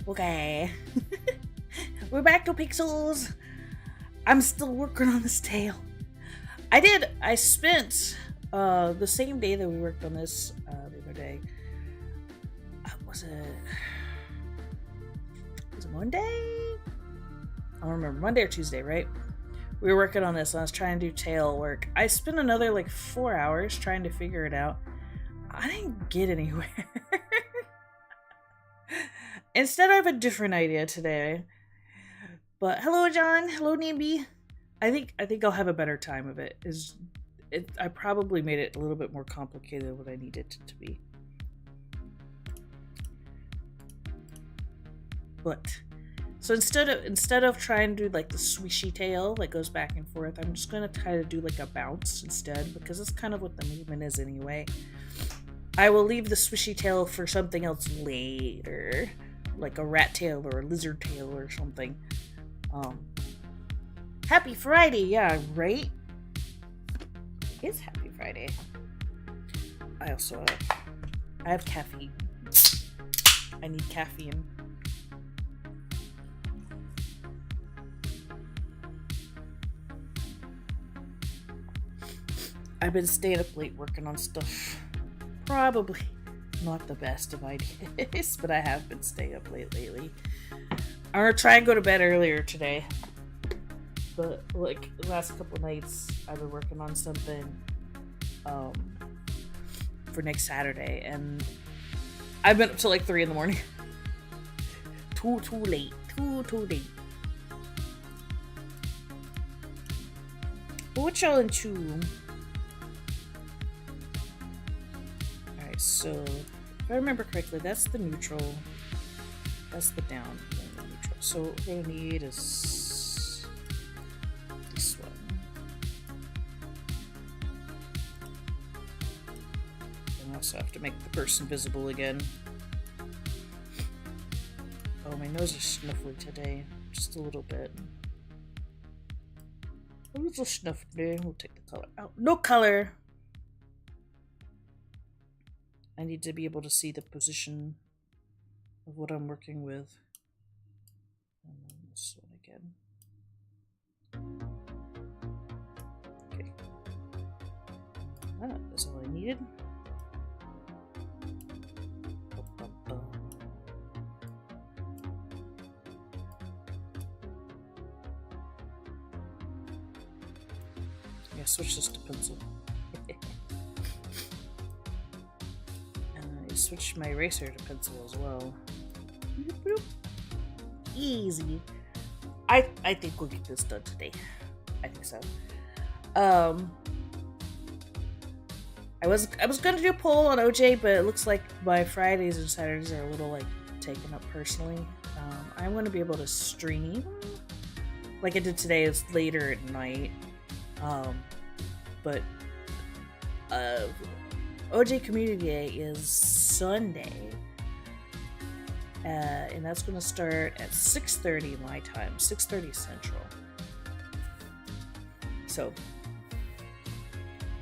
Okay. We're back to pixels. I'm still working on this tail. I spent the same day that we worked on this the other day. Was it Monday? I don't remember. Monday or Tuesday, right? We were working on this and I was trying to do tail work. I spent another like 4 hours trying to figure it out. I didn't get anywhere. Instead, I have a different idea today. But hello, John. Hello, Nimby. I think I'll have a better time of it. I probably made it a little bit more complicated than what I needed it to be. But so instead of trying to do like the swishy tail that goes back and forth, I'm just gonna try to do like a bounce instead because that's kind of what the movement is anyway. I will leave the swishy tail for something else later, like a rat tail or a lizard tail or something. Happy Friday, yeah, right? It's Happy Friday. I have caffeine. I need caffeine. I've been staying up late working on stuff. Probably not the best of ideas, but I have been staying up late lately. I'm gonna try and go to bed earlier today. But like the last couple nights I've been working on something for next Saturday and I've been up till like 3 in the morning. Too late. Too late. But what y'all into? Alright, so if I remember correctly, that's the neutral. That's the down and the neutral. So what we're gonna need is this one. And I also have to make the person visible again. Oh, my nose is snuffly today. Just a little bit. A little snuffly. We'll take the color out. No color! I need to be able to see the position of what I'm working with. And then this one again. Okay. That's all I needed. Yeah, switch this to pencil. And I switched my eraser to pencil as well. Easy. I think we'll get this done today. I think so. I was gonna do a poll on OJ, but it looks like my Fridays and Saturdays are a little like taken up personally. I'm gonna be able to stream like I did today. It's later at night. But OJ Community Day is Sunday. And that's going to start at 6:30 my time, 6:30 Central. So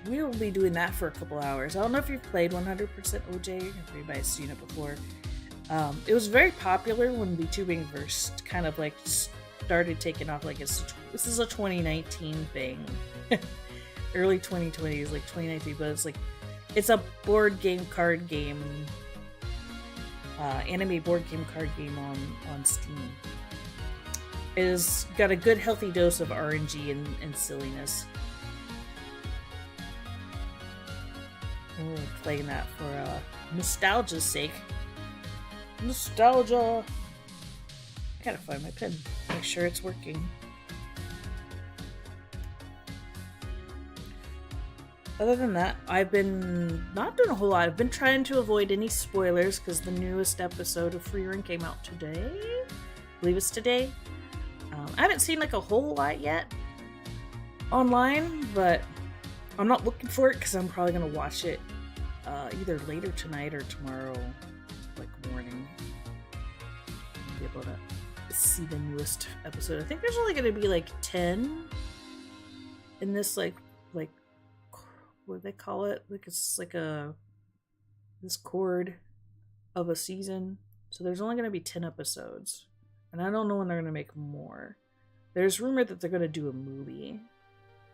we will be doing that for a couple hours. I don't know if you've played 100% OJ, if anybody's seen it before. It was very popular when VTubing first kind of like started taking off. Like this is a 2019 thing. Early 2020s, like 2019, but it's a board game card game. Anime board game card game on Steam. It has got a good healthy dose of RNG and silliness. We're playing that for nostalgia's sake. Nostalgia! I gotta find my pen. Make sure it's working. Other than that, I've been not doing a whole lot. I've been trying to avoid any spoilers because the newest episode of Free Run came out today. I believe it's today. I haven't seen like a whole lot yet online, but I'm not looking for it because I'm probably going to watch it either later tonight or tomorrow, like morning. I'll be able to see the newest episode. I think there's only going to be like 10 in this like what do they call it? Like it's like this chord of a season. So there's only going to be 10 episodes. And I don't know when they're going to make more. There's rumor that they're going to do a movie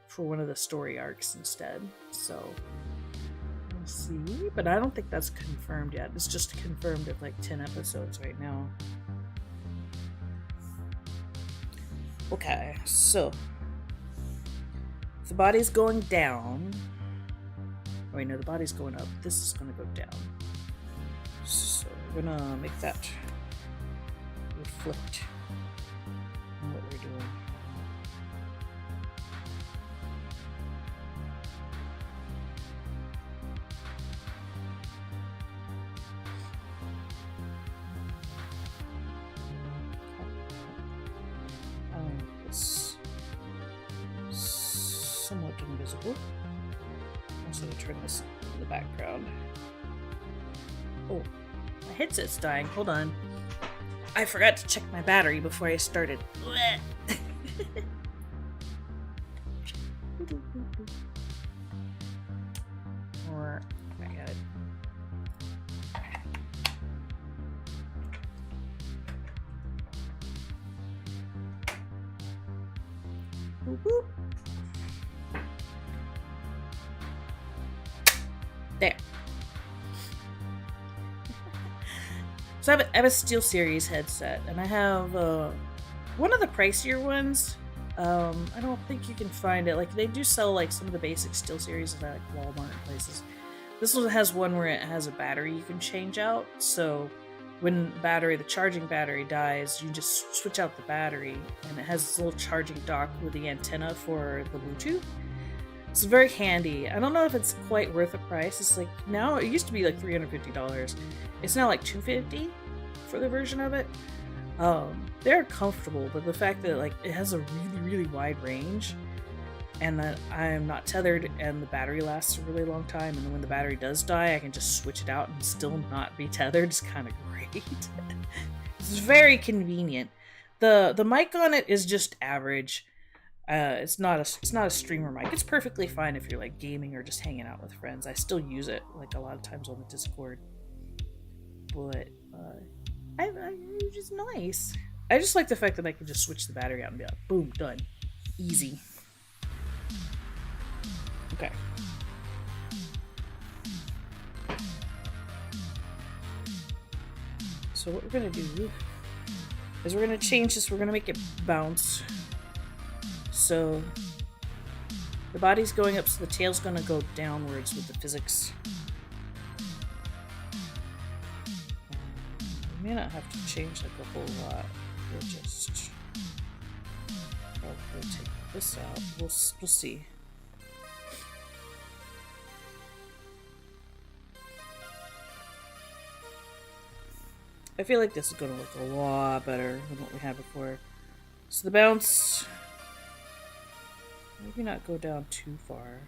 for one of the story arcs instead. So we'll see. But I don't think that's confirmed yet. It's just confirmed of like 10 episodes right now. Okay, so the body's going down. Oh, wait, no, the body's going up. This is going to go down. So we're going to make that reflect on what we're doing. It's somewhat invisible. Also, turn this in the background. Oh, my headset's dying. Hold on. I forgot to check my battery before I started. I got it. Boop, boop. There. So I have a SteelSeries headset, and I have one of the pricier ones. I don't think you can find it. Like, they do sell like some of the basic SteelSeries at like Walmart and places. This one has one where it has a battery you can change out. So when the charging battery dies, you just switch out the battery, and it has this little charging dock with the antenna for the Bluetooth. It's very handy. I don't know if it's quite worth the price. It's like, now it used to be like $350. It's now like $250 for the version of it. They're comfortable, but the fact that like it has a really, really wide range, and that I'm not tethered, and the battery lasts a really long time, and when the battery does die, I can just switch it out and still not be tethered. It's kind of great. It's very convenient. The mic on it is just average. It's not a streamer mic. It's perfectly fine if you're like gaming or just hanging out with friends. I still use it like a lot of times on the Discord, but it's just nice. I just like the fact that I can just switch the battery out and be like, boom, done, easy. Okay. So what we're gonna do is we're gonna change this. We're gonna make it bounce. So the body's going up, so the tail's gonna go downwards with the physics. We may not have to change like a whole lot. We'll just probably take this out. We'll see. I feel like this is gonna look a lot better than what we had before. So the bounce, maybe not go down too far.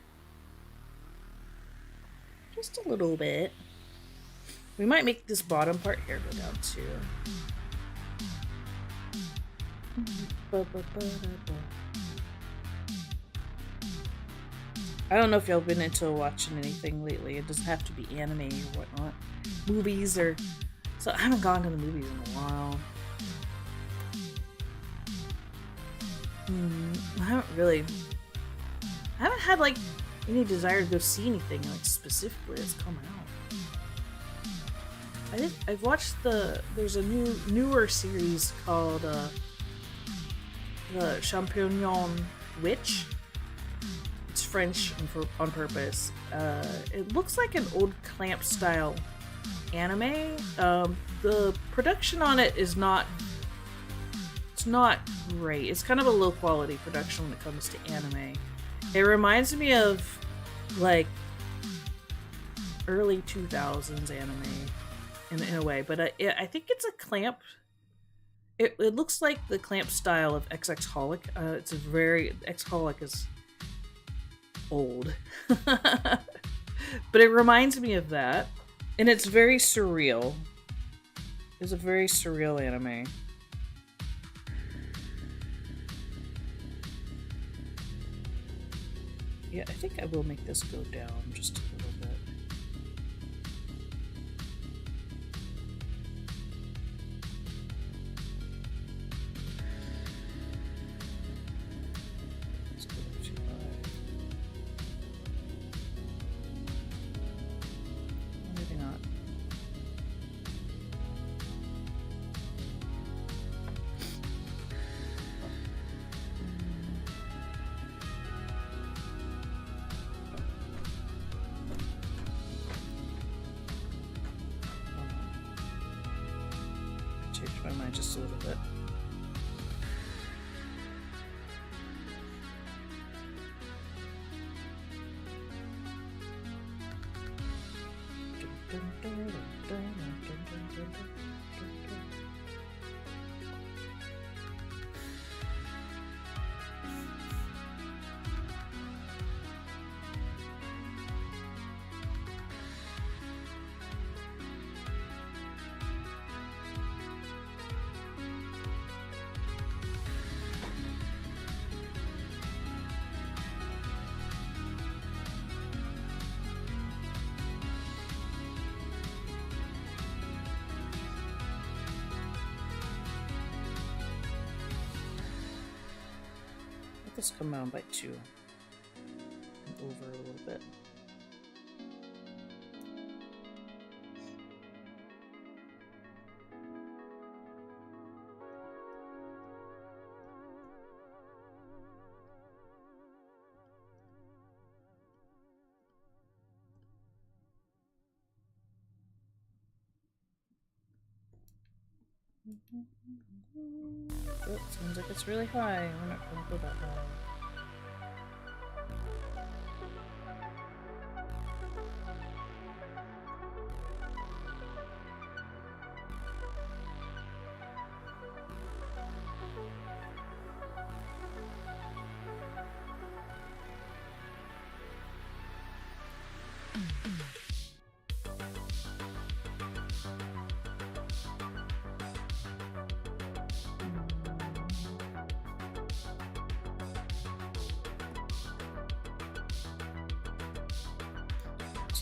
Just a little bit. We might make this bottom part here go down too. I don't know if y'all been into watching anything lately. It doesn't have to be anime or whatnot. Movies or... So I haven't gone to the movies in a while. I haven't had like any desire to go see anything like specifically that's come out. I've watched there's a newer series called the Champignon Witch. It's French on purpose. It looks like an old Clamp style anime. The production on it is not great. It's kind of a low quality production when it comes to anime. It reminds me of like early 2000s anime in a way, but I think it's a Clamp. It looks like the Clamp style of XX-holic. It's a very... X-holic is old. But it reminds me of that. And it's very surreal. It's a very surreal anime. Yeah, I think I will make this go down just a little bit. my mind just a little bit. This come around by 2 over a little bit. Oh, seems like it's really high. We're not going to go that high.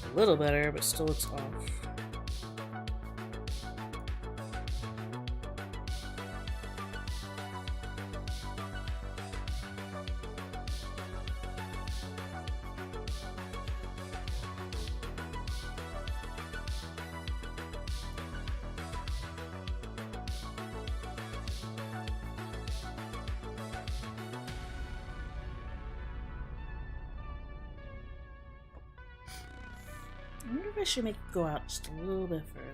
A little better, but still it's off. I wonder if I should make it go out just a little bit further.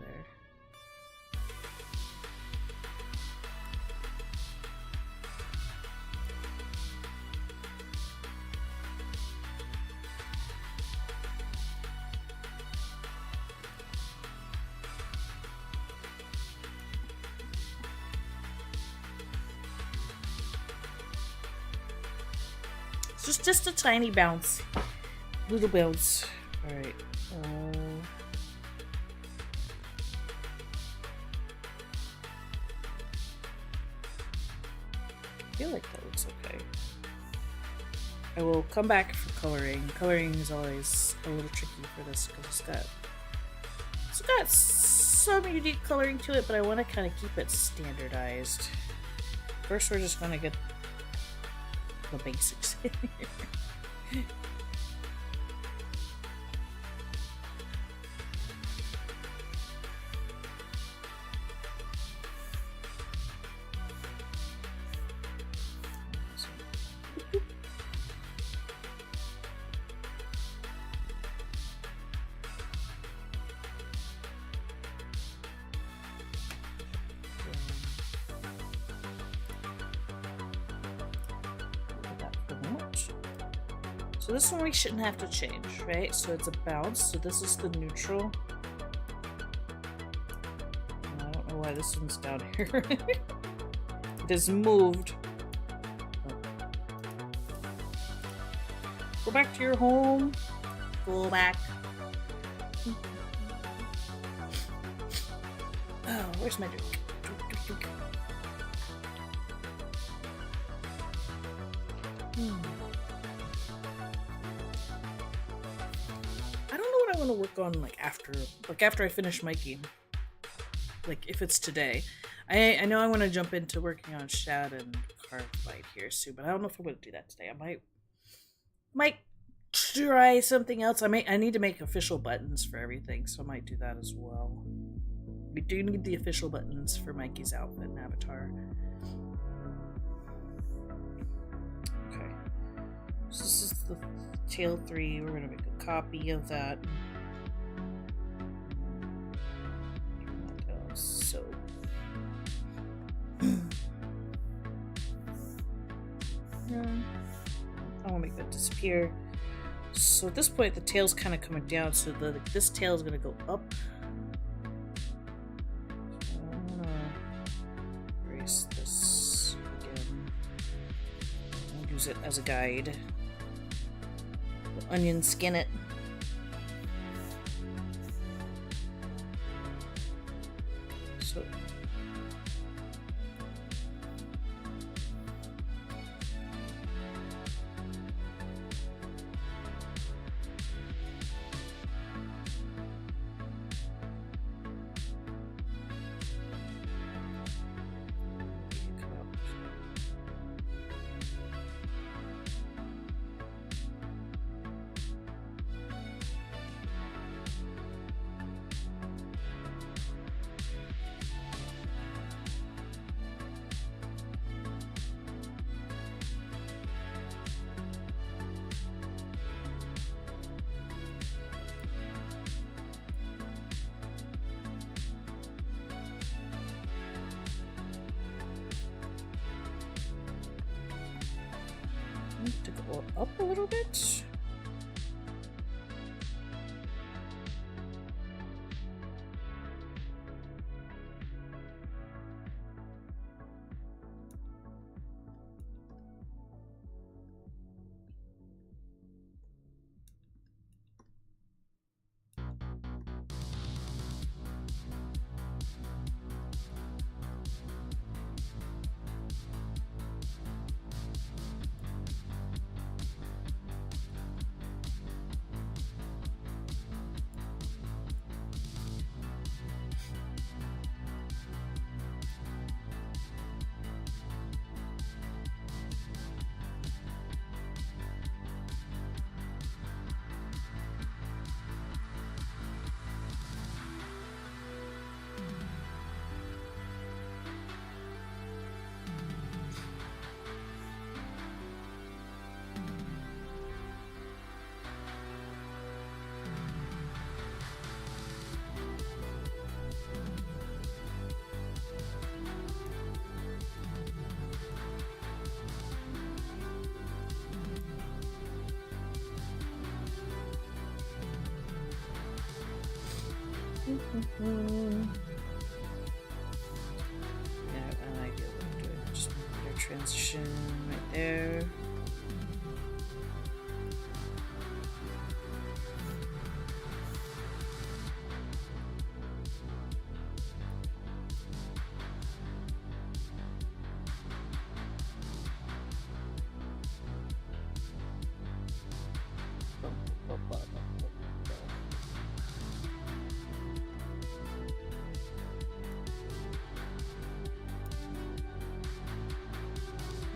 It's just a tiny bounce. Little bounce. Alright. I feel like that looks okay. I will come back for coloring. Coloring is always a little tricky for this because it's got some unique coloring to it, but I want to kind of keep it standardized. First, we're just going to get the basics. So this one we shouldn't have to change, right? So it's a bounce, so this is the neutral. And I don't know why this one's down here. It has moved. Oh. Go back to your home. Go back. Oh, where's my drink? I want to work on after I finish Mikey, like if it's today. I know I want to jump into working on Shad and Carbide here soon, but I don't know if I'm going to do that today. I might try something else. I need to make official buttons for everything, so I might do that as well. We do need the official buttons for Mikey's outfit and avatar. Okay, so this is the Tail 3. We're going to make a copy of that. So not disappear. So at this point, the tail's kind of coming down, so this tail is going to go up. So I'm going to erase this again. I'll use it as a guide. Onion skin it. So to go up a little bit. Yeah, I have an idea what I'm doing. I just want to put a transition right there.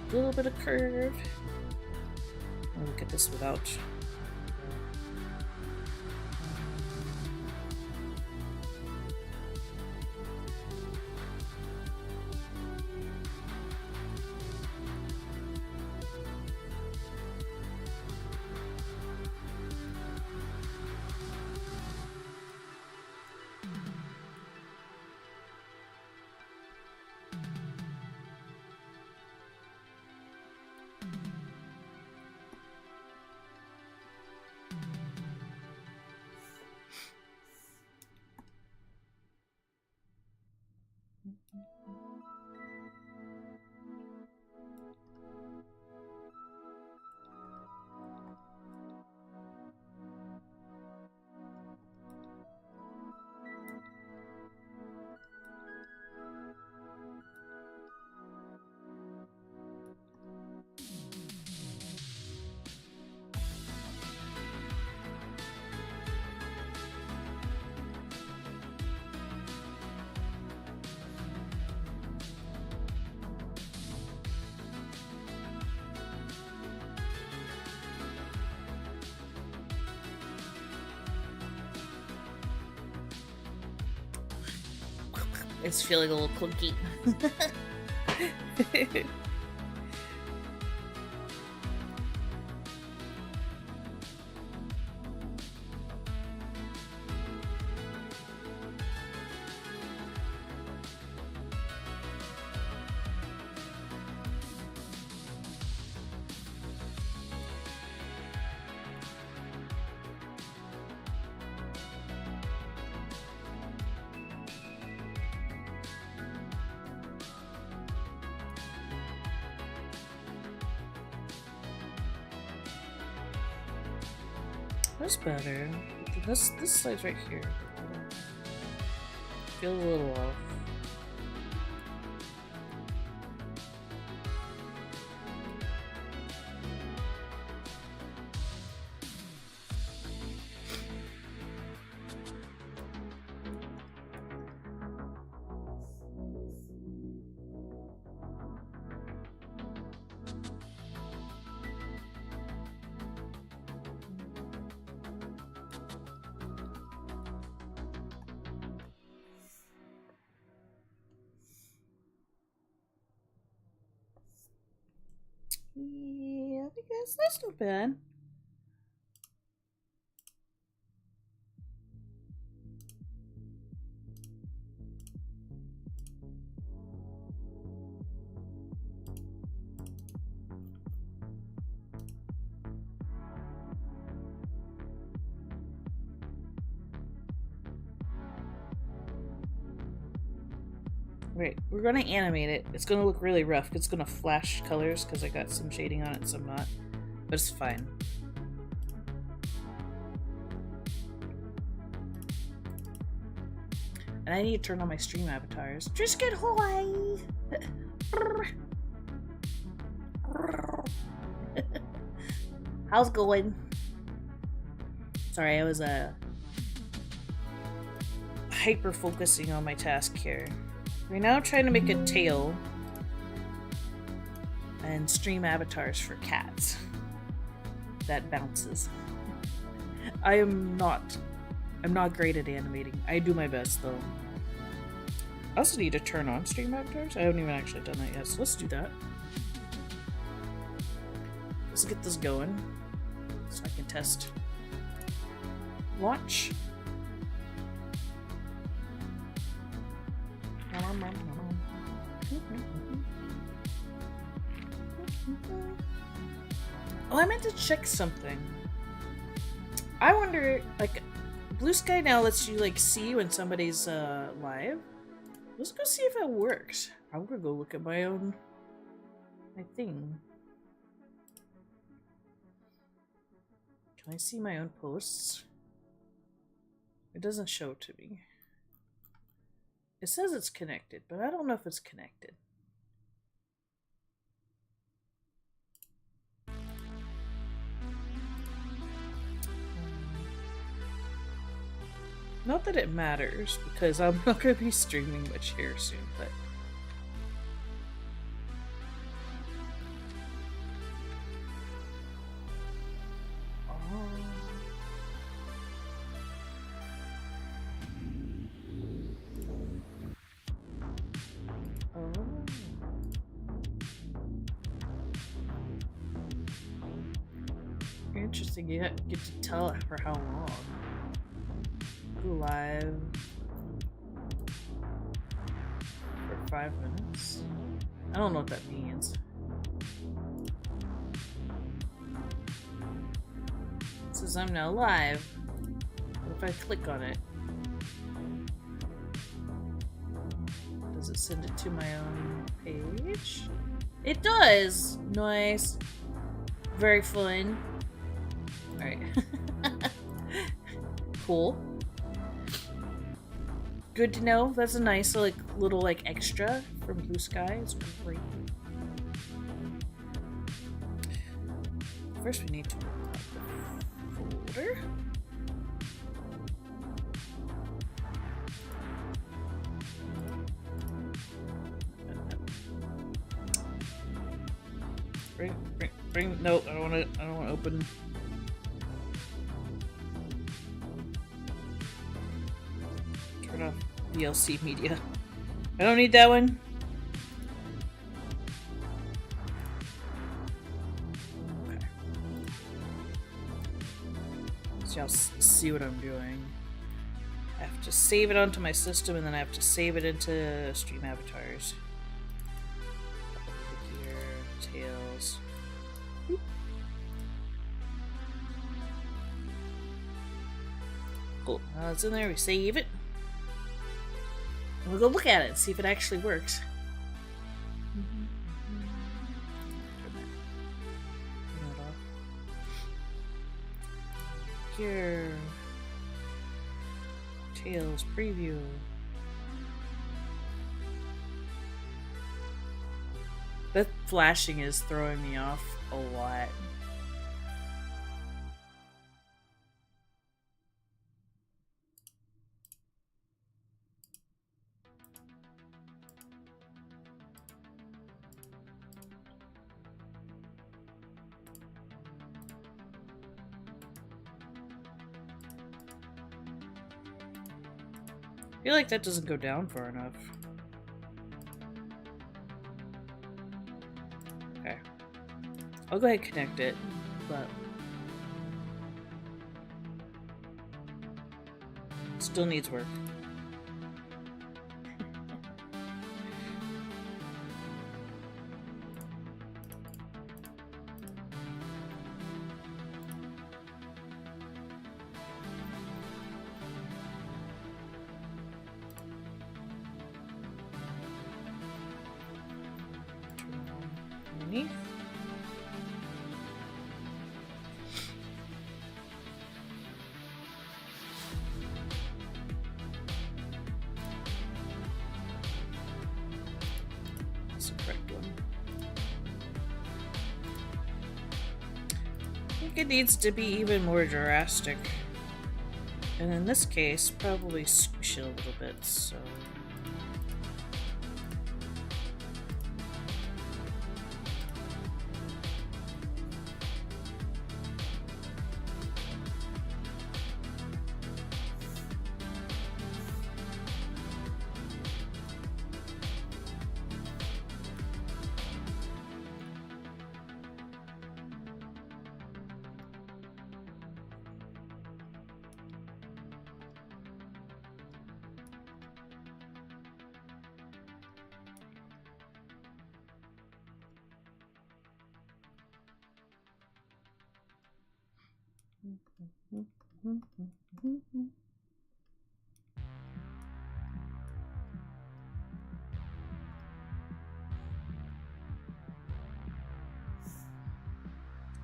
A little bit of curve. I'll look at this without. It's feeling a little clunky. That's better. This side's right here. Feel a little off. Yeah, I guess that's not bad. Right, we're gonna animate it. It's gonna look really rough. It's gonna flash colors because I got some shading on it, some not. But it's fine. And I need to turn on my stream avatars. Just get Hawaii! How's it going? Sorry, I was hyper focusing on my task here. We're now trying to make a tail and stream avatars for cats that bounces. I'm not great at animating. I do my best though. I also need to turn on stream avatars. I haven't even actually done that yet, so let's do that. Let's get this going so I can test. Watch. Oh, I meant to check something. I wonder, like, Blue Sky now lets you, like, see when somebody's live. Let's go see if it works. I'm gonna go look at my thing. Can I see my own posts? It doesn't show to me. It says it's connected, but I don't know if it's connected. Not that it matters, because I'm not going to be streaming much here soon, but... Interesting, you get to tell it for how long. Go live for 5 minutes. I don't know what that means. It says I'm now live. What if I click on it? Does it send it to my own page? It does! Nice. Very fun. Alright. Cool. Good to know. That's a nice like little like extra from Blue Sky. It's great. First we need to open up the folder. Bring no, I don't wanna open. Turn off VLC media. I don't need that one. Okay. So y'all see what I'm doing. I have to save it onto my system and then I have to save it into stream avatars. Over here, tails. Boop. Cool. Now it's in there, we save it. And we'll go look at it and see if it actually works. Turn that off. Figure. Tails preview. The flashing is throwing me off a lot. I feel like that doesn't go down far enough. Okay. I'll go ahead and connect it, but still needs work. Underneath. That's the correct one. I think it needs to be even more drastic. And in this case, probably squish it a little bit, so...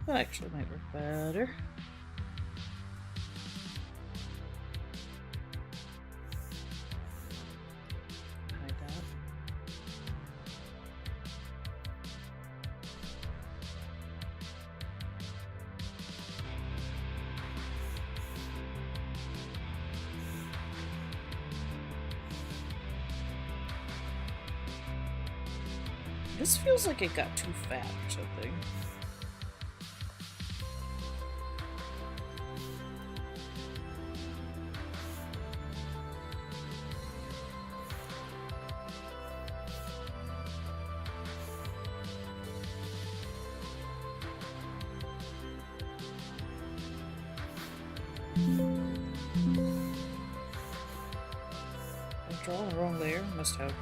That actually might work better. Hide that. This feels like it got too fat or something. I'm drawing the wrong layer. Must have.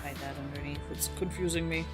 Hide that underneath. It's confusing me.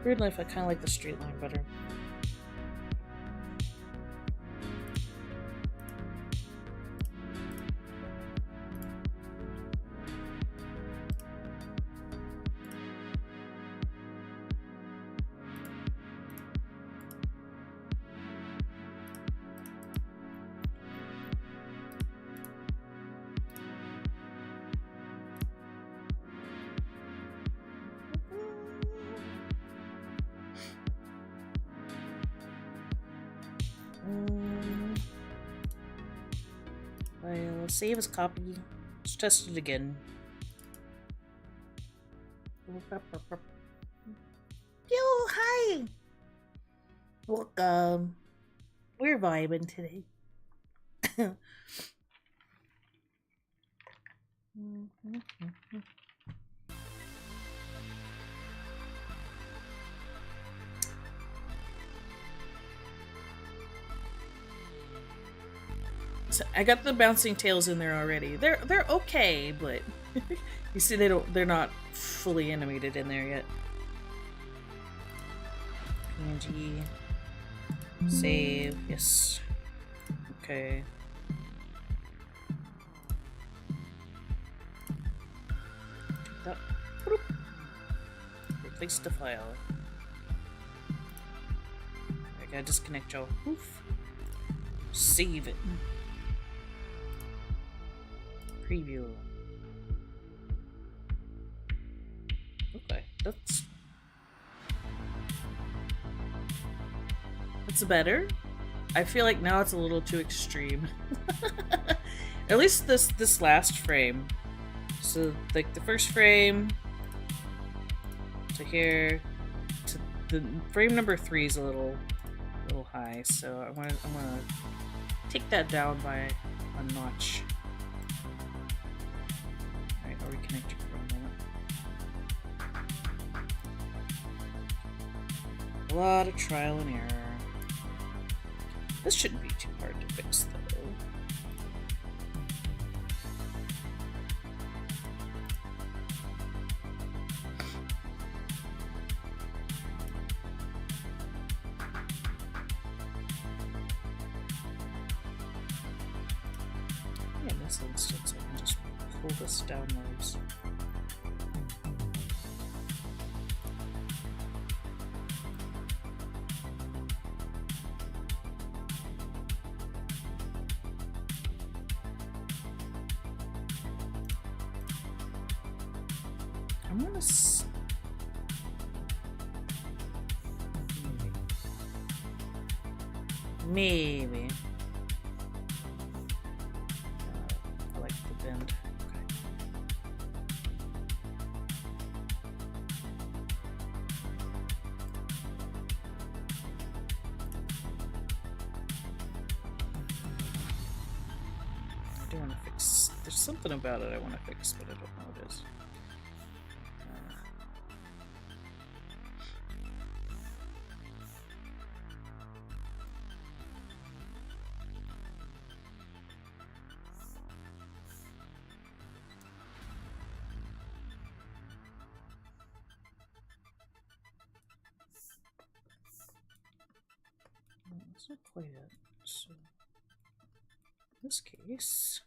Real life, I kind of like the straight line better. I'll save as copy. Let's test it again. Yo, hi! Welcome. We're vibing today. So I got the bouncing tails in there already. They're okay, but you see they're not fully animated in there yet. PNG. Save. Yes. Okay. That. Replace the file. I gotta disconnect y'all. Oof. Save it. Preview. Okay, that's better. I feel like now it's a little too extreme. At least this last frame. So like the first frame to here to the frame number 3 is a little high. So I'm gonna take that down by a notch. Alright, I'll reconnect you for a moment. A lot of trial and error. This shouldn't be too hard to fix, though. Yeah, in this instance, I can just pull this downwards. I'm gonna maybe. I like the bend. Okay. I do want to fix. There's something about it I want to fix, but I don't know what it is. It's not quite it. So, in this case,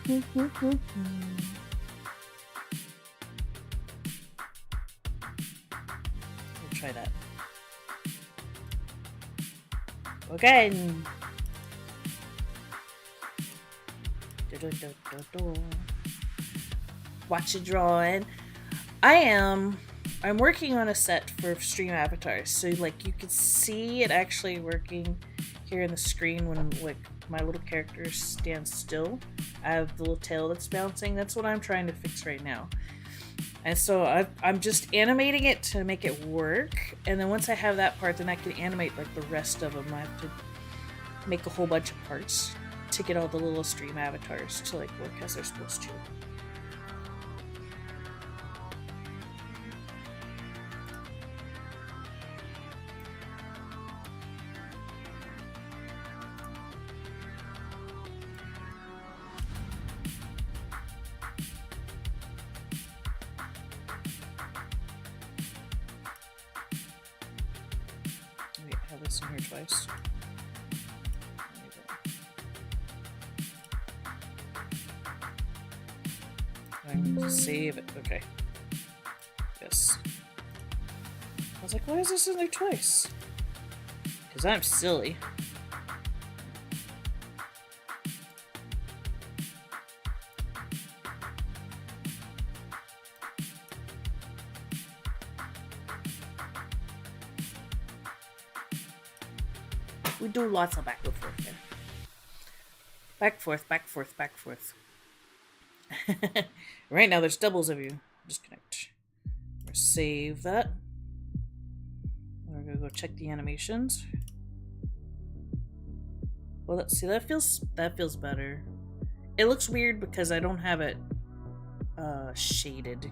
we'll try that. Again. Watch it drawing. I'm working on a set for stream avatars, so like you can see it actually working here in the screen when like my little character stands still. I have the little tail that's bouncing. That's what I'm trying to fix right now. And so I'm just animating it to make it work. And then once I have that part, then I can animate like the rest of them. I have to make a whole bunch of parts to get all the little stream avatars to like work as they're supposed to. This in here twice. I need to save it. Okay. Yes. I was like, why is this in there twice? Because I'm silly. We do lots of back and forth there. Back, forth, back, forth, back, forth. Right now there's doubles of you. Disconnect. We're gonna save that. We're gonna go check the animations. Well, let's see. That feels better. It looks weird because I don't have it shaded.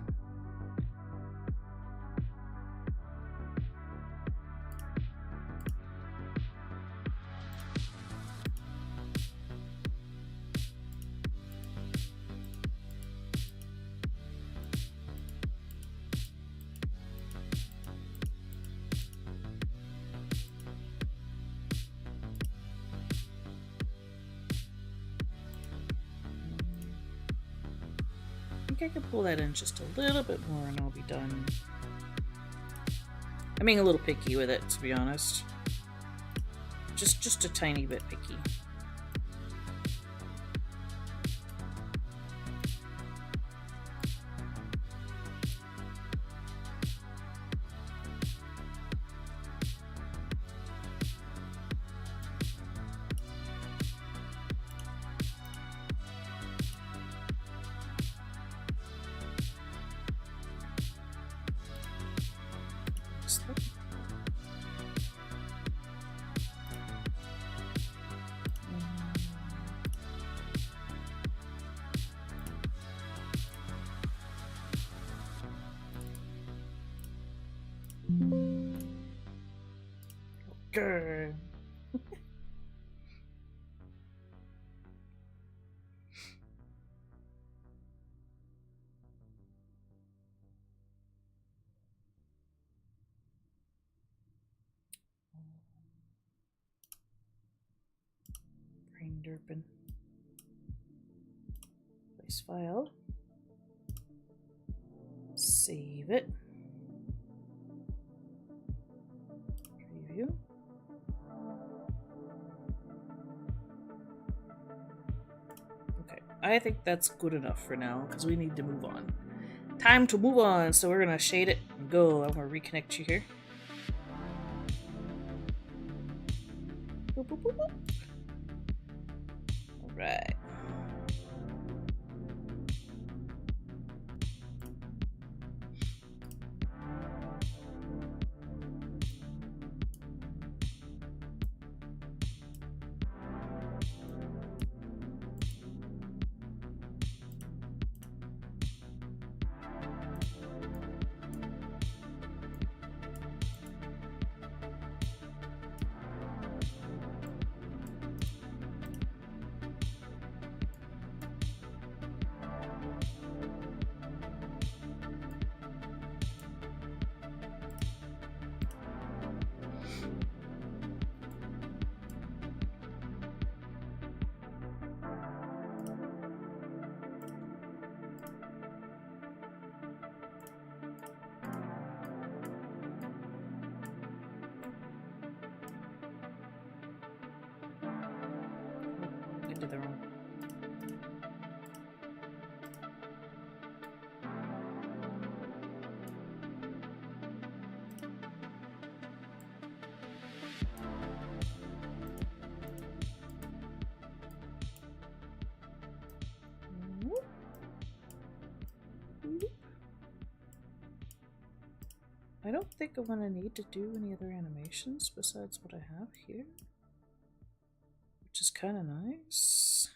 I can pull that in just a little bit more and I'll be done. I'm being a little picky with it, to be honest. Just a tiny bit picky. Okay. Brain derping. Place file. Save it. Preview. Okay, I think that's good enough for now because we need to move on. Time to move on, so we're gonna shade it and go. I'm gonna reconnect you here. Boop, boop, boop, boop. All right. I don't think I'm gonna need to do any other animations besides what I have here, which is kind of nice.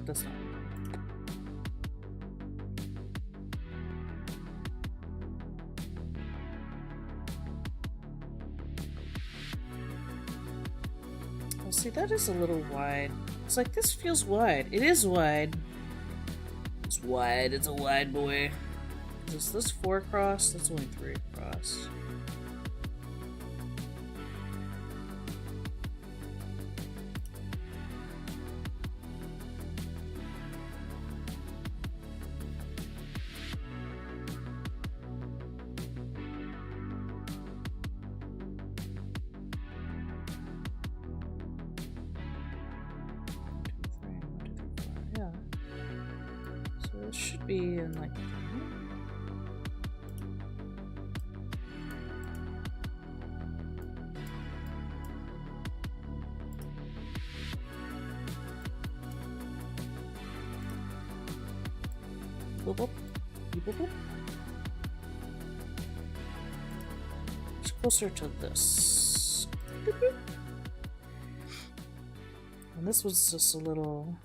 That's not. Oh, see, that is a little wide. It's like, this feels wide. It is wide. It's wide. It's a wide boy. Is this 4 across? That's only 3 across. Should be in like boop, boop. Boop, boop. It's closer to this. Boop, boop. And this was just a little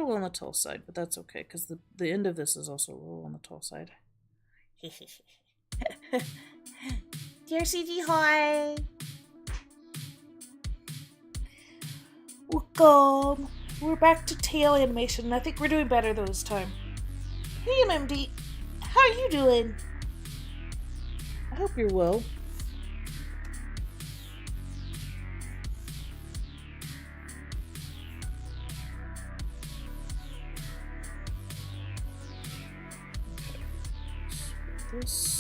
on the tall side, but that's okay, because the end of this is also a little on the tall side. Dear CG, hi! Welcome! We're back to tail animation. I think we're doing better this time. Hey, MMD! How are you doing? I hope you're well. This.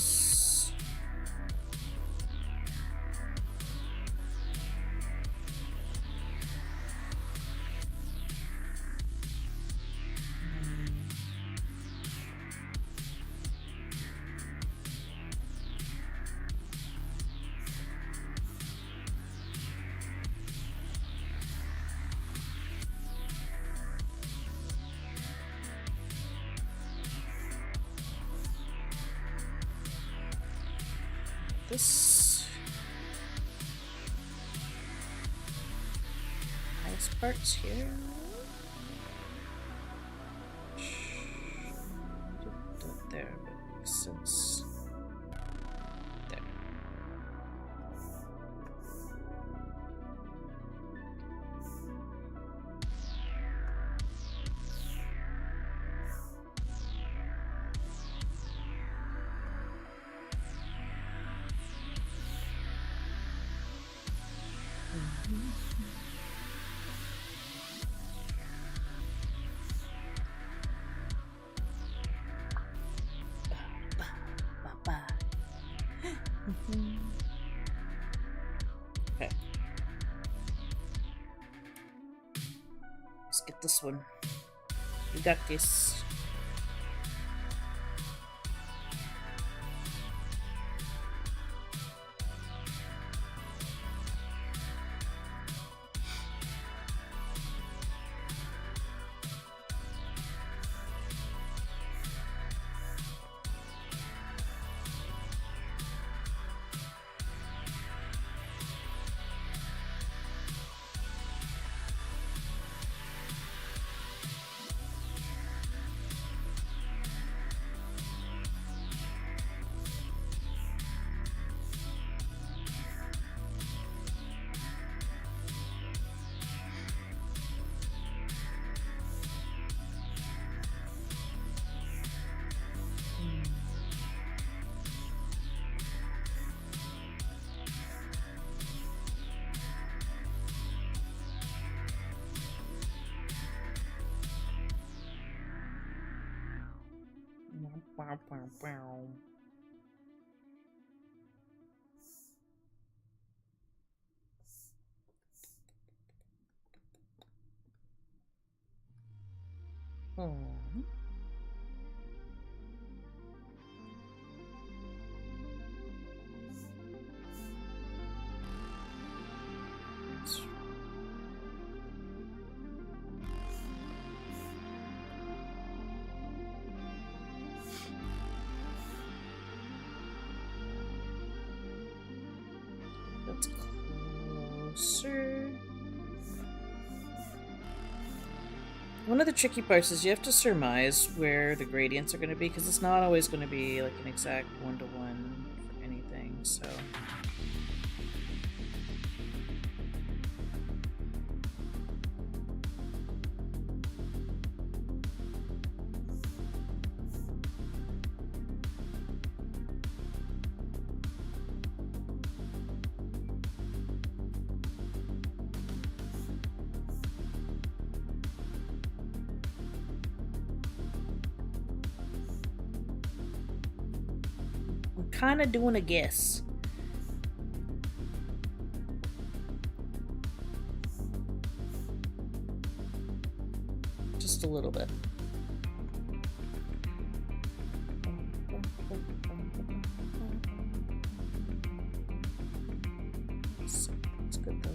This nice parts here. There, but makes sense. There. Okay. Let's get this one. We got this. Hmm. That's closer. One of the tricky parts is you have to surmise where the gradients are going to be, because it's not always going to be like an exact one-to-one for anything, so... kind of doing a guess. Just a little bit. It's good though.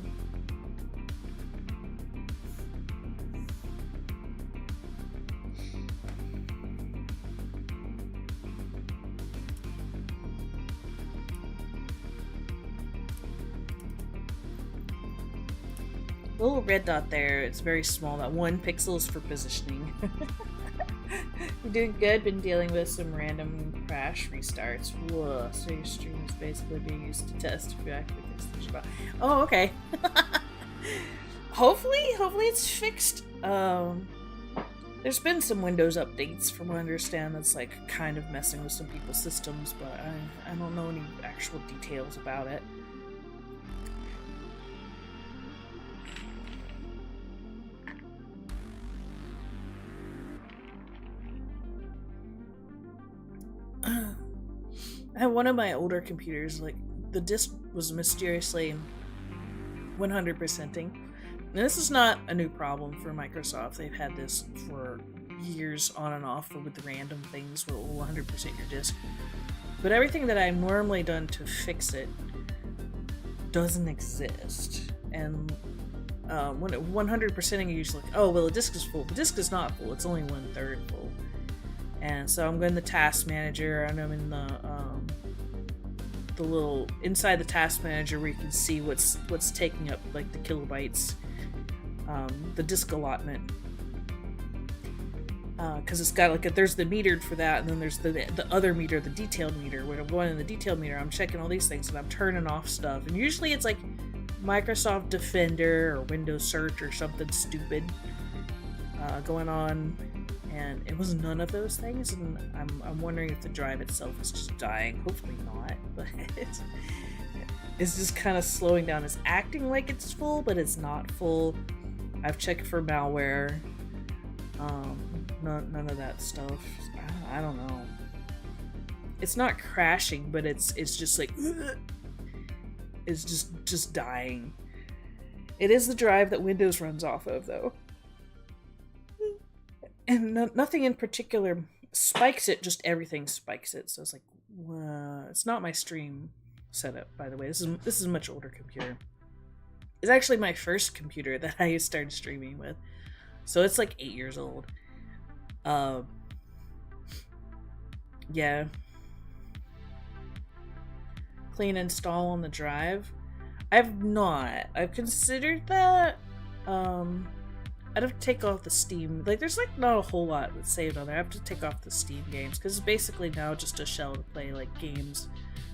Little red dot there, it's very small. That 1 pixel is for positioning. You're doing good. Been dealing with some random crash restarts. Whoa, so your stream is basically being used to test if you actually fix the shop. Oh, okay. hopefully it's fixed. There's been some Windows updates from what I understand that's like kind of messing with some people's systems, but I don't know any actual details about it. I have one of my older computers, like, the disk was mysteriously 100%ing. And this is not a new problem for Microsoft. They've had this for years on and off with random things where it will 100% your disk. But everything that I've normally done to fix it doesn't exist. And when it 100%ing, you're usually like, oh, well, the disk is full. The disk is not full. It's only 1/3 full. And so I'm going to the task manager, and I'm in the little inside the task manager where you can see what's taking up like the kilobytes, the disk allotment, because it's got like there's the metered for that, and then there's the other meter, the detailed meter. When I'm going in the detailed meter, I'm checking all these things and I'm turning off stuff, and usually it's like Microsoft Defender or Windows Search or something stupid going on. And it was none of those things, and I'm wondering if the drive itself is just dying. Hopefully not, but it's just kind of slowing down. It's acting like it's full, but it's not full. I've checked for malware. None of that stuff. I don't know. It's not crashing, but it's just like it's just dying. It is the drive that Windows runs off of, though. And nothing in particular spikes it, just everything spikes it. So it's like, it's not my stream setup, by the way. This is a much older computer. It's actually my first computer that I started streaming with. So it's like 8 years old. Yeah. Clean install on the drive. I've not. I've considered that. I'd have to take off the Steam. Like, there's like not a whole lot that's saved on there. I have to take off the Steam games because it's basically now just a shell to play like games,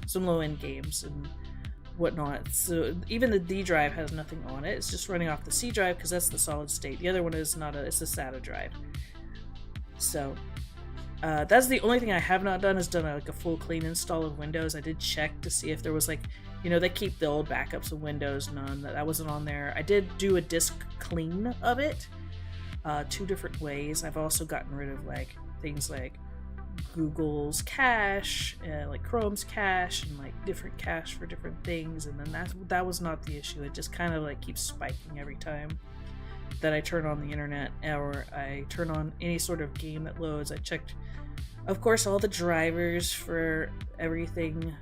some low-end games and whatnot. So even the D drive has nothing on it. It's just running off the C drive because that's the solid state. The other one is not it's a SATA drive. So that's the only thing I have not done is done like a full clean install of Windows. I did check to see if there was like, you know, they keep the old backups of Windows. None that wasn't on there. I did do a disk clean of it, 2 different ways. I've also gotten rid of like things like Google's cache, like Chrome's cache, and like different cache for different things. And then that was not the issue. It just kind of like keeps spiking every time that I turn on the internet or I turn on any sort of game that loads. I checked, of course, all the drivers for everything,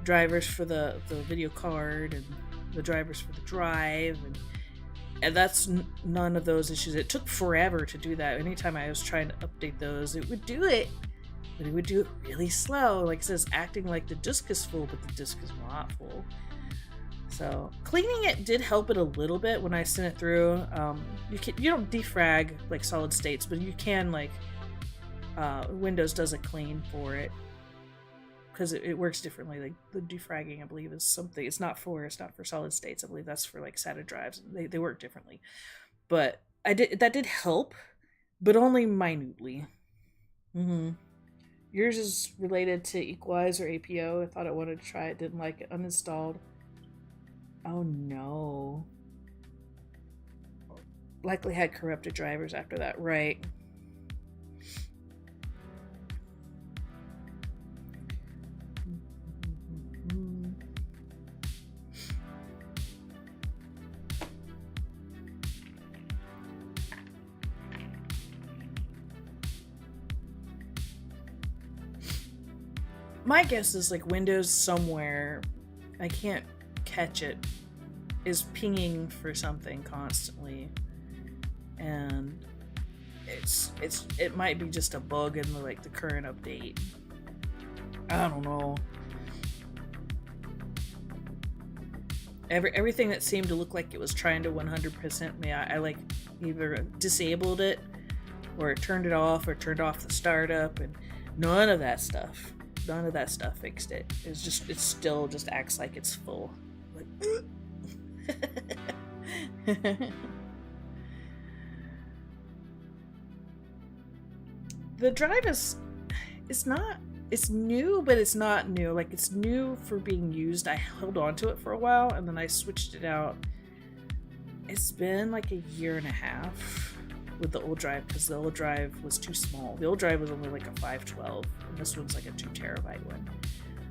drivers for the video card and the drivers for the drive, and that's none of those issues. It took forever to do that. Anytime I was trying to update those, it would do it, but it would do it really slow. Like it says, acting like the disk is full, but the disk is not full. So cleaning it did help it a little bit when I sent it through. You don't defrag like solid states, but you can, like, Windows does a clean for it because it works differently. Like the defragging, I believe, is something. It's not for solid states. I believe that's for like SATA drives. They work differently. But that did help, but only minutely. Yours is related to Equalize or APO. I thought I wanted to try it. Didn't like it. Uninstalled. Oh no. Likely had corrupted drivers after that, right? My guess is like Windows somewhere, I can't catch it, is pinging for something constantly, and it might be just a bug in the current update. I don't know. Everything that seemed to look like it was trying to 100% me, I like either disabled it or turned it off or turned off the startup, and none of that stuff fixed it. It still just acts like it's full. The drive it's new, but it's not new. Like, it's new for being used. I held on to it for a while and then I switched it out. It's been like a year and a half with the old drive because the old drive was too small. The old drive was only like a 512 and this one's like a 2 terabyte one.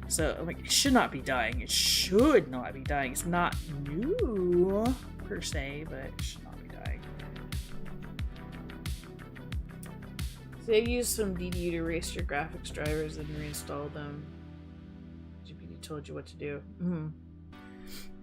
So I'm like, it should not be dying. It should not be dying. It's not new per se, but it should not be dying. So they used some DDU to erase your graphics drivers and reinstall them. GPT told you what to do.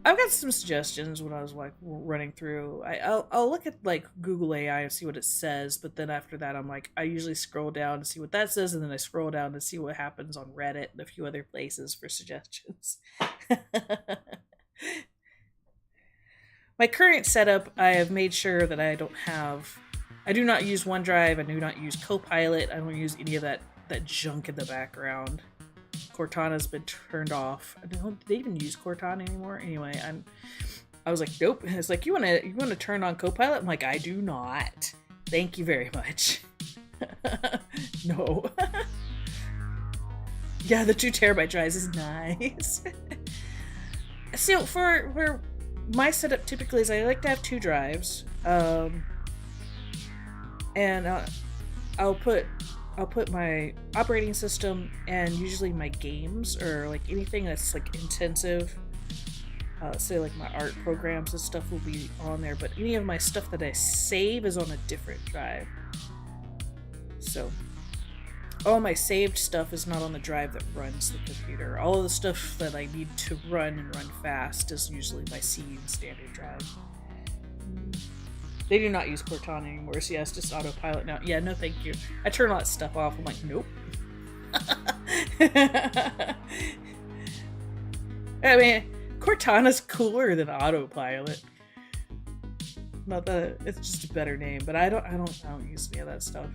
I've got some suggestions when I was like running through. I'll look at like Google AI and see what it says, but then after that I'm like, I usually scroll down to see what that says, and then I scroll down to see what happens on Reddit and a few other places for suggestions. My current setup, I have made sure that I do not use OneDrive, I do not use Copilot, I don't use any of that junk in the background. Cortana's been turned off. Do they even use Cortana anymore? Anyway, I was like, nope. And it's like, you wanna turn on Copilot? I'm like, I do not. Thank you very much. No. Yeah, the 2 terabyte drives is nice. So for my setup typically is I like to have 2 drives, and I'll put my operating system and usually my games or like anything that's like intensive. Say like my art programs and stuff will be on there, but any of my stuff that I save is on a different drive. So all my saved stuff is not on the drive that runs the computer. All of the stuff that I need to run and run fast is usually my C standard drive. They do not use Cortana anymore, so yeah, it's just autopilot now. Yeah, no thank you. I turn all that stuff off. I'm like, nope. I mean, Cortana's cooler than autopilot. Not that it's just a better name, but I don't use any of that stuff.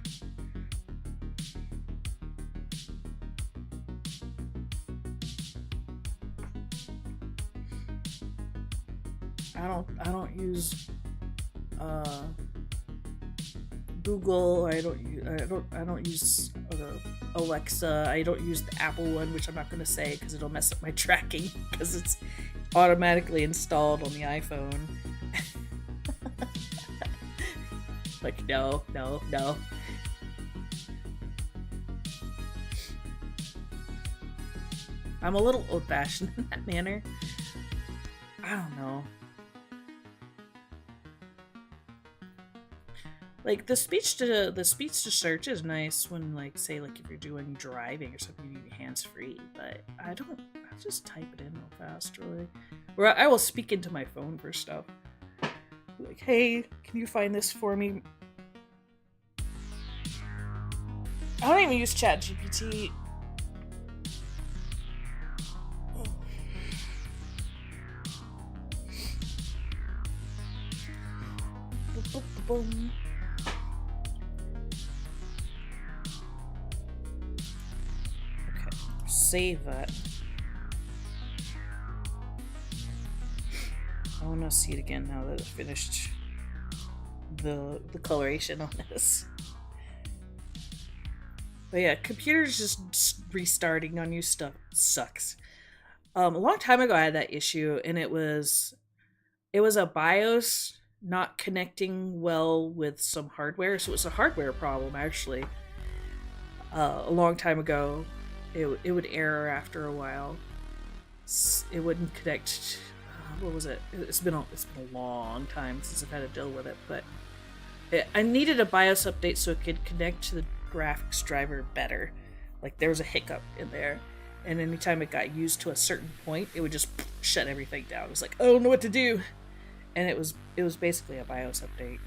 I don't use Google. I don't use Alexa. I don't use the Apple one, which I'm not going to say because it'll mess up my tracking because it's automatically installed on the iPhone. Like, no. I'm a little old-fashioned in that manner. I don't know. Like the speech to search is nice when, like, say, like if you're doing driving or something, you need hands free. But I just type it in real fast, really. Or I will speak into my phone for stuff. Like, hey, can you find this for me? I don't even use ChatGPT. Boom. Okay, save that. I want to see it again now that I've finished the coloration on this. But yeah, computers just restarting on you stuff sucks. A long time ago I had that issue, and it was a BIOS not connecting well with some hardware, so it was a hardware problem actually. A long time ago, it would error after a while. It wouldn't connect. What was it? It's been a long time since I've had to deal with it, but I needed a BIOS update so it could connect to the graphics driver better. Like there was a hiccup in there, and anytime it got used to a certain point, it would just shut everything down. It was like, oh, I don't know what to do, and it was basically a BIOS update.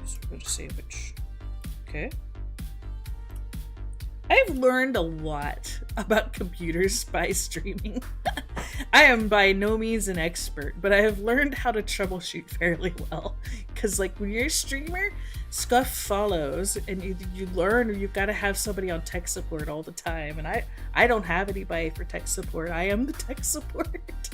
So we're going to save it. Okay. I've learned a lot about computers by streaming. I am by no means an expert, but I have learned how to troubleshoot fairly well. Because, like, when you're a streamer, stuff follows, and you learn, or you've got to have somebody on tech support all the time. And I don't have anybody for tech support. I am the tech support.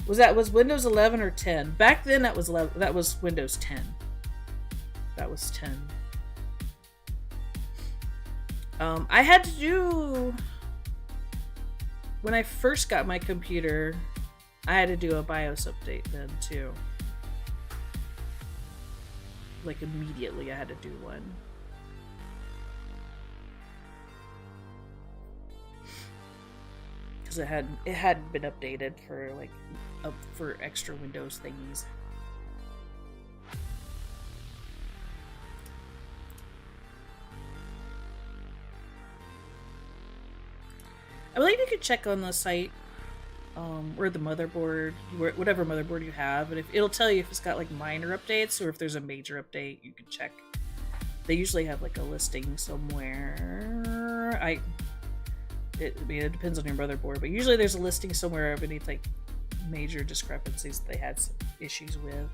Was Windows 11 or 10? Back then, that was Windows 10. That was 10. I had to do, when I first got my computer, I had to do a BIOS update then too. Like immediately I had to do one. Because it hadn't been updated for like for extra Windows thingies. I believe you could check on the site, or the motherboard, whatever motherboard you have, and it'll tell you if it's got like minor updates or if there's a major update. You can check. They usually have like a listing somewhere. I mean, it depends on your motherboard, but usually there's a listing somewhere of any like major discrepancies that they had some issues with.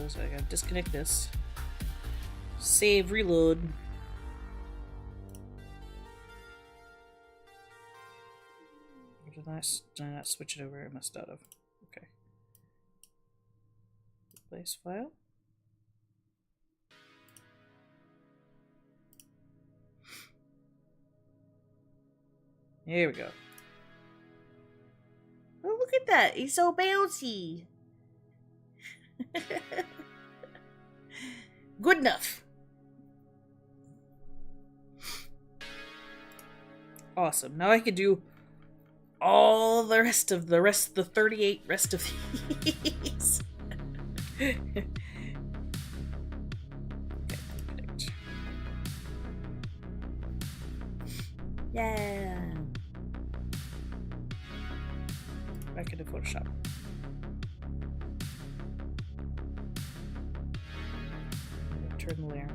So I gotta disconnect this. Save, reload. Did I not switch it over? I must not have. Okay. Replace file. Here we go. Oh, look at that. He's so bouncy. Good enough. Awesome. Now I can do all the rest of the 38 rest of these. Okay, connect. Yeah. Back into Photoshop. Turn the layer.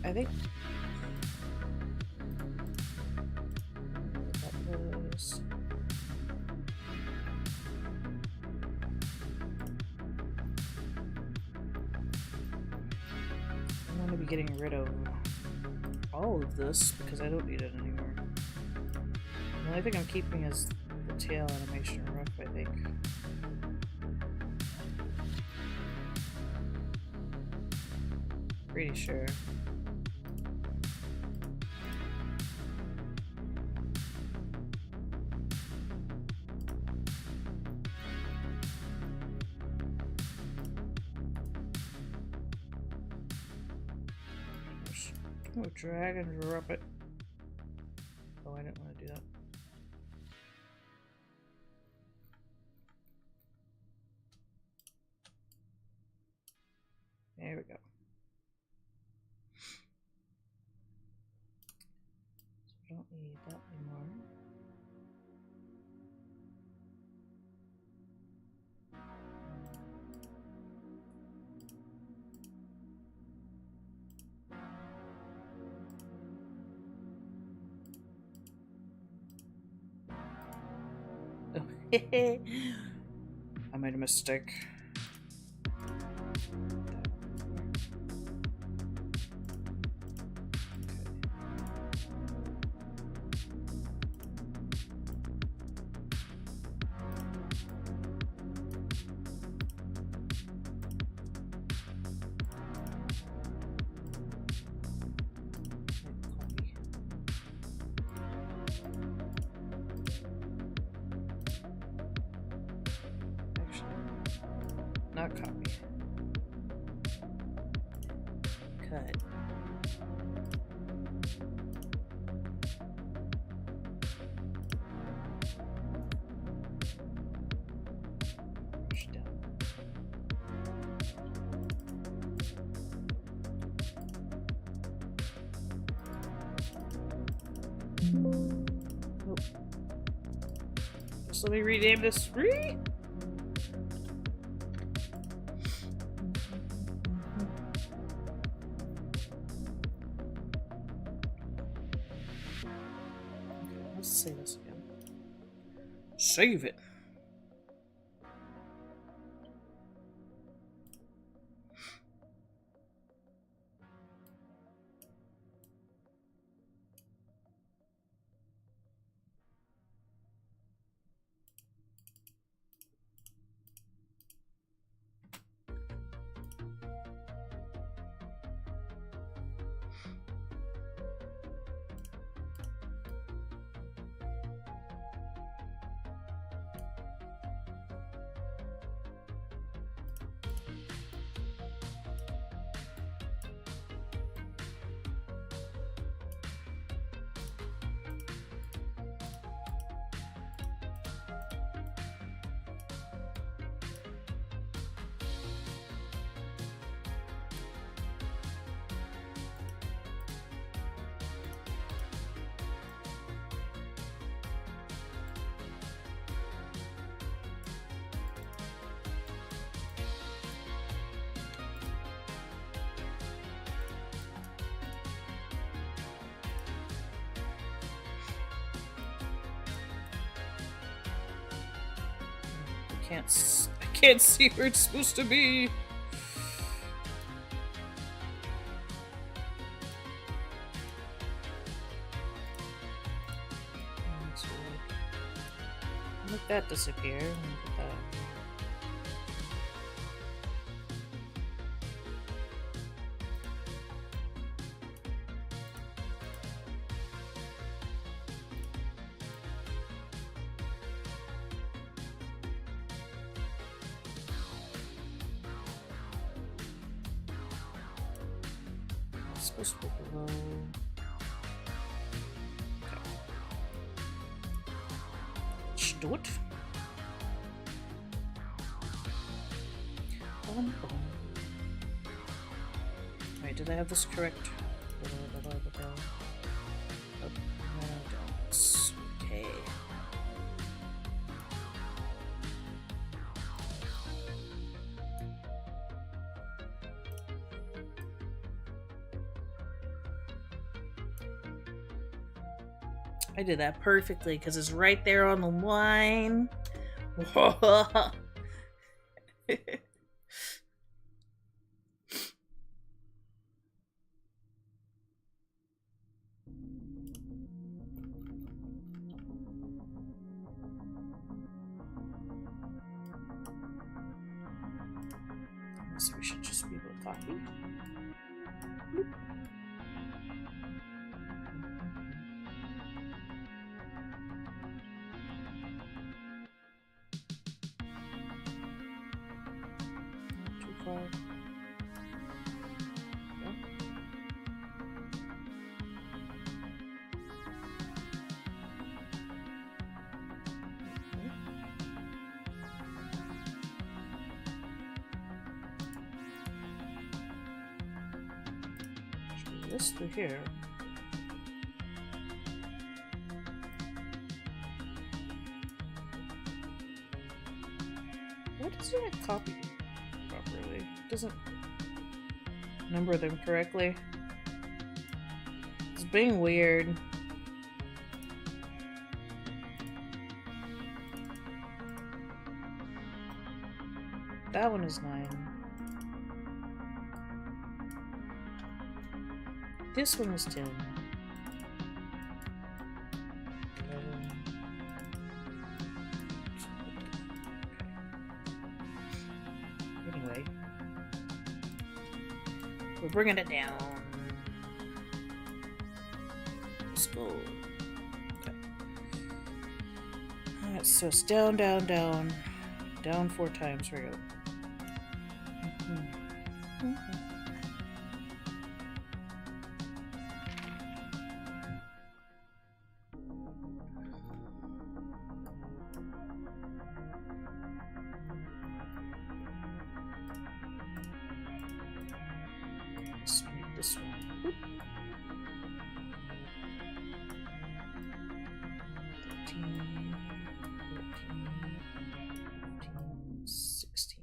I think that was I want to be getting rid of all of this because I don't need it anymore. The only thing I'm keeping is the tail animation rough, I think. Pretty sure. Oh, drag and drop it. Oh, I didn't want to do that. There we go. So I don't need that anymore. I made a mistake. Not copy. Cut. Push down. Nope. Just let me rename this. Save this again. Save it. I can't see where it's supposed to be. Let that disappear. Look at that. It's supposed to be below. Okay. Let's do it. Wait, did I have this correct? Oh, no, I don't. Okay. I did that perfectly because it's right there on the line. So we should just be able to copy. Bloop. Too far. This through here. Why doesn't it copy properly? It doesn't number them correctly. It's being weird. That one is 9. This one is 10. 11. Okay. Anyway. We're bringing it down. Let's go. Okay. Alright, so it's down, down, down. Down 4 times. Here we go. This one. Boop. 13, 14, 15, 16.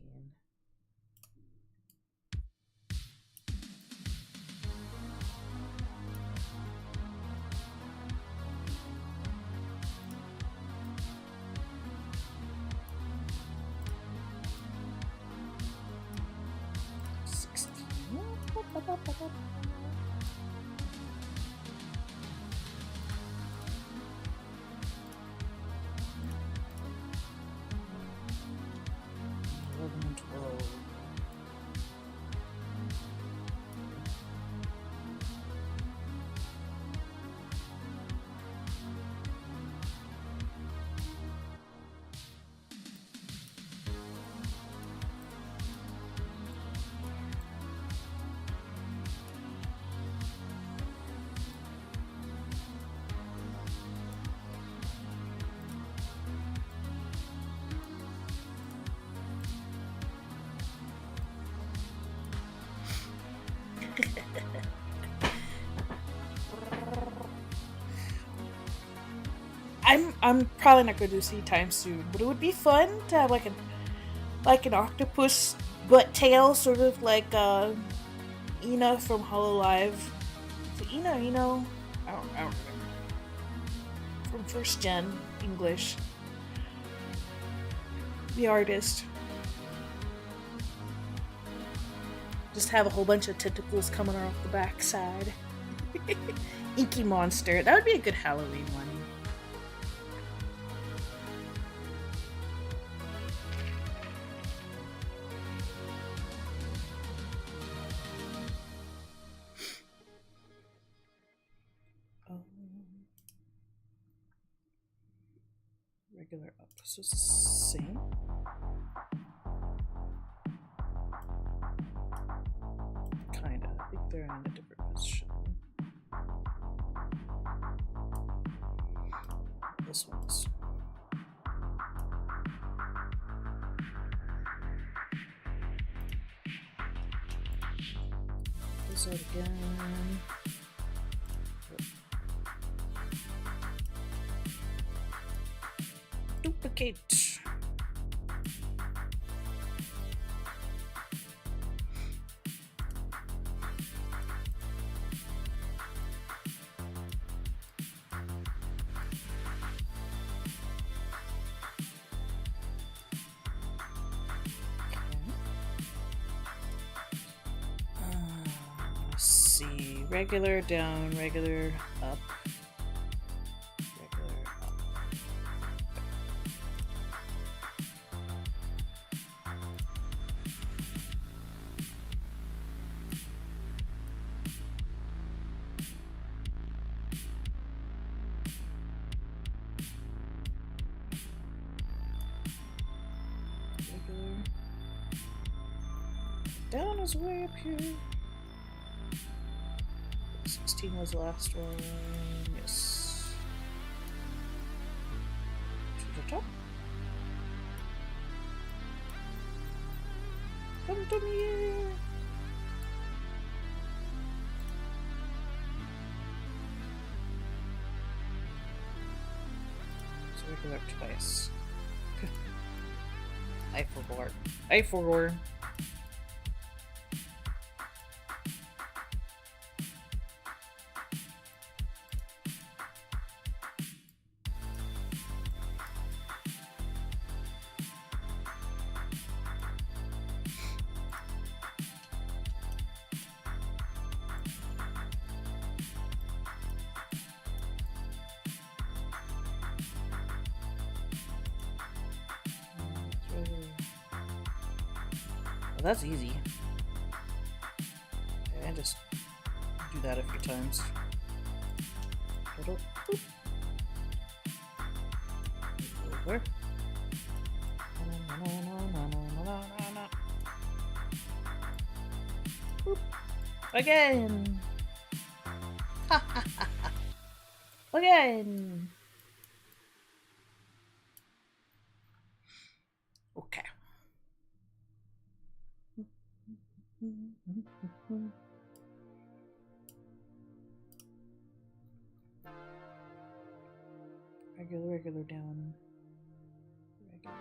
I'm probably not going to do C time soon, but it would be fun to have like an octopus butt tail, sort of like Ina from Hololive. So Ina, I don't remember, from first gen English, the artist. Just have a whole bunch of tentacles coming off the backside. Inky monster. That would be a good Halloween one. Regular up. So it's the same. Kinda. I think they're in a different position. This one's. This out again. Duplicate. Let's see. Regular down, regular up. Down is way up here. 16 was the last one. Yes. To the top. Come to me. So we go up twice. I forgot. I forgot. Well, that's easy. And just do that a few times. Over. Again. Again. Okay. Regular down. Regular.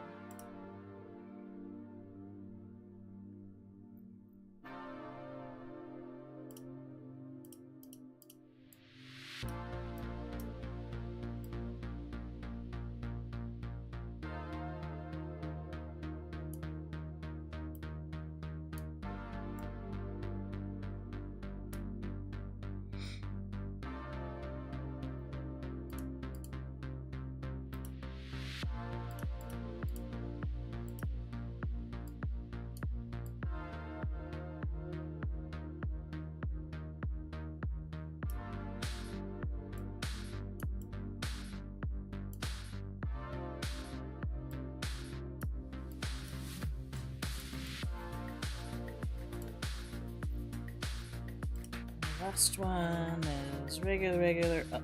Last one is regular up.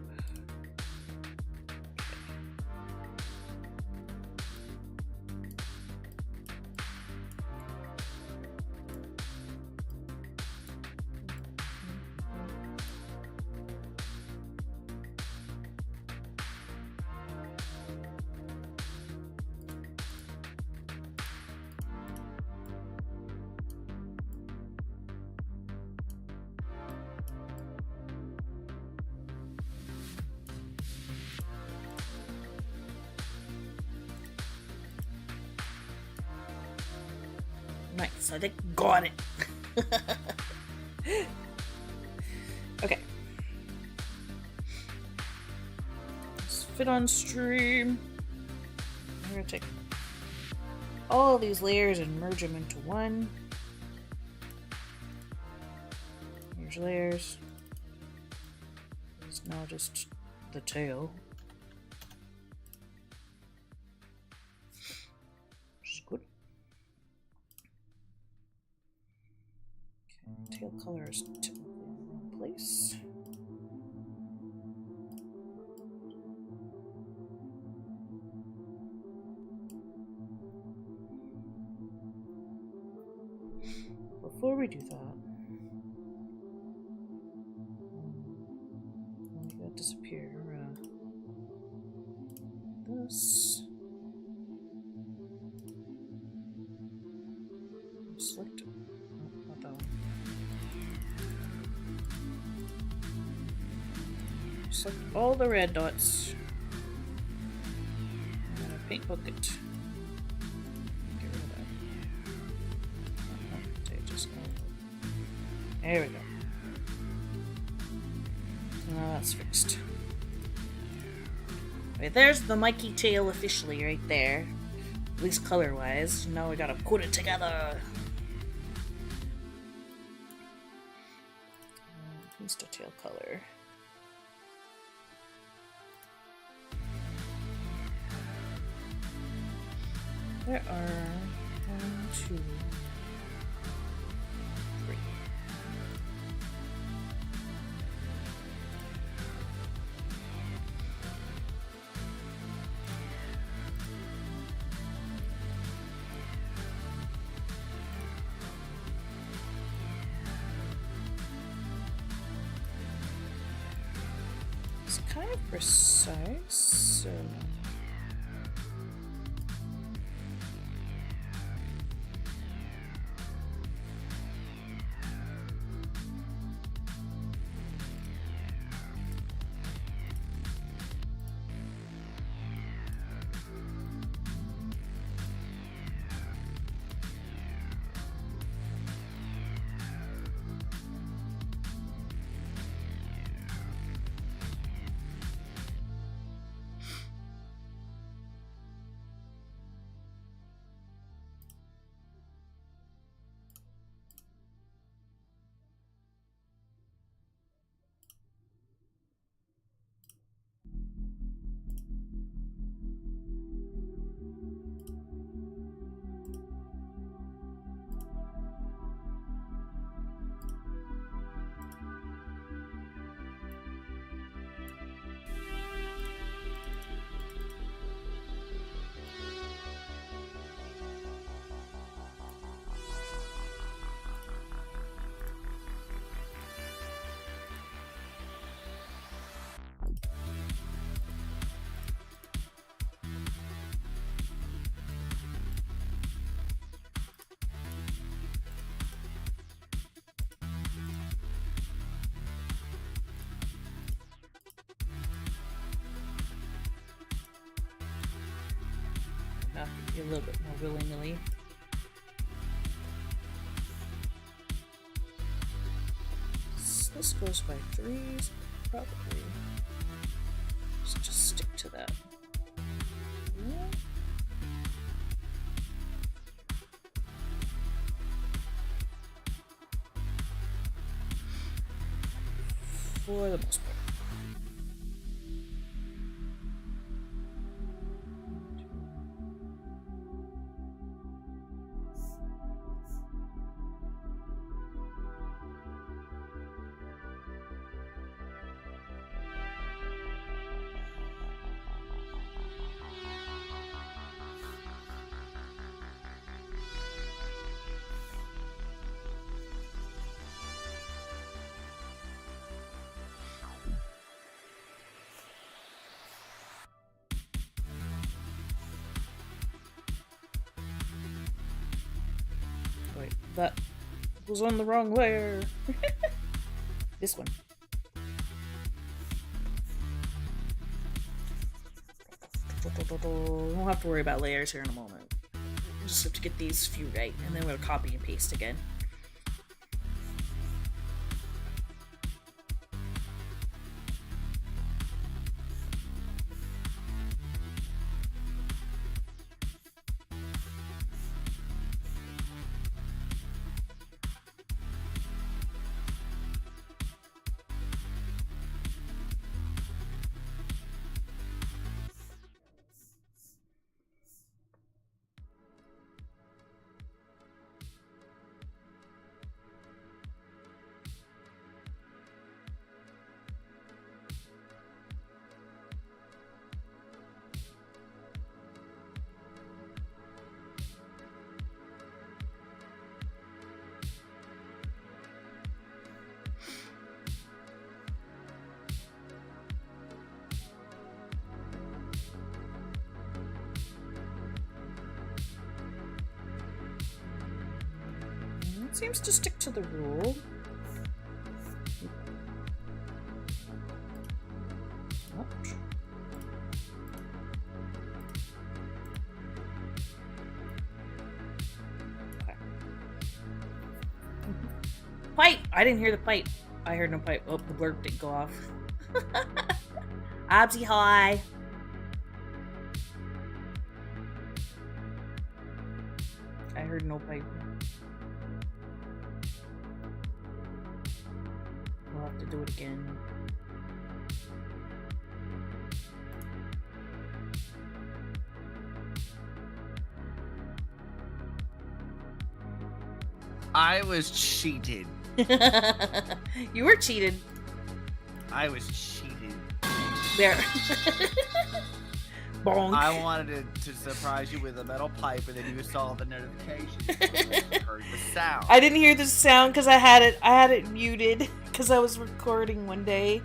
Nice, I think got it. Okay. Let's fit on stream. I'm gonna take all these layers and merge them into one. Here's layers. It's now just the tail. Tail color is typically in the wrong place. Before we do that, make that disappear. This. Select it. Oh, not that one. Select all the red dots. I'm gonna paint bucket. Get rid of that. There we go. Now that's fixed. Right, there's the Mikey tail officially right there. At least color-wise. Now we gotta put it together. Who's the tail color? There are 1, 2, kind of precise, so... A little bit more willy-nilly. This goes by threes, probably. Just stick to that. Yeah. For the most part. Wait, that was on the wrong layer. This one. We won't have to worry about layers here in a moment. We'll just have to get these few right, and then we'll copy and paste again. Seems to stick to the rule. Ouch. Okay. Pipe! I didn't hear the pipe. I heard no pipe. Oh, the blurb didn't go off. Obsy hi. I heard no pipe. We'll have to do it again. I was cheated. You were cheated. I was cheated. There. Bonk. I wanted to surprise you with a metal pipe, and then you saw the notification. You heard the sound. I didn't hear the sound because I had it muted because I was recording one day.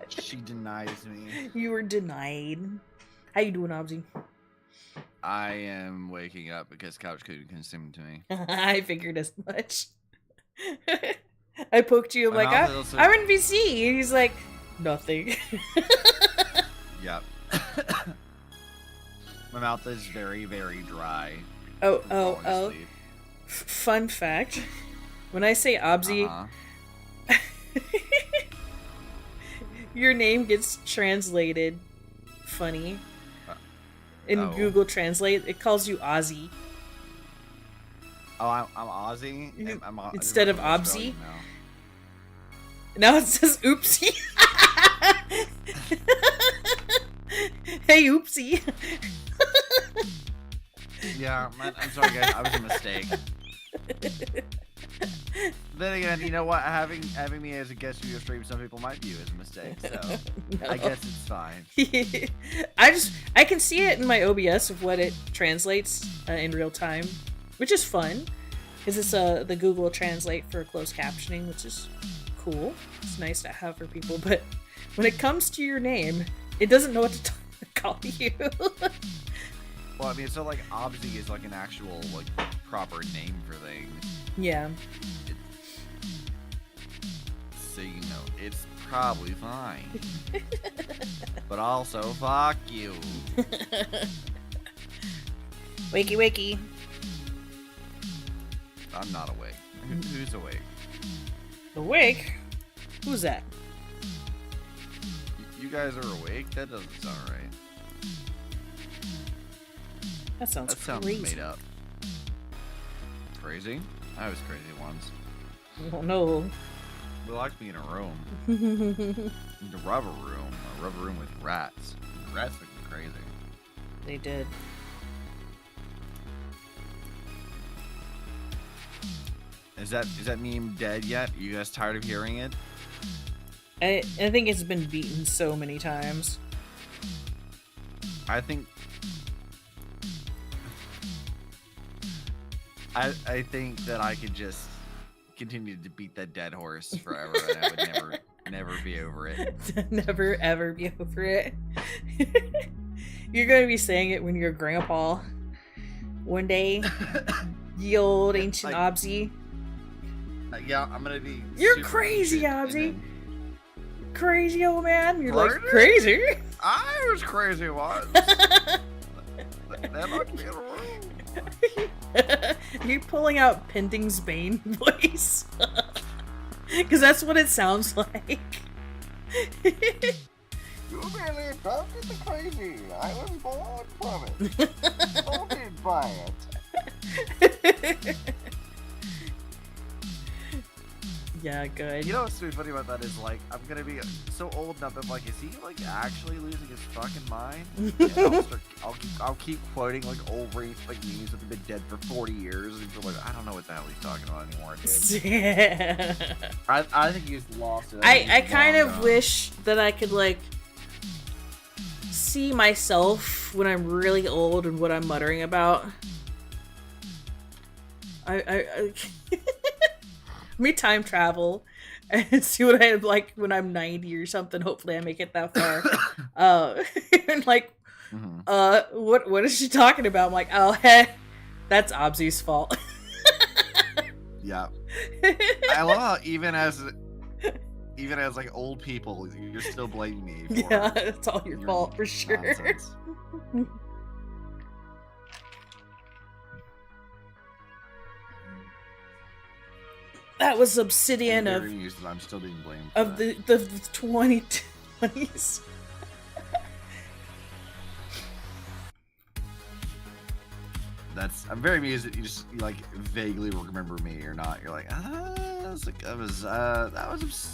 She denies me. You were denied. How you doing, Obsy? I am waking up because couch couldn't consume to me. I figured as much. I poked you. I'm My like, mouth is also- I'm in VC. And he's like, nothing. Yep. My mouth is very, very dry. Oh. Falling asleep. Fun fact. When I say Obsy, your name gets translated funny. In Google Translate, it calls you Ozzy. Oh, I'm Aussie? Instead of Obsy? Now it says oopsie. Hey, oopsie. Yeah, I'm sorry guys, I was a mistake. Then again, you know what? Having me as a guest for your stream, some people might view as a mistake, so No. I guess it's fine. I can see it in my OBS of what it translates in real time, which is fun, because it's the Google Translate for closed captioning, which is cool. It's nice to have for people, but when it comes to your name, it doesn't know what to call you. Well, I mean, so like Obsy is like an actual like proper name for things. Yeah. So you know, it's probably fine. But also, fuck you. Wakey, wakey. I'm not awake. Who's awake? Awake? Who's that? You guys are awake? That doesn't sound right. That sounds crazy. Made up. Crazy? I was crazy once. Oh no. They locked me in a room. In a rubber room with rats. The rats looked crazy. They did. Is that meme dead yet? Are you guys tired of hearing it? I think it's been beaten so many times. I think that I could just continue to beat that dead horse forever, and I would never be over it. Never ever be over it. You're gonna be saying it when you're grandpa one day. Ye old ancient like, Obsy. Yeah, I'm gonna be. You're crazy, Obsy. Crazy old man. You're Pardon? like crazy. I was crazy once. They locked me in a room. You're pulling out Pending's Bane voice. Because that's what it sounds like. You merely adopted the crazy. I was born from it. Voted by it. Yeah, good. You know what's really funny about that is, like, I'm gonna be so old now that, like, is he, like, actually losing his fucking mind? I'll keep quoting, like, old memes that have been dead for 40 years, and you're like, I don't know what the hell he's talking about anymore, dude. Yeah. I think he's lost it. I kind of wish that I could, like, see myself when I'm really old and what I'm muttering about. I Let me time travel and see what I'm like when I'm 90 or something. Hopefully I make it that far. And like, what is she talking about? I'm like, oh, hey, that's Obsy's fault. Yeah. I love how even as like old people, you're still blaming me for yeah, it's all your fault for sure. Nonsense. That was Obsidian I'm of very used that I'm still being blamed of for the 2020s. I'm very amused that you like vaguely remember me or not. You're like, that was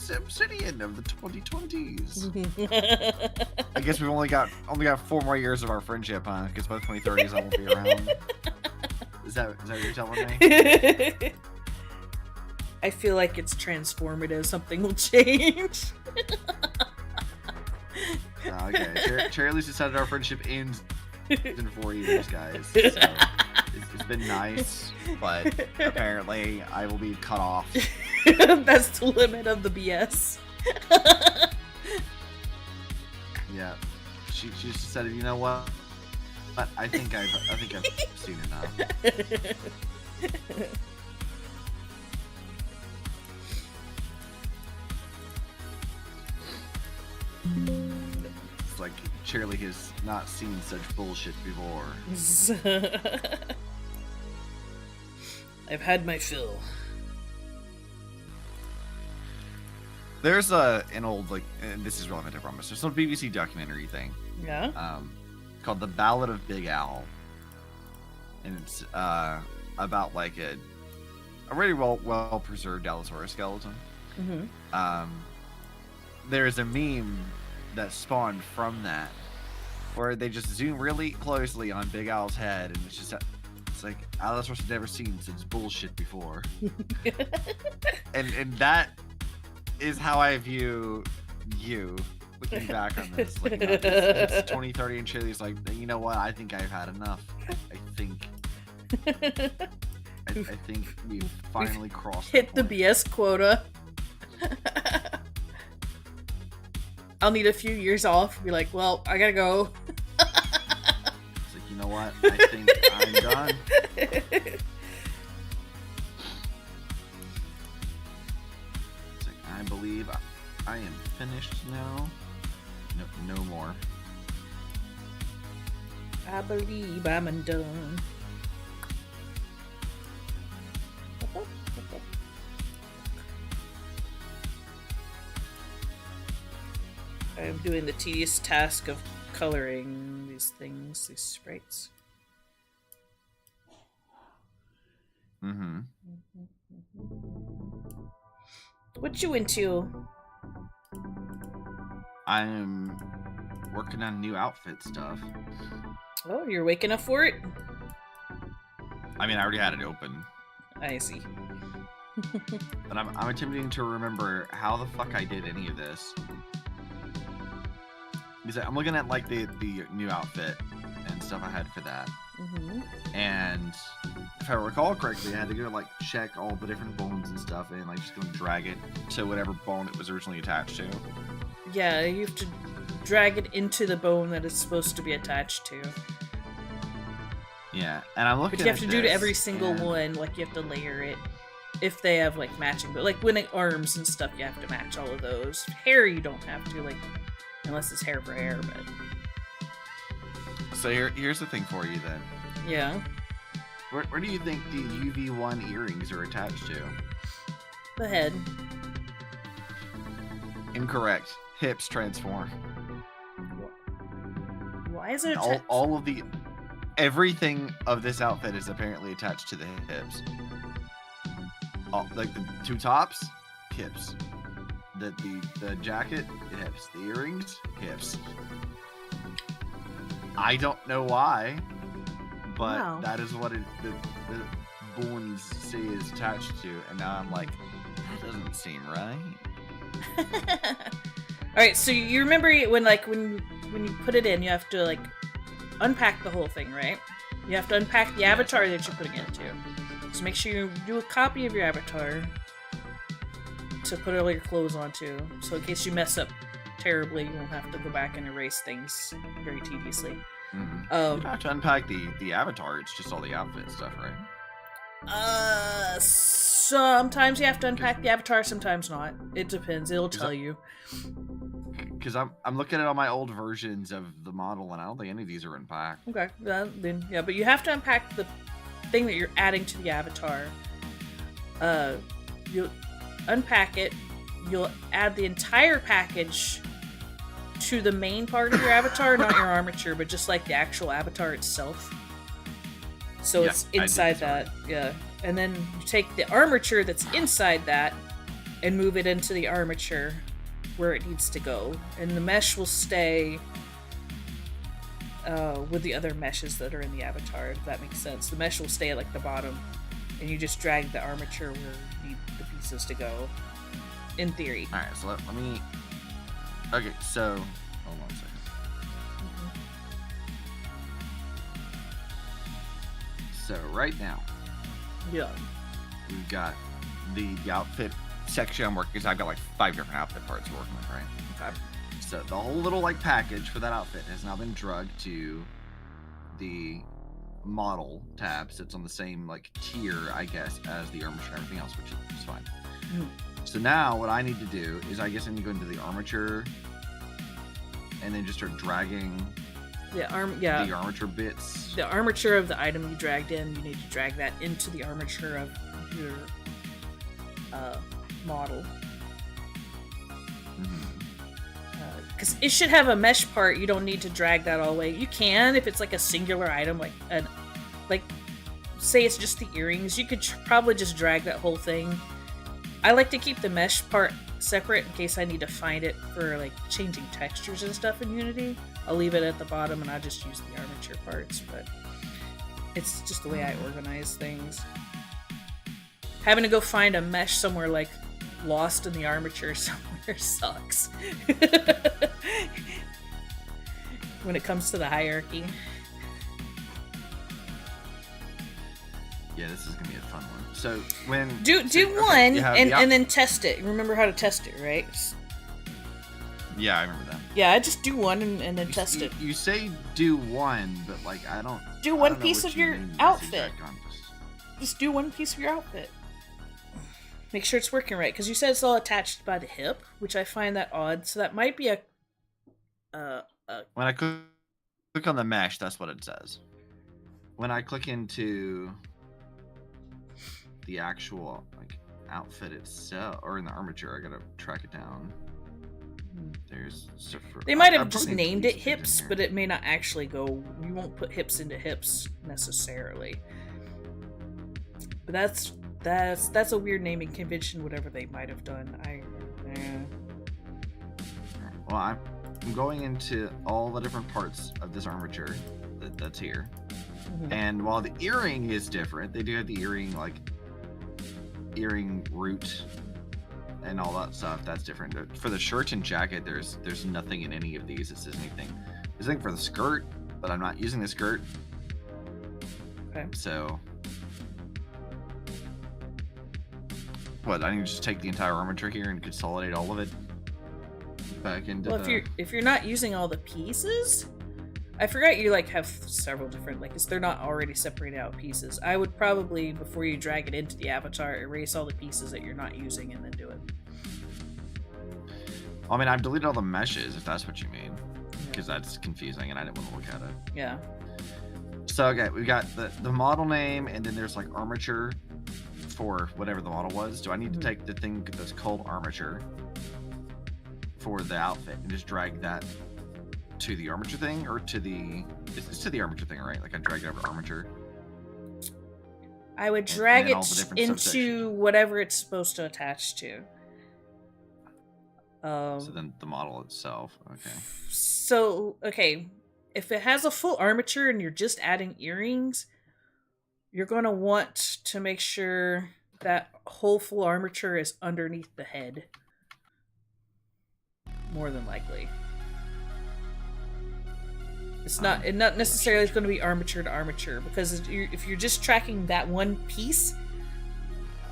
Obsidian of the 2020s. I guess we've only got 4 more years of our friendship, huh? Because by the 2030s I won't be around. Is that what you're telling me? I feel like it's transformative. Something will change. Okay, Cherryly's decided our friendship ends in 4 years, guys. So it's been nice, but apparently I will be cut off That's the limit of the BS. Yeah. She just said, you know what? I think I've seen enough. It's like Cherrily has not seen such bullshit before. I've had my fill. There's an old, like, and this is relevant, I promise. There's some BBC documentary thing. Yeah. Called The Ballad of Big Al. And it's about like a really well preserved Allosaurus skeleton. Mm-hmm. There's a meme that spawned from that, where they just zoom really closely on Big Al's head, and it's like Allosaurus had never seen such bullshit before. and that is how I view you. Looking back on this, it's 2030, and Cherry's like, you know what? I think I've had enough. I think we've finally crossed. Hit the BS quota. I'll need a few years off. Be like, well, I gotta go. It's like, you know what? I think I'm done. It's like, I believe I am finished now. No more. I believe I'm undone. I'm doing the tedious task of coloring these things, these sprites. Mm-hmm. What you into? I'm working on new outfit stuff. Oh, you're waking up for it? I mean, I already had it open. I see. But I'm attempting to remember how the fuck I did any of this. Because I'm looking at like the new outfit and stuff I had for that. Mm-hmm. And if I recall correctly, I had to go like check all the different bones and stuff and like just go and drag it to whatever bone it was originally attached to. Yeah, you have to drag it into the bone that it's supposed to be attached to. Yeah, and I'm looking at But you have to do to every single and... one, like you have to layer it. If they have like matching, but like when it arms and stuff, you have to match all of those. Hair, you don't have to, like, unless it's hair for hair, but... So here's the thing for you then. Yeah. Where do you think the UV1 earrings are attached to? The head. Incorrect. Hips transform. Why is it all of the... Everything of this outfit is apparently attached to the hips. Like the two tops, hips. The jacket, hips. The earrings, hips. I don't know why, but that is what the bones say is attached to, and now I'm like, that doesn't seem right. Alright, so you remember when you put it in, you have to like unpack the whole thing, right? You have to unpack the avatar that you're putting it into. So make sure you do a copy of your avatar to put all your clothes onto. So in case you mess up terribly, you won't have to go back and erase things very tediously. Mm-hmm. You don't have to unpack the avatar, it's just all the outfit stuff, right? Sometimes you have to unpack the avatar, sometimes not. It depends, it'll tell you. Because I'm looking at all my old versions of the model, and I don't think any of these are unpacked. Okay, then yeah, but you have to unpack the thing that you're adding to the avatar. You'll unpack it, you'll add the entire package to the main part of your avatar, not your armature, but just like the actual avatar itself. So it's inside that, yeah. And then you take the armature that's inside that and move it into the armature where it needs to go. And the mesh will stay with the other meshes that are in the avatar, if that makes sense. The mesh will stay at like the bottom, and you just drag the armature where you need the pieces to go. In theory. Alright, so let me... Okay, so... Hold on a second. So, right now... Yeah. We've got the outfit section I'm working, because I've got like 5 different outfit parts we're working with, right? Okay. So the whole little like package for that outfit has now been drugged to the model tab. Sits on the same like tier, I guess, as the armature and everything else, which is fine. So now what I need to do is I guess I need to go into the armature and then just start dragging the armature bits. The armature of the item you dragged in, you need to drag that into the armature of your model. Because it should have a mesh part. You don't need to drag that all the way. You can if it's like a singular item, like say it's just the earrings. You could probably just drag that whole thing. I like to keep the mesh part separate in case I need to find it for like changing textures and stuff in Unity. I'll leave it at the bottom and I'll just use the armature parts, but it's just the way I organize things. Having to go find a mesh somewhere like lost in the armature somewhere sucks. When it comes to the hierarchy. Yeah, this is gonna be a fun one. So when do one and then test it. Remember how to test it, right? Yeah, I remember that. Yeah, I just do one and then test it. You say do one, but like I don't do one piece of your outfit. Just do one piece of your outfit. Make sure it's working right, because you said it's all attached by the hip, which I find that odd. So that might be a. When I click on the mesh, that's what it says. When I click into the actual like outfit itself, or in the armature, I gotta track it down. There's they might have just named it hips, but it may not actually go. You won't put hips into hips necessarily. But that's a weird naming convention. Whatever they might have done, Well, I'm going into all the different parts of this armature that's here, and while the earring is different, they do have the earring like earring root and all that stuff. That's different. For the shirt and jacket, there's nothing in any of these that says anything. There's nothing for the skirt, but I'm not using the skirt. Okay. So what? I need to just take the entire armature here and consolidate all of it back into. Well, if you're not using all the pieces, I forgot you like have several different like they're not already separated out pieces. I would probably, before you drag it into the avatar, erase all the pieces that you're not using and then do it. I mean, I've deleted all the meshes if that's what you mean, because that's confusing and I didn't want to look at it. Yeah. So okay, we got the model name, and then there's like armature for whatever the model was. Do I need to take the thing that's called armature for the outfit and just drag that to the armature thing, or to the it's to the armature thing, right? Like I drag it over armature. I would drag it into whatever it's supposed to attach to. So then the model itself, okay. So okay, if it has a full armature and you're just adding earrings, you're going to want to make sure that whole full armature is underneath the head. More than likely. It's not necessarily going to be armature to armature, because if you're just tracking that one piece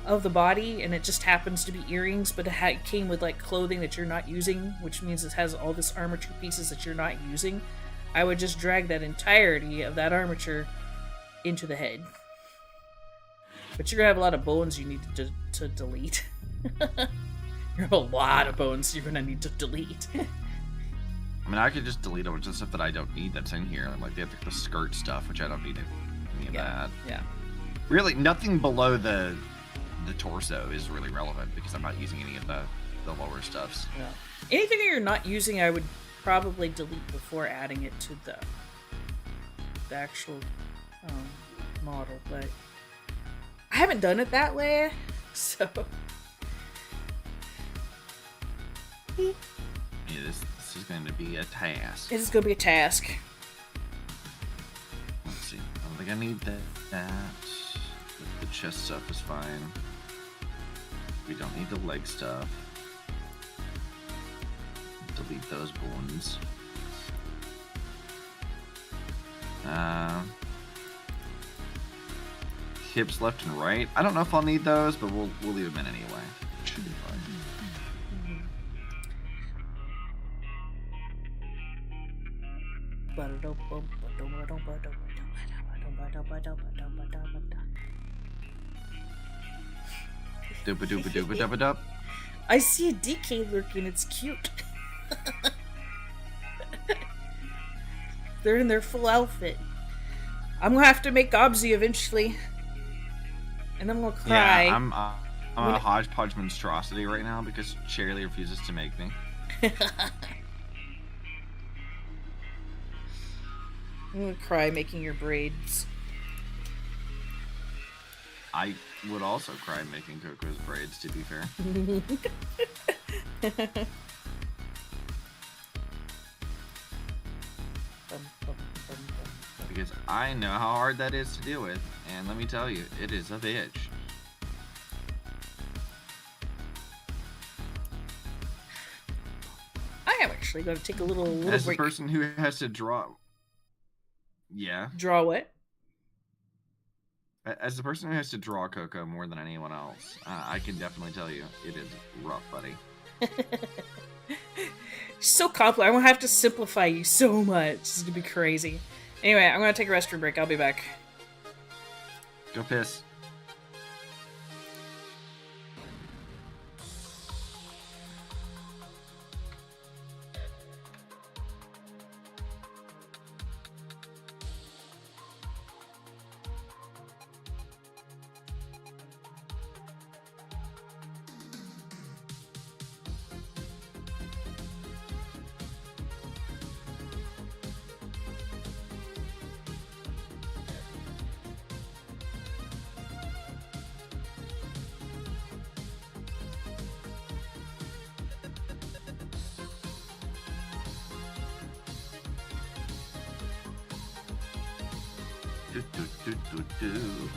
of the body and it just happens to be earrings, but it came with like clothing that you're not using, which means it has all this armature pieces that you're not using, I would just drag that entirety of that armature into the head. But you're gonna have a lot of bones you need to delete. You have a lot of bones you're gonna need to delete. I mean, I could just delete a bunch of stuff that I don't need that's in here, like the skirt stuff, which I don't need any of that. Yeah. Really, nothing below the torso is really relevant, because I'm not using any of the lower stuffs. Yeah. Anything that you're not using, I would probably delete before adding it to the actual model, but I haven't done it that way, so. Yeah, this is going to be a task. It is going to be a task. Let's see. I don't think I need that. The chest stuff is fine. We don't need the leg stuff. Delete those bones. Hips left and right. I don't know if I'll need those, but we'll leave them in anyway. It should be fine. Doopa doopa doopa doopa doop. I see a DK lurking. It's cute. They're in their full outfit. I'm gonna have to make Gobsy eventually, and I'm gonna cry. Yeah, I'm a hodgepodge monstrosity right now because Cherrily refuses to make me. I'm gonna cry making your braids. I would also cry making Coco's braids, to be fair. Because I know how hard that is to deal with, and let me tell you, it is a bitch. I am actually going to take a little As break. the person who has to draw... Yeah. Draw what? As the person who has to draw Coco more than anyone else, I can definitely tell you, it is rough, buddy. So complicated. I'm going to have to simplify you so much. This is going to be crazy. Anyway, I'm going to take a restroom break. I'll be back. Go piss. Do, do, do, do, do.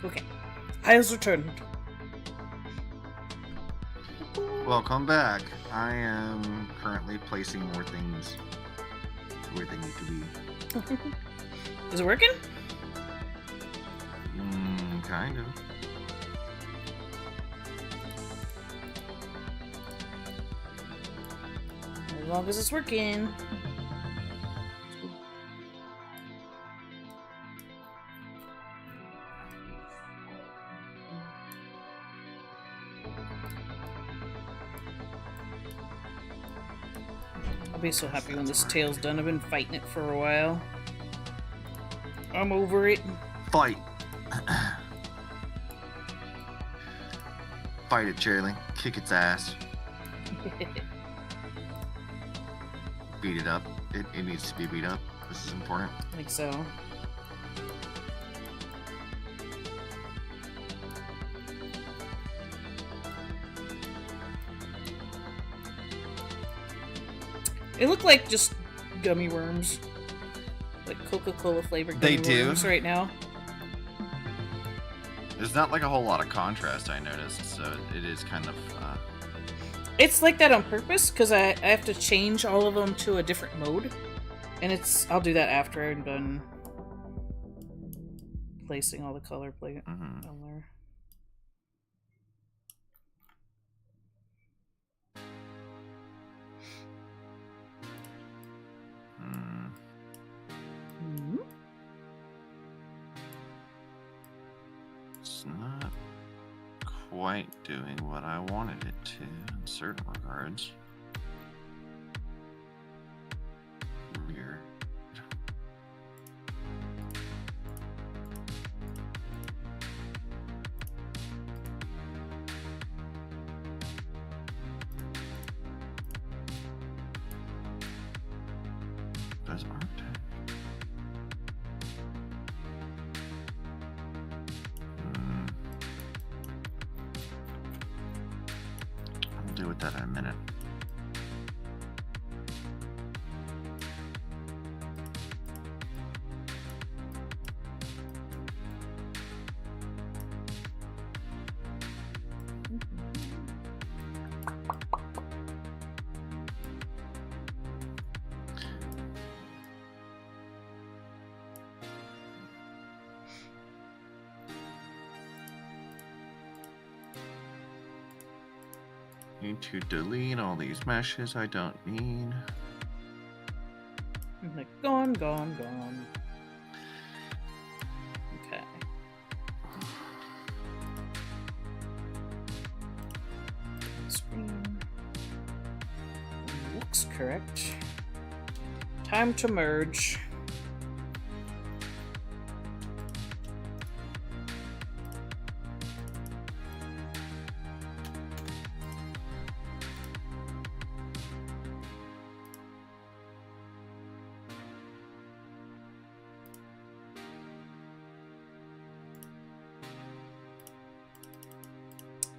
Okay. Has returned. Welcome back. I am currently placing more things where they need to be. Is it working? Kind of. As long as it's working. I'll be so happy when this tail's done. I've been fighting it for a while. I'm over it. Fight. Fight it, Cherrily. Kick its ass. Beat it up. It needs to be beat up. This is important. I think so. They look like just gummy worms. Like Coca-Cola flavored gummy worms right now. There's not like a whole lot of contrast, I noticed, so it is kind of... It's like that on purpose, because I have to change all of them to a different mode. And I'll do that after I'm done placing all the color on there. It's not quite doing what I wanted it to in certain regards. Weird. Those aren't. I'll deal with that in a minute. Need to delete all these meshes I don't need. Like, gone. Okay. Screen. Looks correct. Time to merge.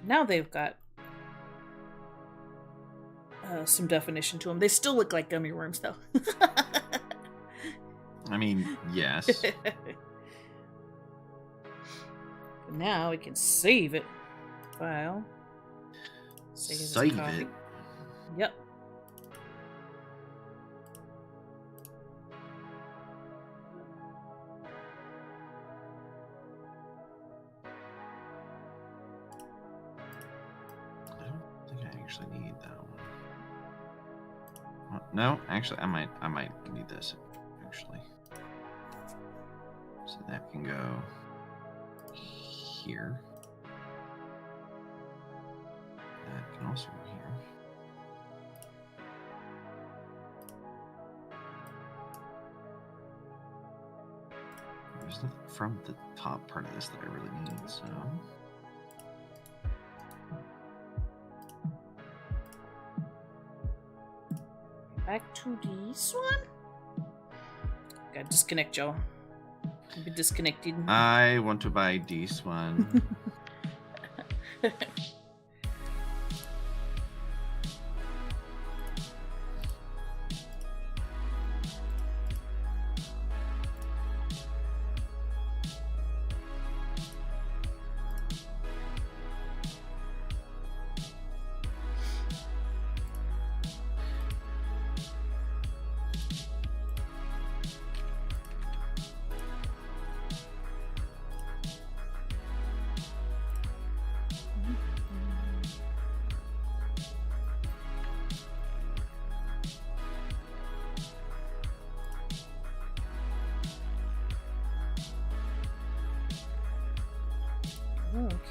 Now they've got some definition to them. They still look like gummy worms, though. I mean, yes. But now we can save it. File. Save it. Yep. Actually need that one. No, actually, I might need this. Actually, so that can go here. That can also go here. There's nothing from the top part of this that I really need, so. Back to this one. Gotta disconnect, Joe. You'll be disconnected. I want to buy this one.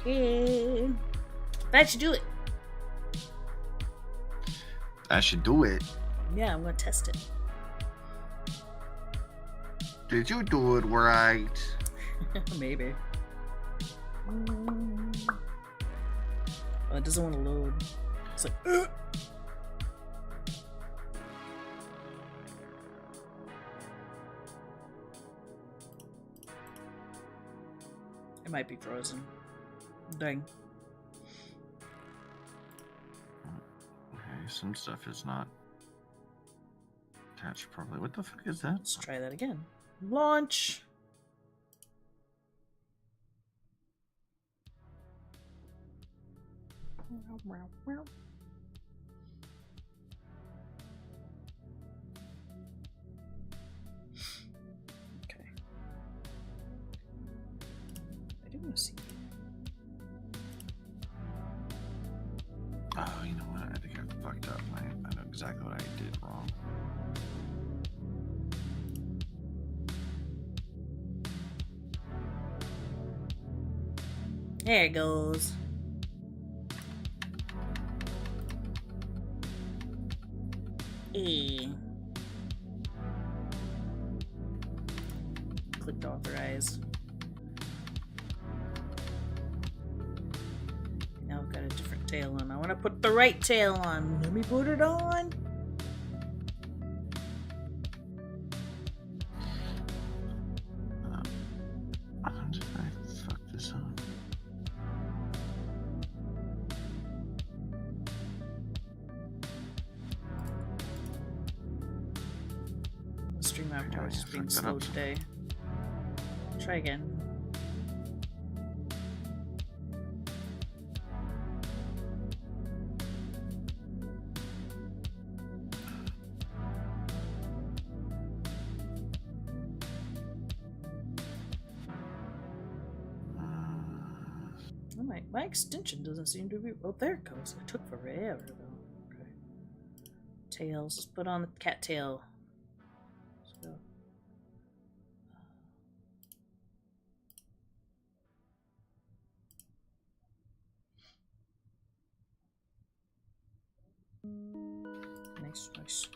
Okay. That should do it. I should do it. Yeah, I'm gonna test it. Did you do it right? Maybe. Oh, it doesn't want to load. It's like, It might be frozen. Dang. Okay, some stuff is not attached properly. What the fuck is that? Let's try that again. Launch. Okay. I do want to see. Oh, you know what? I think I fucked up. I know exactly what I did wrong. There it goes. E. Clicked authorize. Now I've got a different tail on. I want to put the right tail on. Let me put it on. How did I fuck this up? The stream after Yeah, was just being fucked that slow up. today. Try again. Oh, my extension doesn't seem to be. Oh, there it goes. It took forever though. Okay. Tails. Let's put on the cat tail. Let's go. Nice, nice.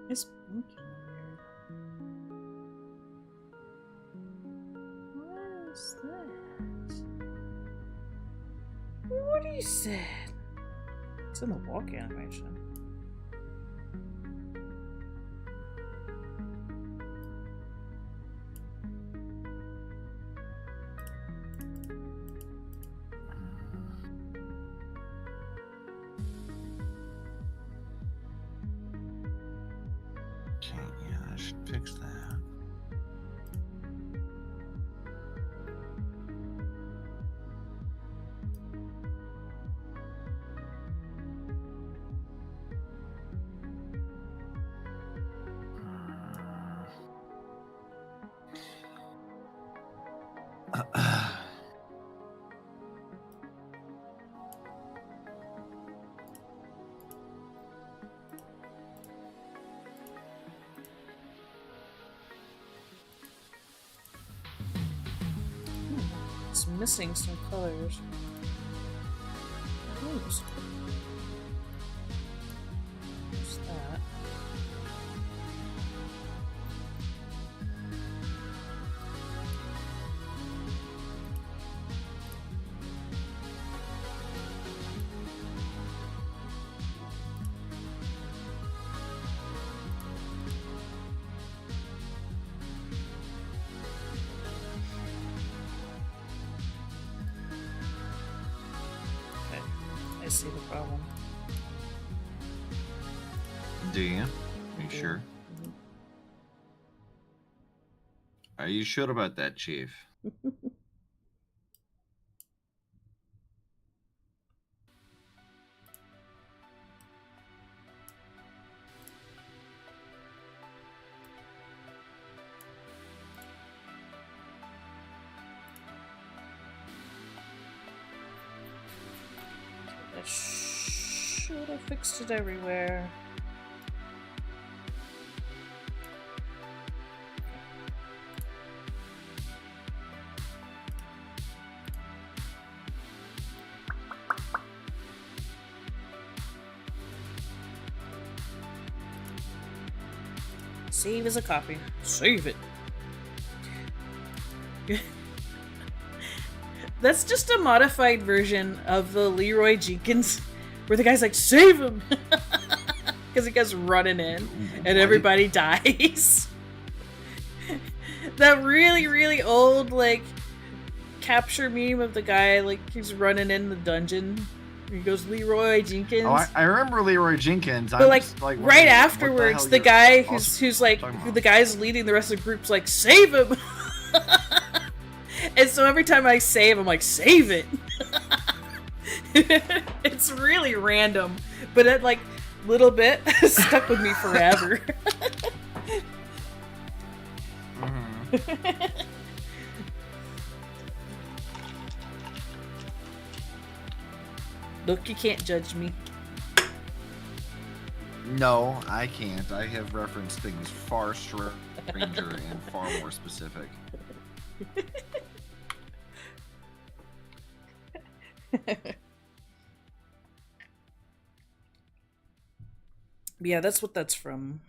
It's blinking weird. What is that? What is that? It's in the walk animation. Okay, yeah, I should fix that. It's missing some colors. Who's that? Okay, I see the problem. Do you? Are you Yeah. sure? Mhm. Are you sure about that, Chief? That should thought I fixed it everywhere. Save as a copy. Save it. That's just a modified version of the Leroy Jenkins, where the guy's like, save him! Because he goes running in, and everybody dies. That really, really old, like, capture meme of the guy, like, he's running in the dungeon. He goes, Leroy Jenkins. Oh, I remember Leroy Jenkins. But like right afterwards, the guy who's like, the guy's leading the rest of the group's like, save him! And so every time I save, I'm like, save it! It's really random, but it like little bit stuck with me forever. Mm-hmm. Look, you can't judge me. No, I can't. I have referenced things far stranger and far more specific. Yeah, that's what that's from.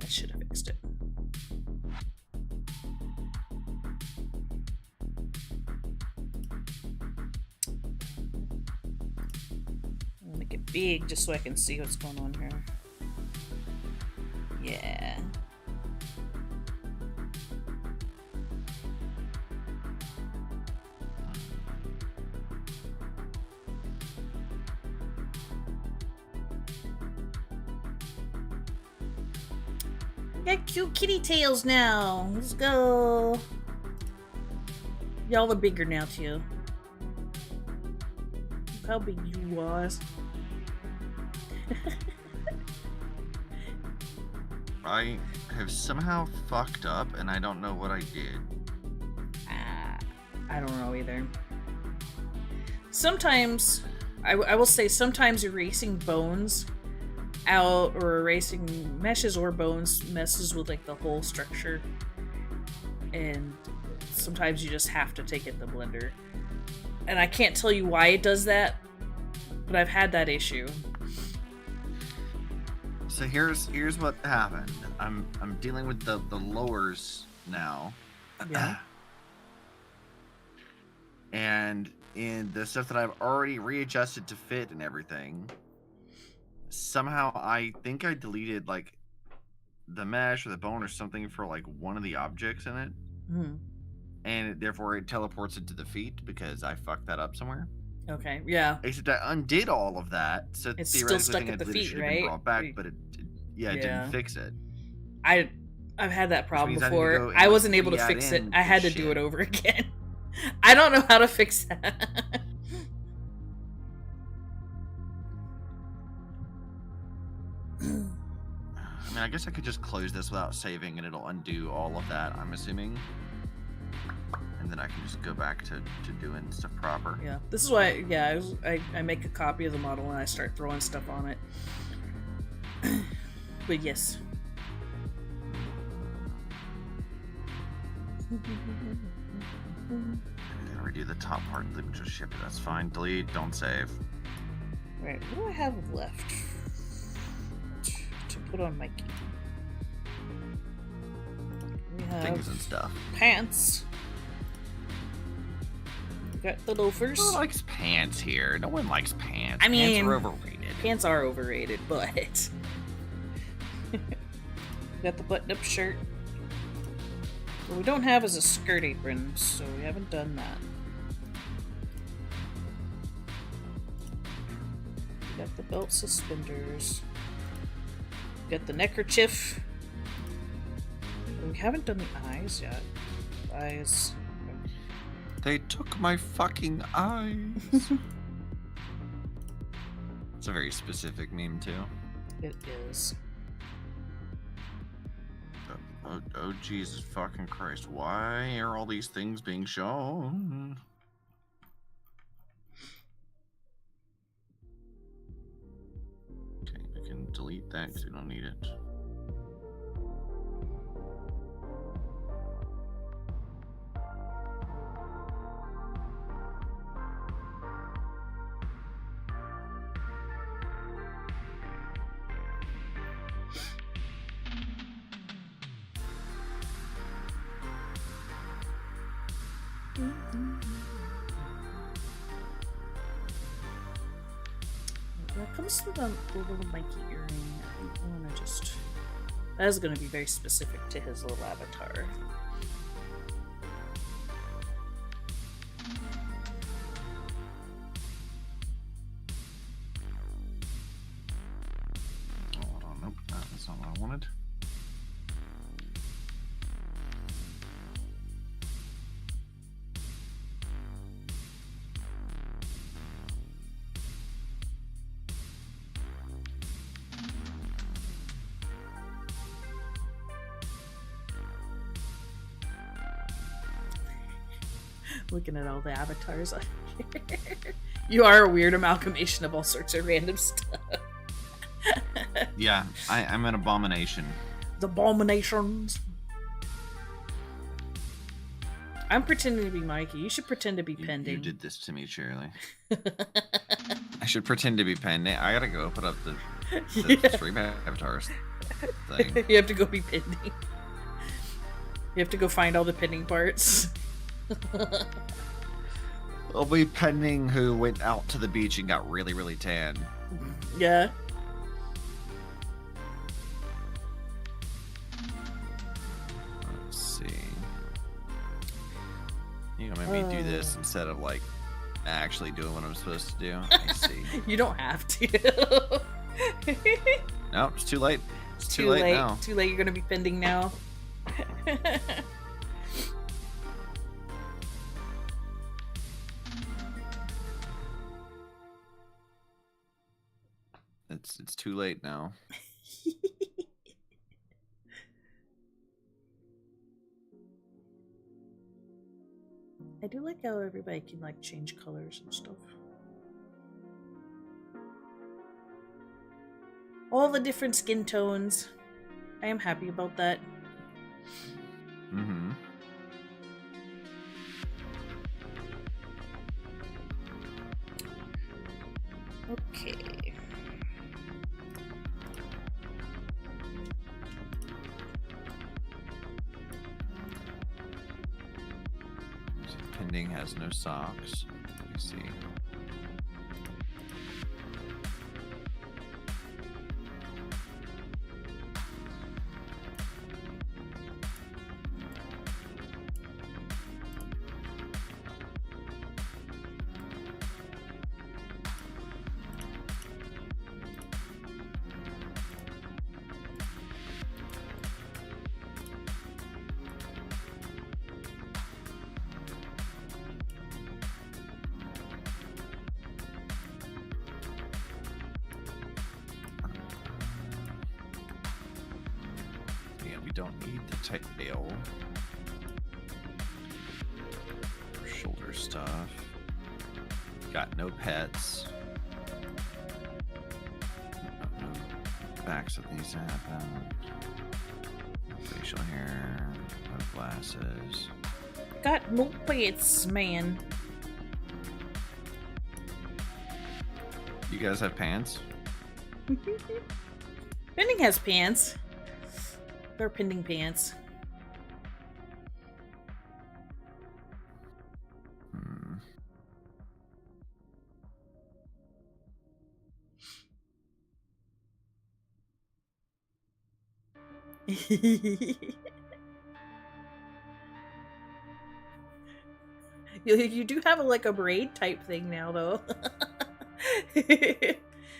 I should have fixed it. I'm gonna make it big just so I can see what's going on here. Yeah. Got cute kitty tails now. Let's go. Y'all are bigger now too. Look how big you was. I have somehow fucked up, and I don't know what I did. I don't know either. Sometimes, I will say, sometimes erasing bones out or erasing meshes or bones messes with like the whole structure, and sometimes you just have to take it in the blender, and I can't tell you why it does that, but I've had that issue. So here's what happened. I'm dealing with the lowers now. Yeah. And in the stuff that I've already readjusted to fit and everything, somehow I think I deleted like the mesh or the bone or something for like one of the objects in it. Mm-hmm. And therefore it teleports it to the feet because I fucked that up somewhere. Okay, yeah. Except I undid all of that, so It's theoretically still stuck I think at the I deleted feet, should have right? been brought back, but it didn't fix it. I've had that problem means I need to before. go and, I like, wasn't able to re-add fix it. in I had to the do it shit. over again. I don't know how to fix that. I mean, I guess I could just close this without saving, and it'll undo all of that, I'm assuming. And then I can just go back to doing stuff proper. Yeah, this is why. Yeah, I make a copy of the model and I start throwing stuff on it. But yes. I'm gonna redo the top part and then just ship it. That's fine. Delete, don't save. Right, what do I have left to put on Mikey? We have Things and stuff. pants. We got the loafers. Who likes pants here? No one likes pants. I mean, pants are overrated. Pants are overrated, but we got the button-up shirt. What we don't have is a skirt apron, so we haven't done that. We got the belt suspenders. We got the neckerchief. We haven't done the eyes yet. Eyes. They took my fucking eyes. It's a very specific meme too. It is. Oh Jesus fucking Christ! Why are all these things being shown? Okay, we can delete that because we don't need it. When it comes to the little Mikey earring, I want to just... That is going to be very specific to his little avatar. Oh, hold on, nope, that's not what I wanted. Looking at all the avatars on here. You are a weird amalgamation of all sorts of random stuff. Yeah, I'm an abomination. The abominations. I'm pretending to be Mikey. You should pretend to be Pending. You did this to me, Cherrily. I should pretend to be Pending. I gotta go put up the stream avatars thing. You have to go be Pending. You have to go find all the pending parts. I'll be Pending who went out to the beach and got really, really tan. Yeah. Let's see. You know, maybe do this instead of like actually doing what I'm supposed to do. I see. You don't have to. No, it's too late. It's too late late now. Too late. You're gonna be pending now. It's too late now. I do like how everybody can like change colors and stuff. All the different skin tones. I am happy about that. Mm-hmm. Okay. Pending has no socks. Let me see. Don't need the tail. Shoulder stuff. Got no pets. No backs that needs to happen. No facial hair. No glasses. Got no pets, man. You guys have pants? Pending has pants. They're pending pants. You do have like a braid type thing now, though.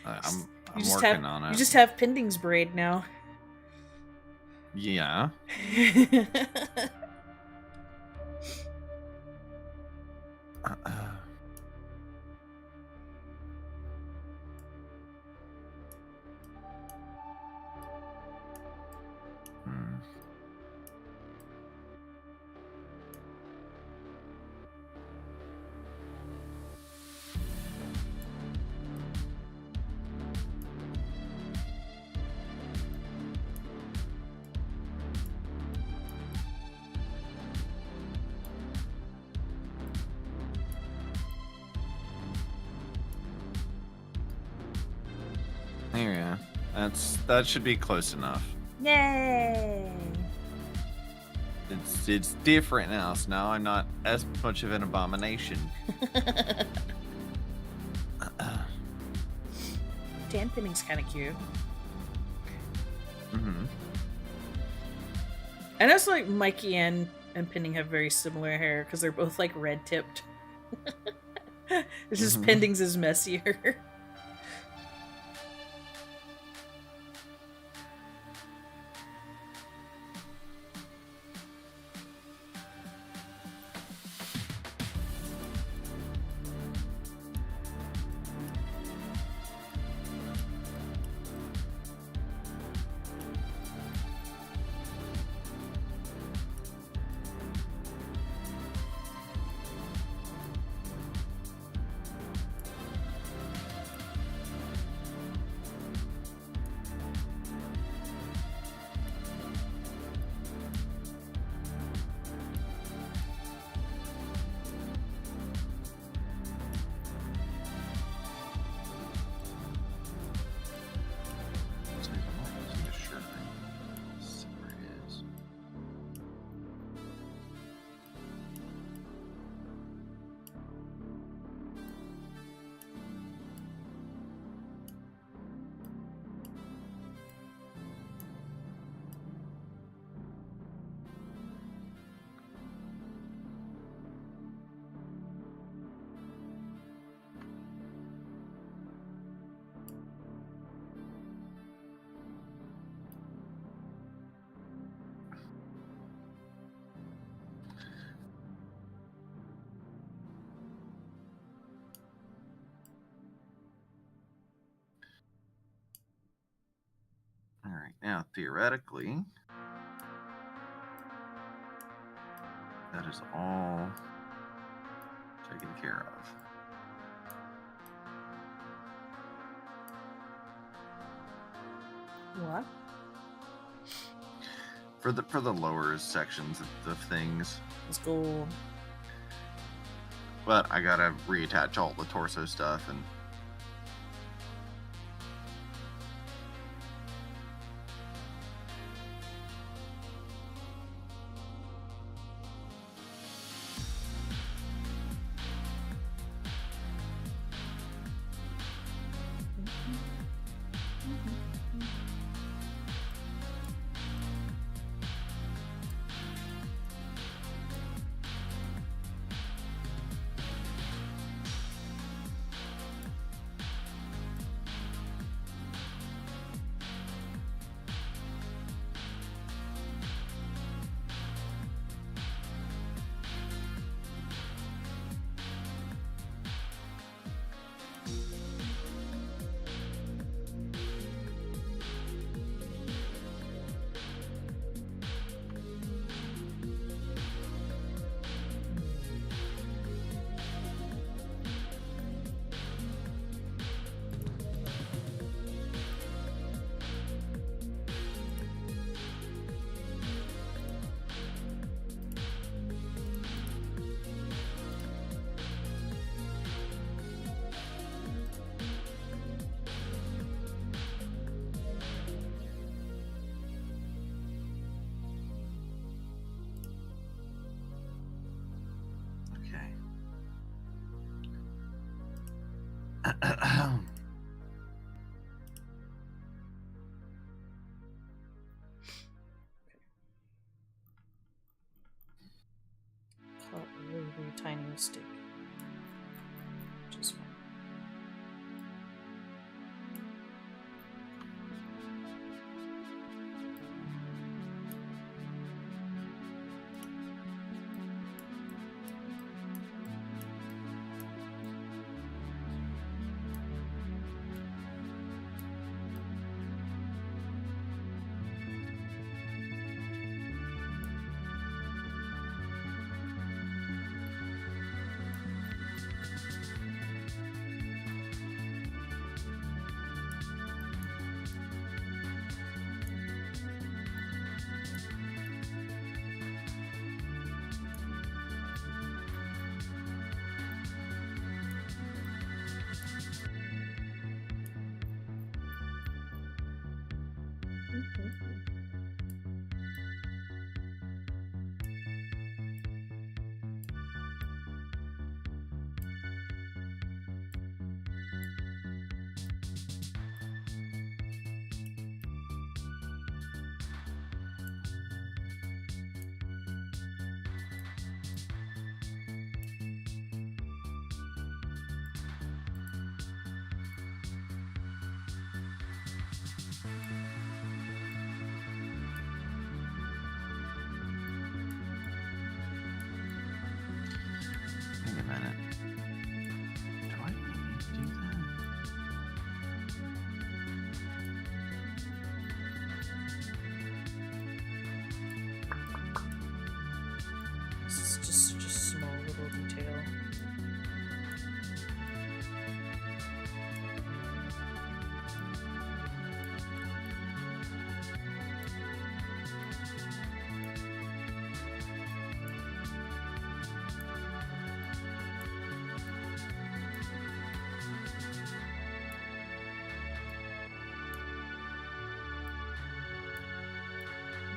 I'm working on it. You just have Pending's braid now. Yeah. Hmm. There, yeah. That should be close enough. Yay! It's different now, so now I'm not as much of an abomination. Dan Pinning's kind of cute. Mm-hmm. And it's like Mikey and Pinning have very similar hair because they're both like red tipped. It's just Pending's is messier. All right, now theoretically, that is all taken care of. What? For the lower sections of things. Let's go. But I gotta reattach all the torso stuff and. Caught a really, really tiny mistake. Which is fine. Wait a minute. Do I need to do that? This is just such a small little detail.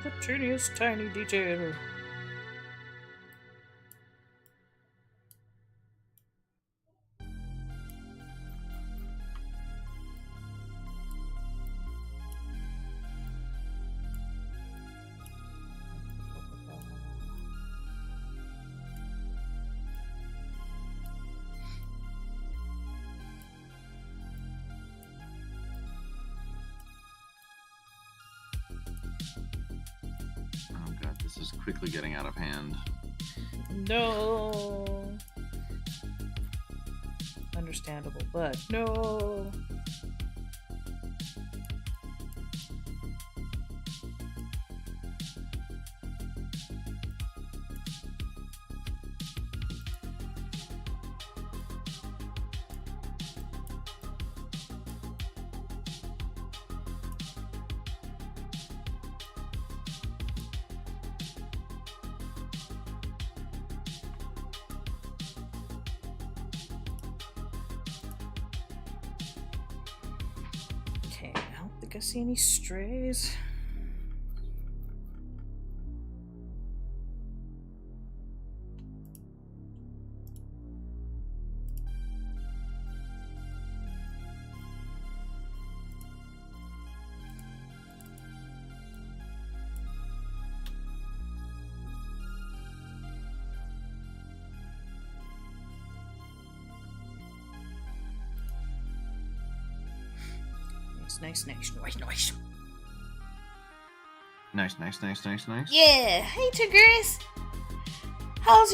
The teeniest tiny detail. Oh god, this is quickly getting out of hand. No. Understandable, but no. Okay, I don't think I see any strays. Nice. Nice. Yeah, hey Tigris! How's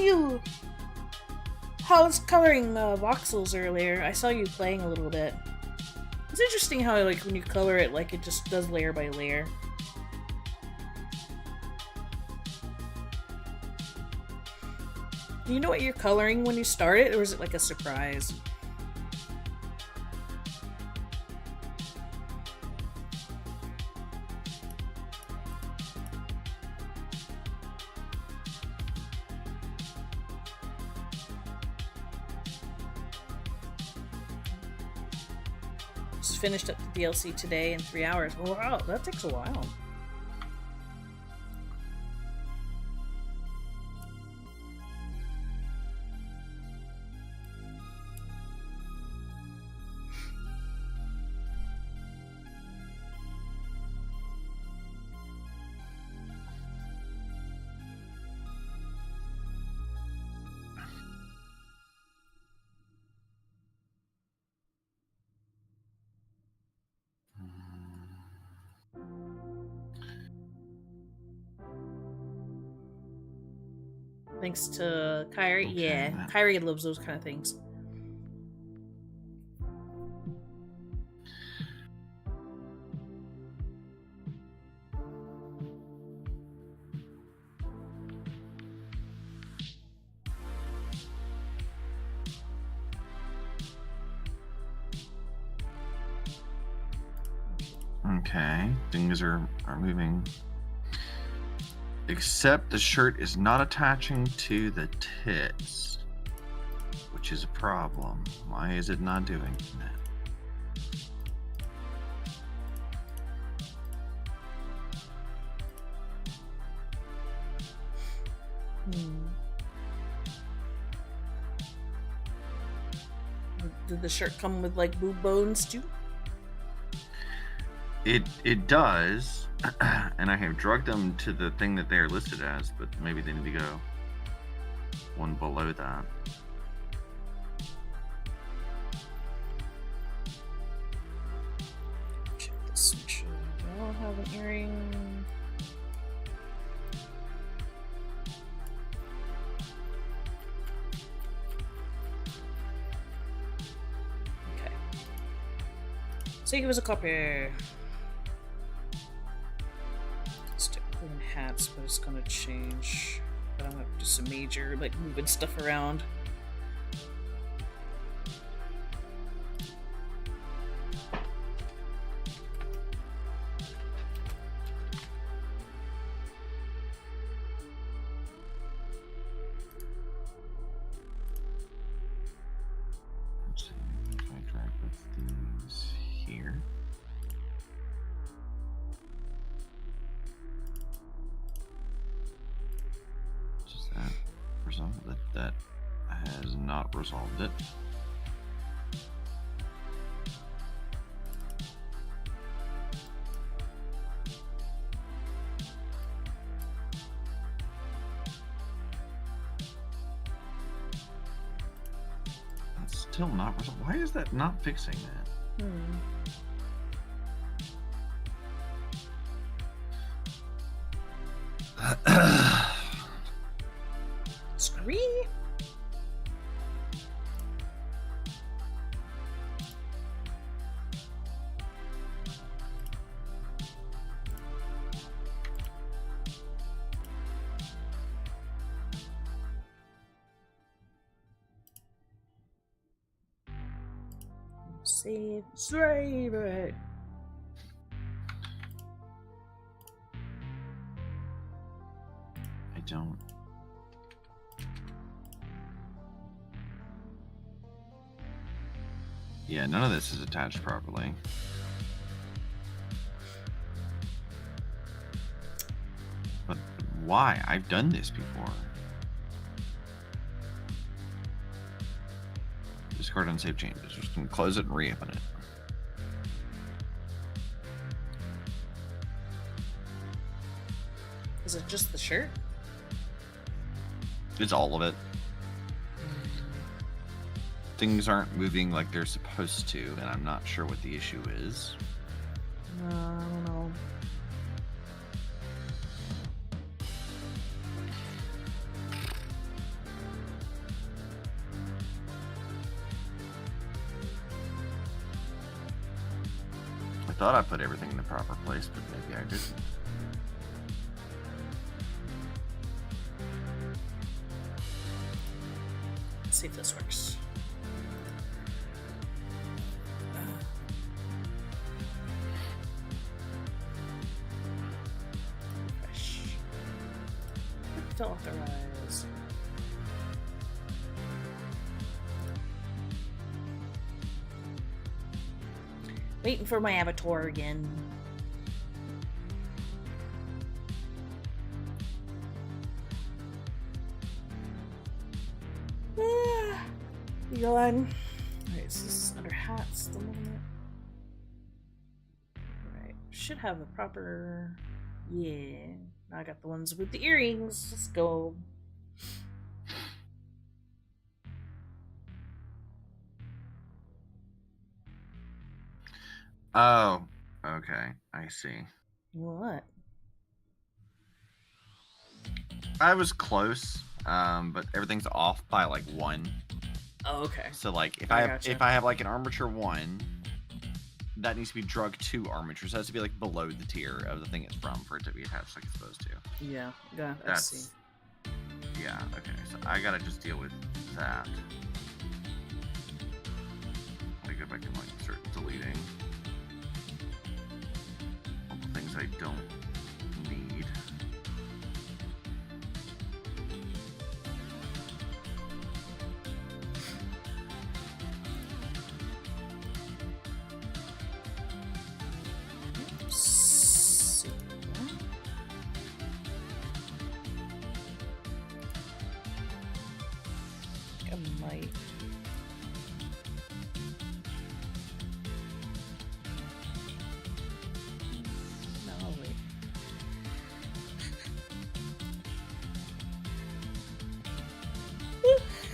coloring voxels earlier? I saw you playing a little bit. It's interesting how like when you color it, like it just does layer by layer. Do you know what you're coloring when you start it, or is it like a surprise? Just finished up the DLC today in 3 hours. Wow, that takes a while. Thanks to Kyrie. Okay, Yeah, that- Kyrie loves those kind of things. Okay, things are moving. Except the shirt is not attaching to the tits, which is a problem. Why is it not doing that? Did the shirt come with like boob bones too? It does, and I have drugged them to the thing that they are listed as, but maybe they need to go one below that. Check this. Make sure they all have an earring. Okay. So give us a copy. Stick in hats, but it's gonna change. But I'm gonna do some major, like moving stuff around. Let's see if I drag with these here. Does that resolve that? That has not resolved it. That's still not resolved. Why is that not fixing that? Scree? Save it. I don't. Yeah, none of this is attached properly. But why? I've done this before. Discard unsaved changes. Just gonna close it and reopen it. Is it just the shirt? It's all of it. Things aren't moving like they're supposed to, and I'm not sure what the issue is. I don't know. I thought I put everything in the proper place, but maybe I didn't. Let's see if this works. Fresh. To authorize. Waiting for my avatar again. Yawn. Alright, so this is under hats the moment. Alright, should have a proper. Yeah. Now I got the ones with the earrings. Let's go. Oh, okay. I see. What? I was close, but everything's off by like 1. Oh, okay. So like if I I gotcha. if I have like an armature 1, that needs to be drugged to armature. So it has to be like below the tier of the thing it's from for it to be attached like it's supposed to. Yeah, I That's see. yeah, okay. So I gotta just deal with that. Let me go back and like start deleting all the things I don't need. See. I might.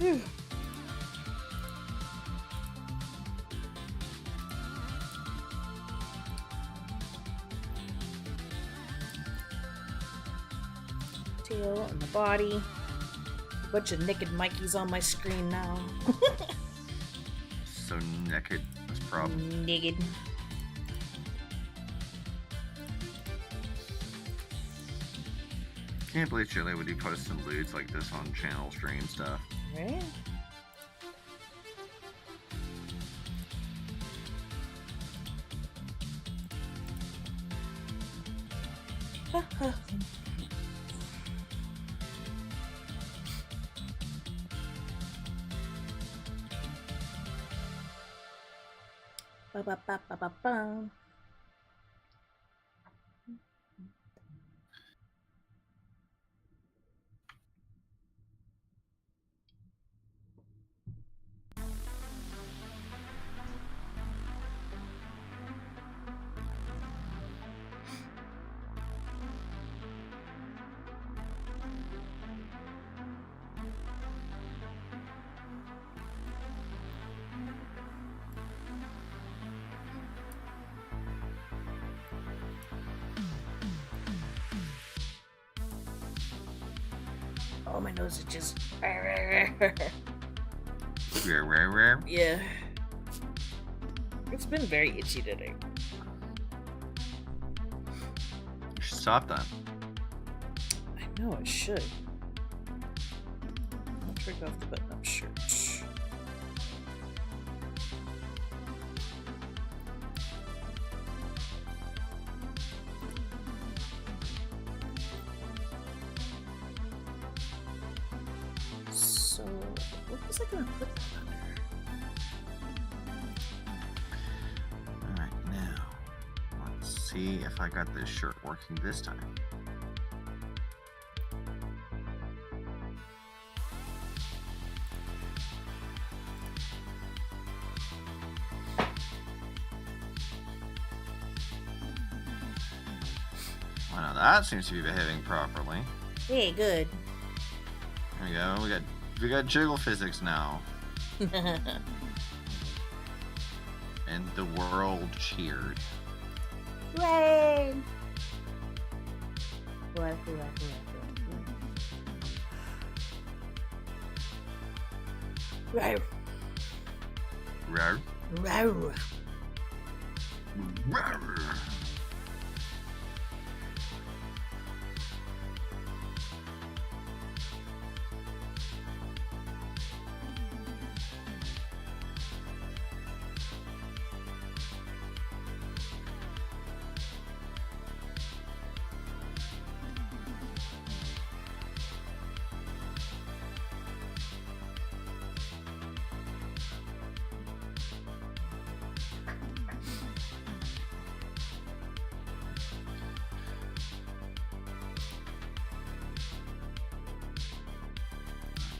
Whew. Tail and the body. A bunch of naked Mikeys on my screen now. So naked. That's a problem. Naked. Can't believe Cherrily would be posting lewds like this on channel stream stuff. Right? Ba ba ba ba ba ba. Oh, my nose itches. Rare. Yeah. It's been very itchy today. You should stop that. I know I should. I'll take off the button-up shirt. So, what was I gonna put that under? Alright, now. Let's see if I got this shirt working this time. Well, now that seems to be behaving properly. Hey, good. There we go. We got jiggle physics now. And the world cheered. Hooray! Hooray, hooray, hooray, hooray. Rar. Row. Rar.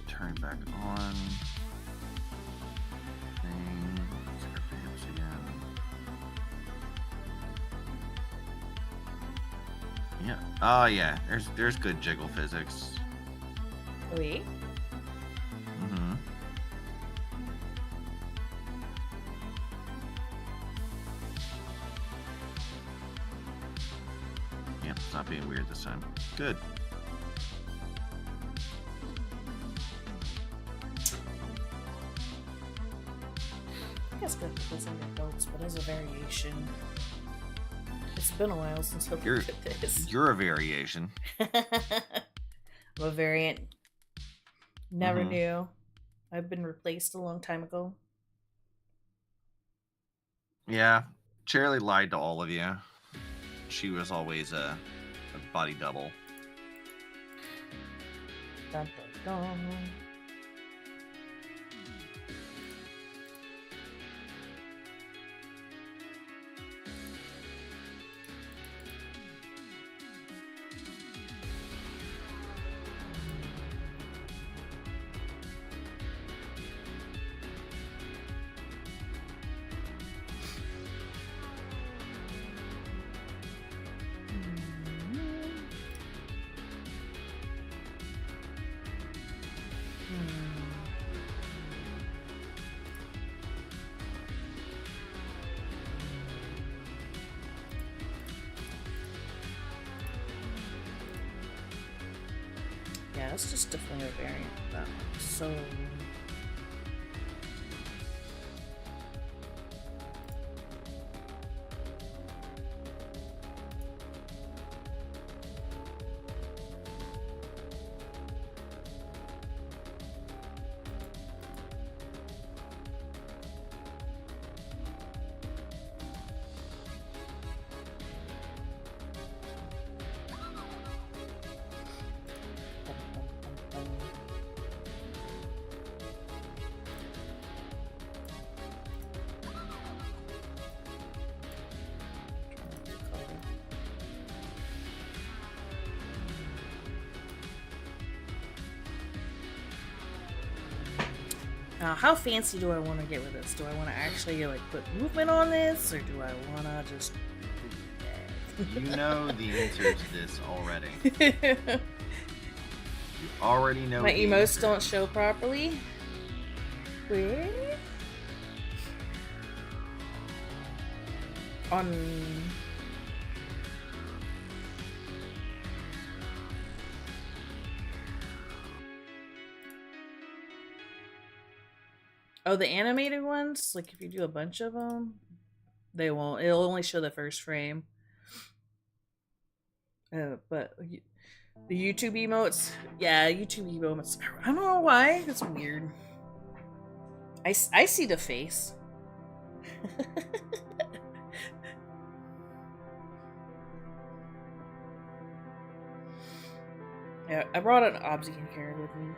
Turn back on. Thing. Let's get the hips again. Yeah. Oh yeah. There's good jiggle physics. Oui. Mm-hmm. Yeah, it's not being weird this time. Good. I guess good because under belts, but as a variation. It's been a while since I've looked at this. You're a variation. I'm a variant. Never Mhm. knew. I've been replaced a long time ago. Yeah, Cherrily lied to all of you. She was always a body double. Dun, dun, dun. Yeah, it's just definitely a variant of that one. So now, how fancy do I want to get with this? Do I want to actually like put movement on this, or do I want to just? You know the answer to this already. You already know. My the emotes answer. don't show properly. Where? On. Oh, the animated ones? Like if you do a bunch of them, they won't. It'll only show the first frame. But the YouTube emotes, yeah, YouTube emotes. I don't know why. It's weird. I see the face. Yeah, I brought an Obsidian carrot with me.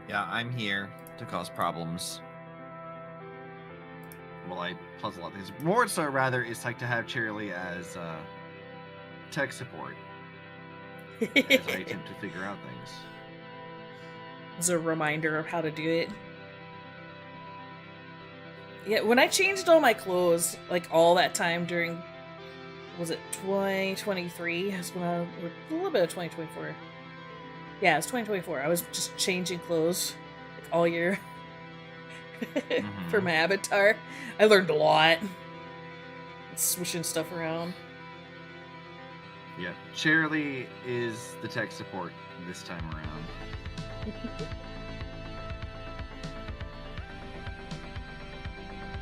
Yeah, I'm here to cause problems. Well, I puzzle out things. More so, rather, it's like to have Cherrily as tech support as I attempt to figure out things. As a reminder of how to do it. Yeah, when I changed all my clothes, like all that time during, was it 2023? That's when a little bit of 2024. Yeah, it's 2024. I was just changing clothes like, all year for my avatar. I learned a lot. Switching stuff around. Yeah, Cherrily is the tech support this time around.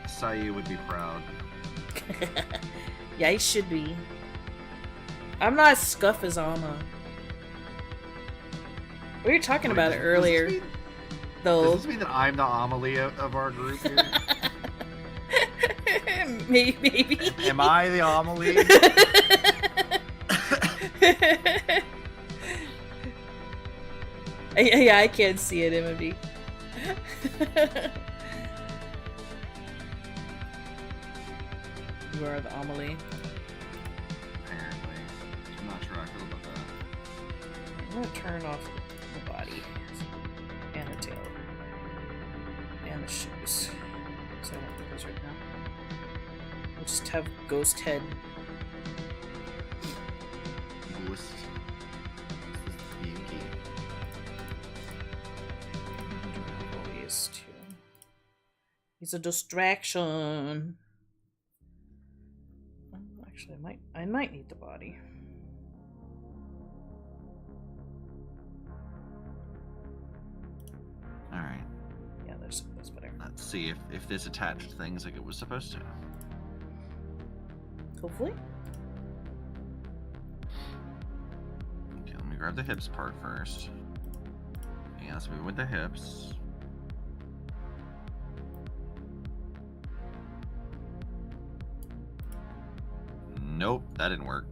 Sayu would be proud. Yeah, he should be. I'm not as scuff as Alma. We were talking about it earlier. Though. Does this mean that I'm the Amelie of our group here? Maybe. Am I the Amelie? Yeah, I can't see it, Emily. You are the Amelie. Apparently. I'm not sure how I feel about that. I'm gonna turn off the body and the tail and the shoes. So I don't do those right now. We'll just have ghost head. Ghost. This is the key. Always too. He's a distraction. Actually, I might need the body. All right. Yeah, that's better. Let's see if this attached things like it was supposed to. Hopefully. Okay, let me grab the hips part first. Yeah, let's move with the hips. Nope, that didn't work.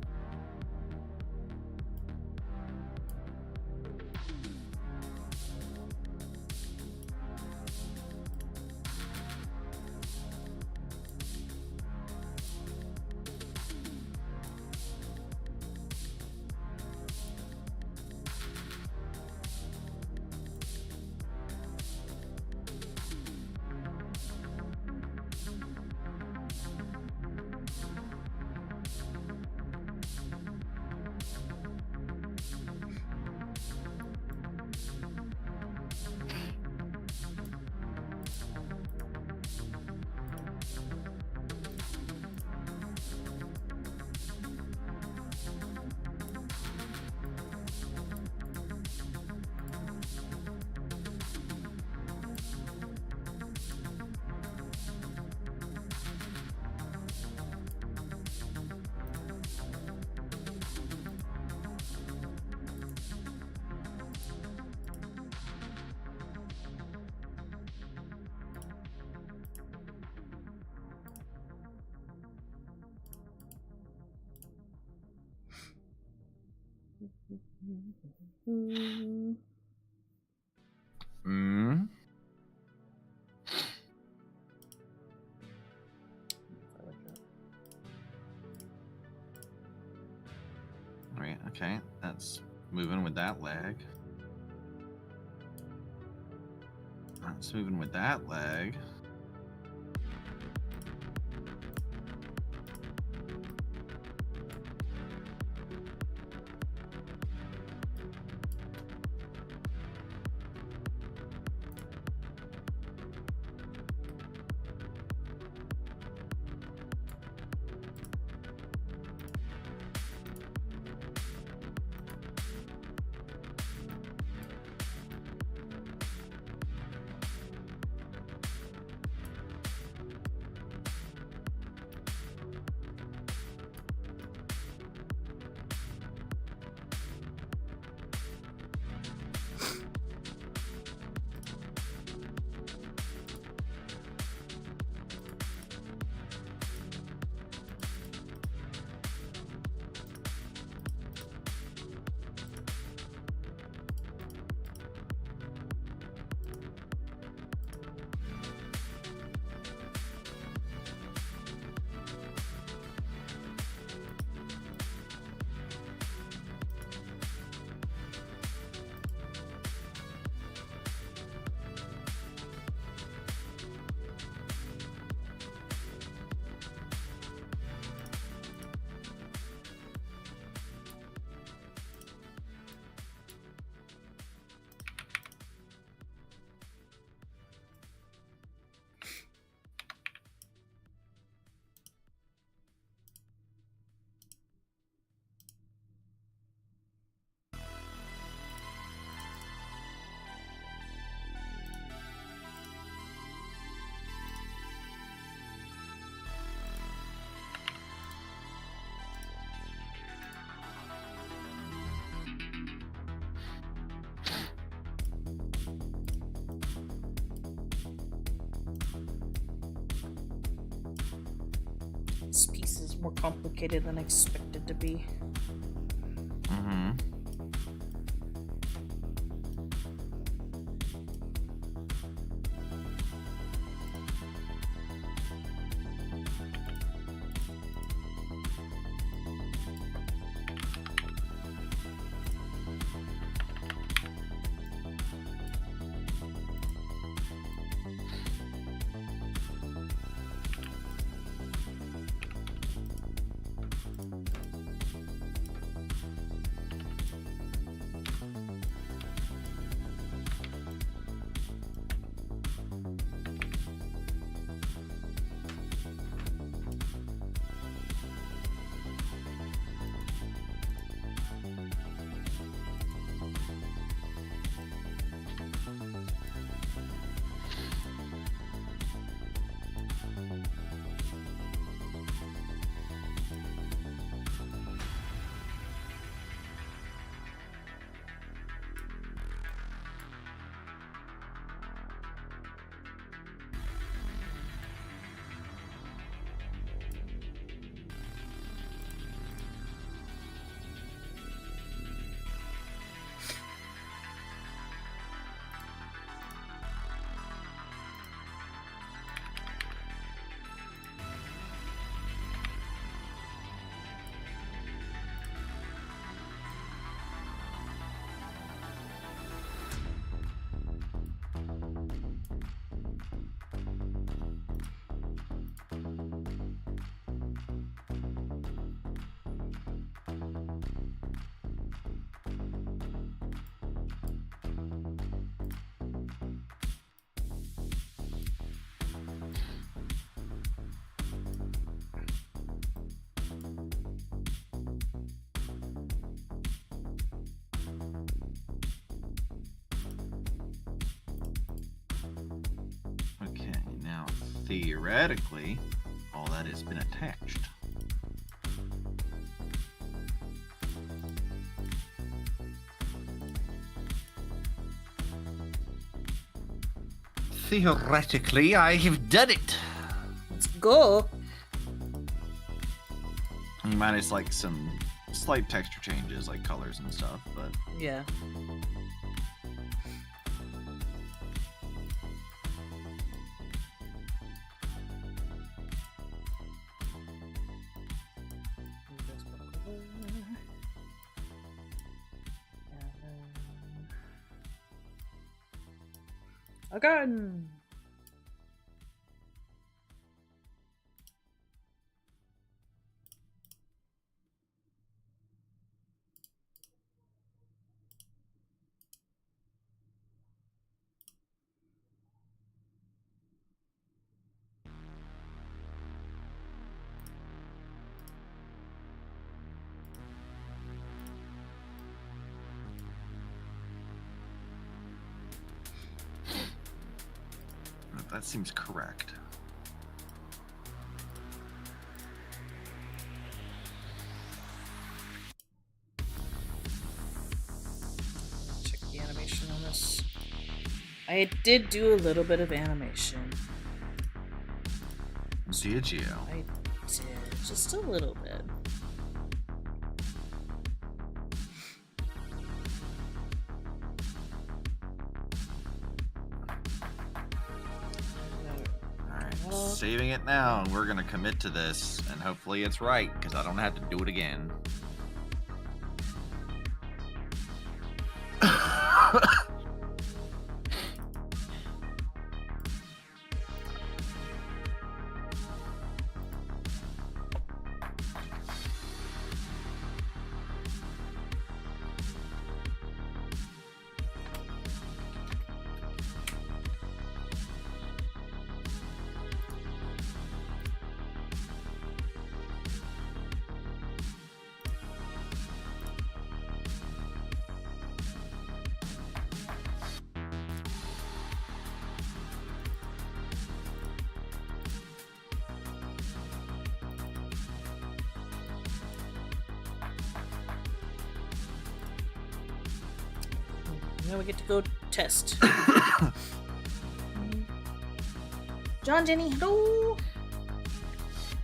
Hmm. Right, okay. That's moving with that leg. That's moving with that leg. This piece is more complicated than I expected to be. Mm-hmm. Okay, now theoretically, all that has been attached. Theoretically, I have done it. Let's go. Minus like some slight texture changes, like colors and stuff, but Yeah. Again. that seems correct. Check the animation on this. I did do a little bit of animation. Did you? I did. Just a little bit. Alright, saving it now. We're gonna commit to this, and hopefully it's right, because I don't have to do it again. Now we get to go test. John, Jenny, hello!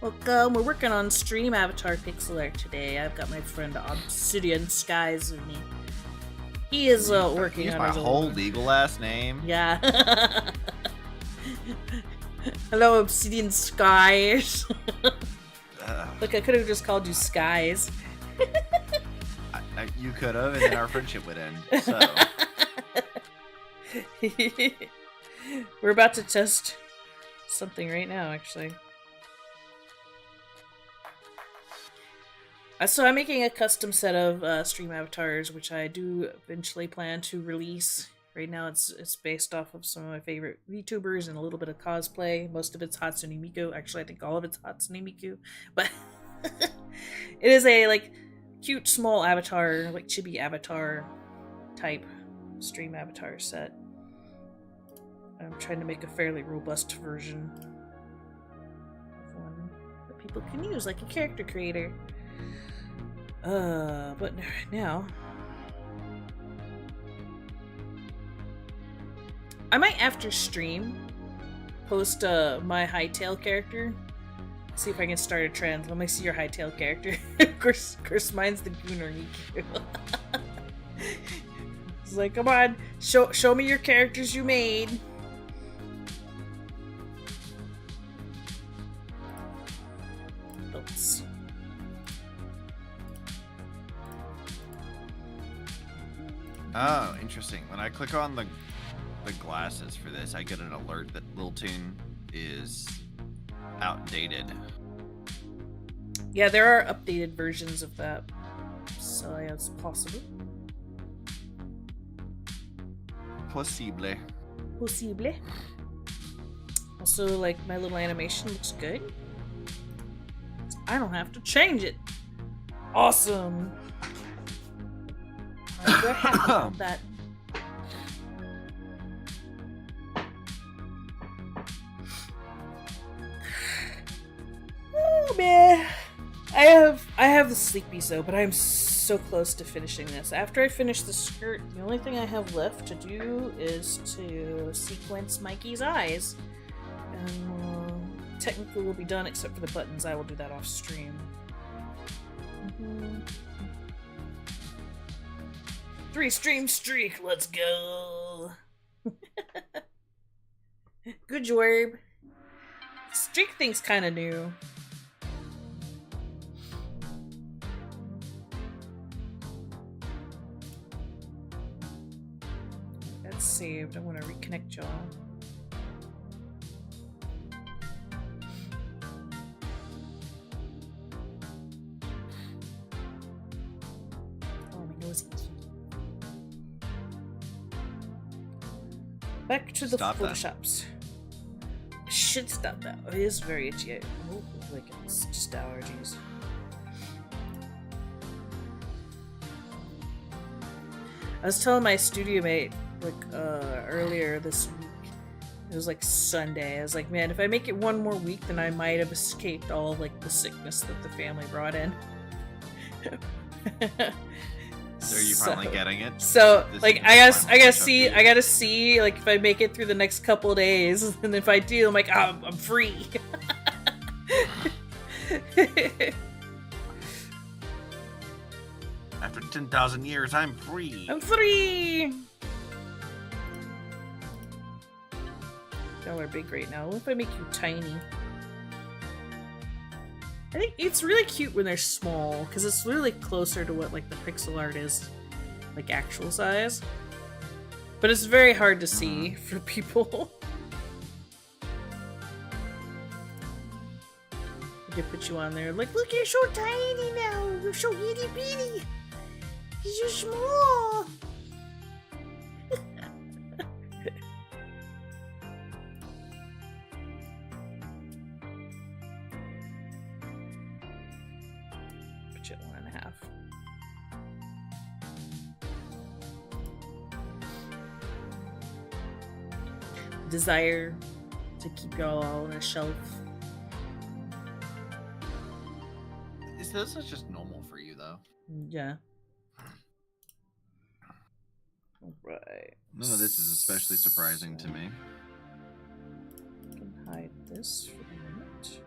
Welcome. We're working on Stream Avatar Pixel Art today. I've got my friend Obsidian Skies with me. He is working on my his whole own. legal last name. Yeah. Hello, Obsidian Skies. Look, I could have just called you Skies. You could have, and then our friendship would end. So. We're about to test something right now, actually. So I'm making a custom set of stream avatars, which I do eventually plan to release. Right now it's based off of some of my favorite VTubers and a little bit of cosplay. Most of it's Hatsune Miku. Actually, I think all of it's Hatsune Miku. But it is a, like, cute small avatar, like chibi avatar type stream avatar set. I'm trying to make a fairly robust version of one that people can use, like a character creator. But now I might, after stream, post my Hytale character. See if I can start a trend. Let me see your Hytale character. of course, mine's the Gunnar Niku. It's like, come on, show me your characters you made. Oops. Oh, interesting. When I click on the glasses for this, I get an alert that Liltoon is outdated. Yeah, there are updated versions of that, so yeah, it's possible. Possible. Also, like, my little animation looks good. I don't have to change it. Awesome. I'm very happy about that. Oh man, I have the sleepies though, but I'm so close to finishing this. After I finish the skirt, the only thing I have left to do is to sequence Mikey's eyes, and technically we'll be done except for the buttons. I will do that off stream. 3-stream streak, let's go. Good Jorb. Streak thing's kind of new. That's saved. I want to reconnect y'all. Back to the photoshops. Should stop that. It is very itchy. Oh, like it's just allergies. I was telling my studio mate like earlier this week. It was like Sunday. I was like, man, if I make it one more week, then I might have escaped all of, like the sickness that the family brought in. So are you finally getting it? So like I gotta see like if I make it through the next couple of days, and if I do, I'm like, oh, I'm free. After 10,000 years, I'm free. I'm free. Y'all are big right now. What if I make you tiny? I think it's really cute when they're small, because it's really closer to what like the pixel art is, like actual size. But it's very hard to see for people. I could put you on there, like, look, you're so tiny now. You're so itty bitty. You're so small. Put you at 1.5. Desire to keep y'all all on a shelf. This is just normal for you, though. Yeah. Alright. None of this is especially surprising to me. I can hide this for the moment.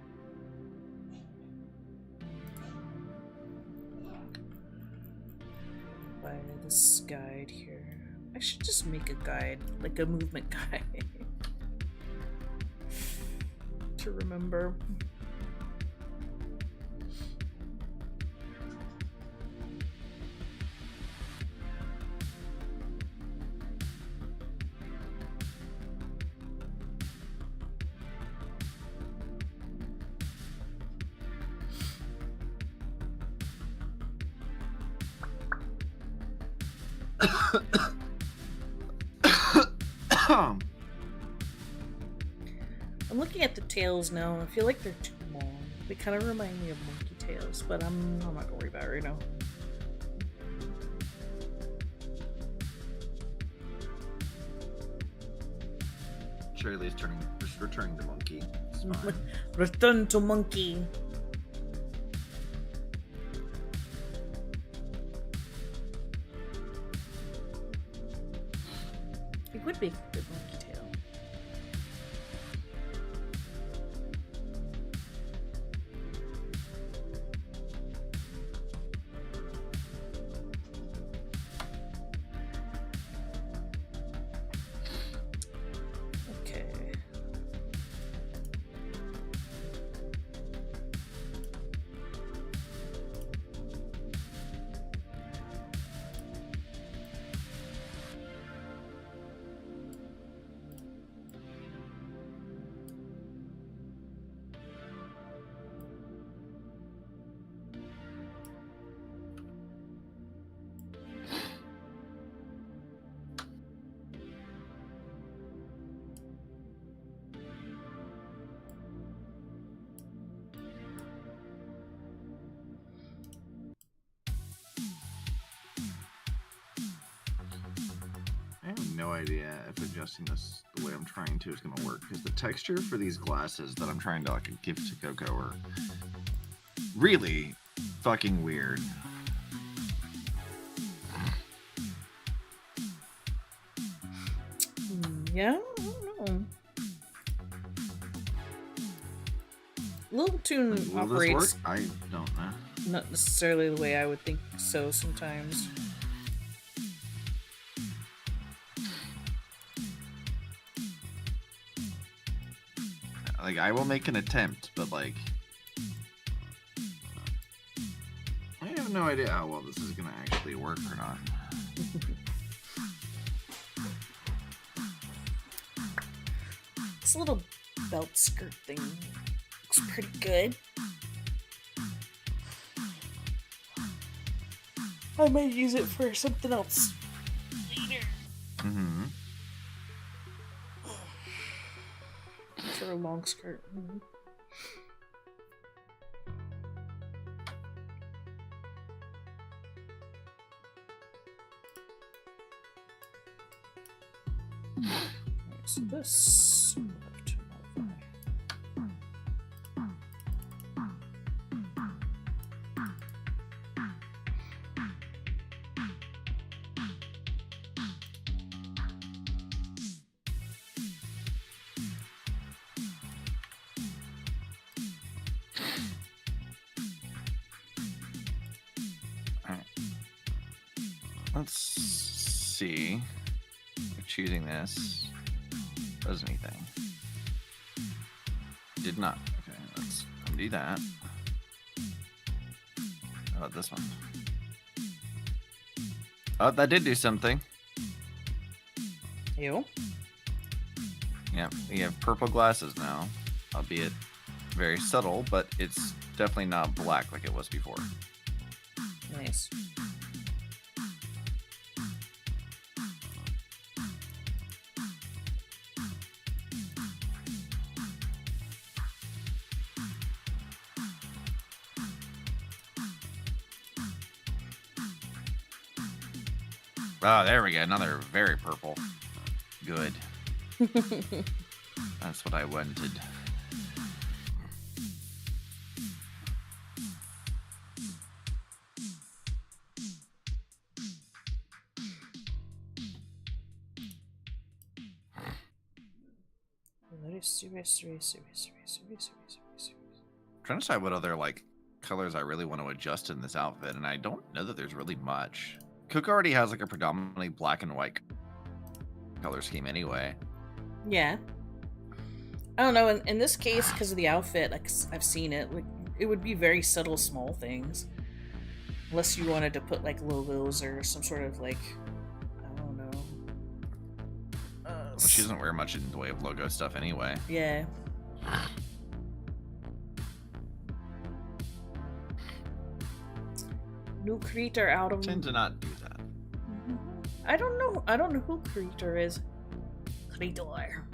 Buy this guide here. I should just make a guide, like a movement guide. To remember. I'm looking at the tails now, and I feel like they're too long. They kind of remind me of monkey tails, but I'm not gonna worry about it right now. Cherrily is returning to monkey. It's fine. Return to monkey. It would be a good monkey tail. Okay. I have no idea if adjusting this the way I'm trying to is going to work, because the texture for these glasses that I'm trying to like give to Coco are really fucking weird. Yeah, I don't know. Little Tune Will this work? operates I don't know. not necessarily the way I would think so sometimes. Like, I will make an attempt, but like, I have no idea how well this is gonna actually work or not. This little belt skirt thing looks pretty good. I might use it for something else later. Mm-hmm. For a long skirt. So this we'll have to modify. Let's see if choosing this does anything. Did not. Okay, let's undo that. How about this one? Oh, that did do something. You? Yeah, we have purple glasses now, albeit very subtle, but it's definitely not black like it was before. Nice. Oh, there we go. Another very purple. Good. That's what I wanted. I'm trying to decide what other like colors I really want to adjust in this outfit, and I don't know that there's really much. Cook already has like a predominantly black and white color scheme anyway. Yeah. I don't know, in this case, because of the outfit, like, I've seen it, like, it would be very subtle small things. Unless you wanted to put, like, logos or some sort of, like, I don't know. Well, she doesn't wear much in the way of logo stuff anyway. Yeah. New creator out of... Tend to not do that. I don't know who creator is. Creator.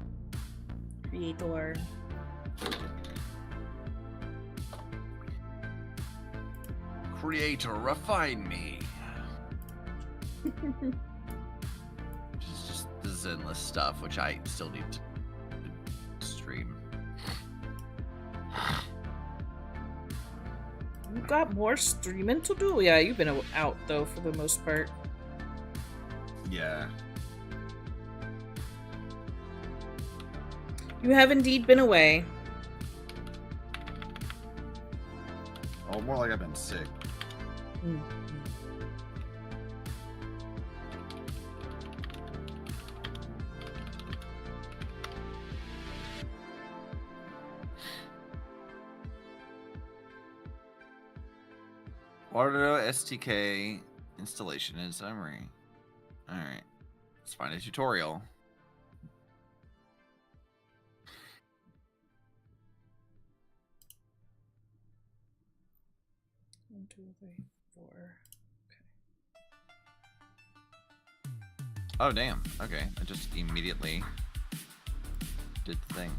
Creator, refine me. Just the Zenless stuff, which I still need to stream. You got more streaming to do? Yeah, you've been out though for the most part. Yeah. You have indeed been away. Oh, more like I've been sick. Mm. Auto STK installation and summary. Alright. Let's find a tutorial. One, two, three, four. Oh, damn. Okay. I just immediately did the thing.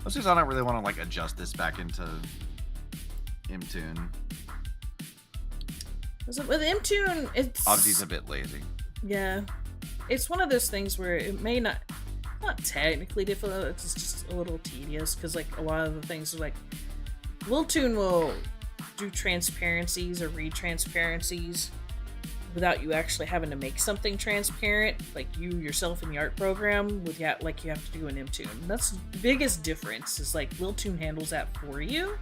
That's because I don't really want to, like, adjust this back into Mtune. With Mtune, it's... Obviously, it's a bit lazy. Yeah. It's one of those things where it may not technically difficult, it's just a little tedious, because, like, a lot of the things are, like, Lil Tune will do transparencies or read transparencies without you actually having to make something transparent, like you yourself in the art program, with like you have to do in Mtoon. That's the biggest difference. Is like Liltoon handles that for you.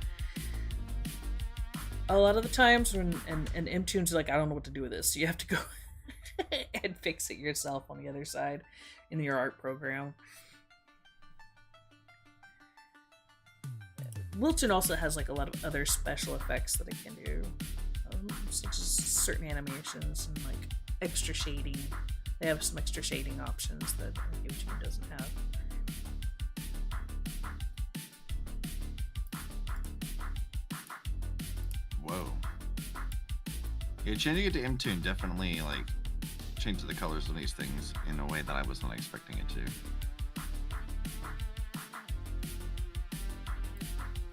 A lot of the times when and Mtoon's like, I don't know what to do with this, so you have to go and fix it yourself on the other side in your art program. Liltoon also has like a lot of other special effects that it can do, such as certain animations and like extra shading. They have some extra shading options that Mtoon doesn't have. Whoa. Yeah, changing it to Mtoon definitely like changed the colors of these things in a way that I was not expecting it to.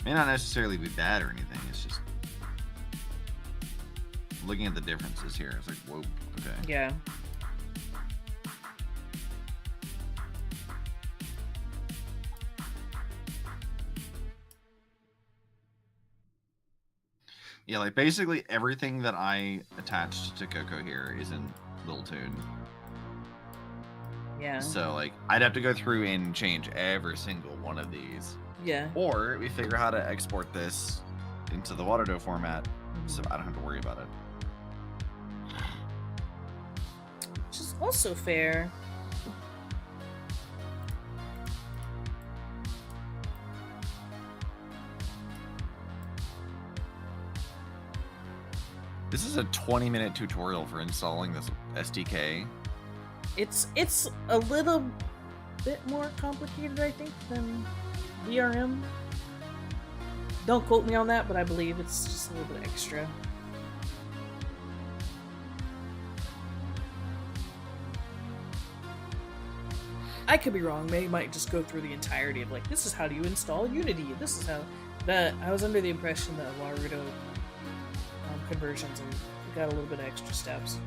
May not necessarily be bad or anything, it's just looking at the differences here, it's like, whoa, okay. Yeah. Yeah, like basically everything that I attached to Coco here is in Liltoon. Yeah. So like I'd have to go through and change every single one of these. Yeah. Or we figure how to export this into the Waterdo format, so I don't have to worry about it. Which is also fair. This is a 20-minute tutorial for installing this SDK. It's a little bit more complicated, I think, than VRM. Don't quote me on that, but I believe it's just a little bit extra. I could be wrong. They might just go through the entirety of like, this is how do you install Unity. This is how. That I was under the impression that Warudo conversions got a little bit of extra steps.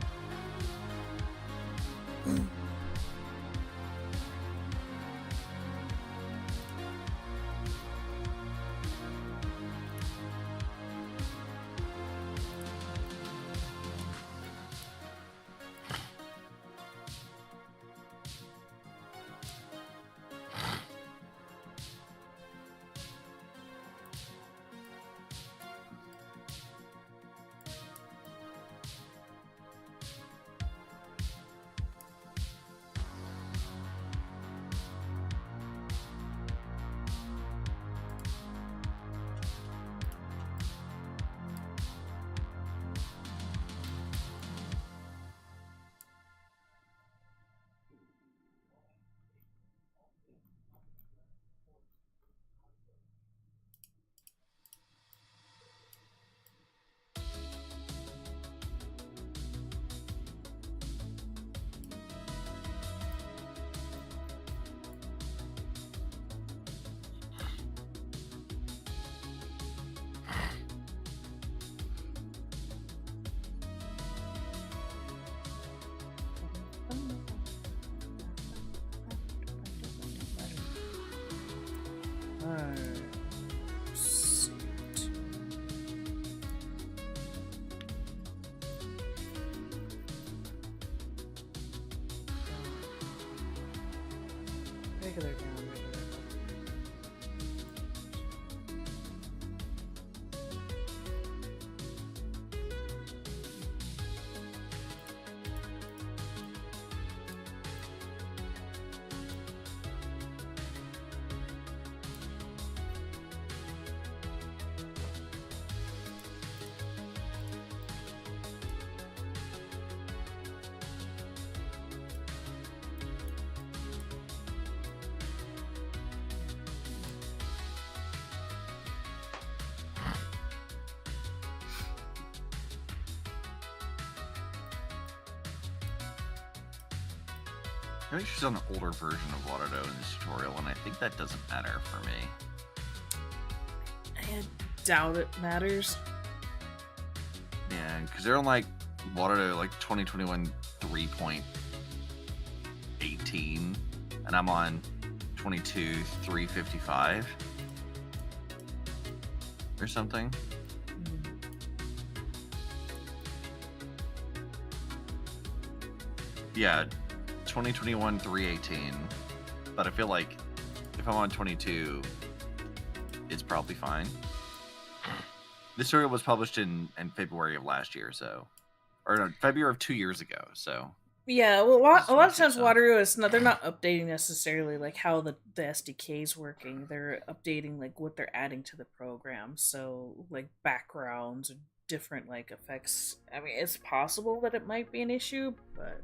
Regular down, regular up. I think she's on an older version of Waterdo in this tutorial, and I think that doesn't matter for me. I doubt it matters. Yeah, because they're on like Waterdo like 2021 3.18, and I'm on 22 355 or something. Yeah, 2021 318. But I feel like if I'm on 22, it's probably fine. This story was published in February of last year, so, or no, February of 2 years ago. So Yeah, well, this is a lot of 26, times so. Wateroo is not. They're not updating necessarily like how the SDK is working. They're updating like what they're adding to the program. So like backgrounds or different like effects. I mean, it's possible that it might be an issue, but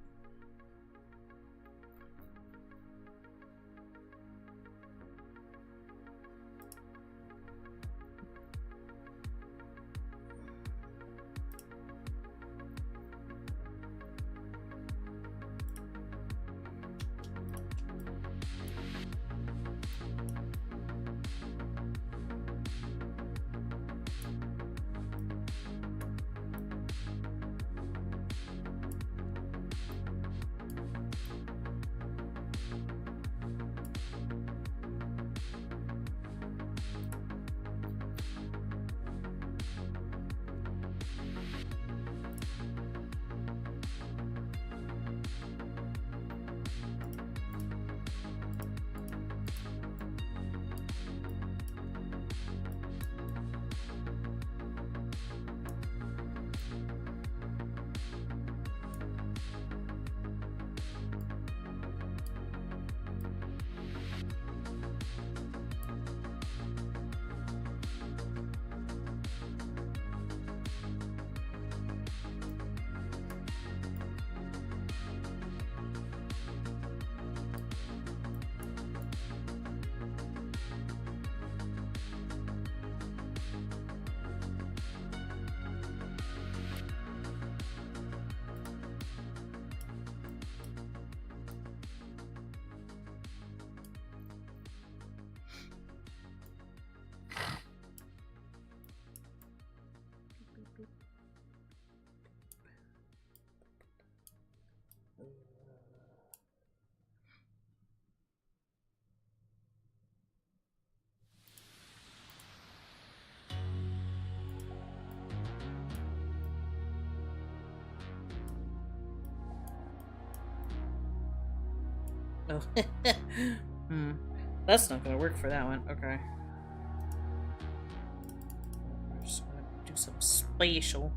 oh, that's not gonna work for that one. Okay, we're just gonna do some spatial.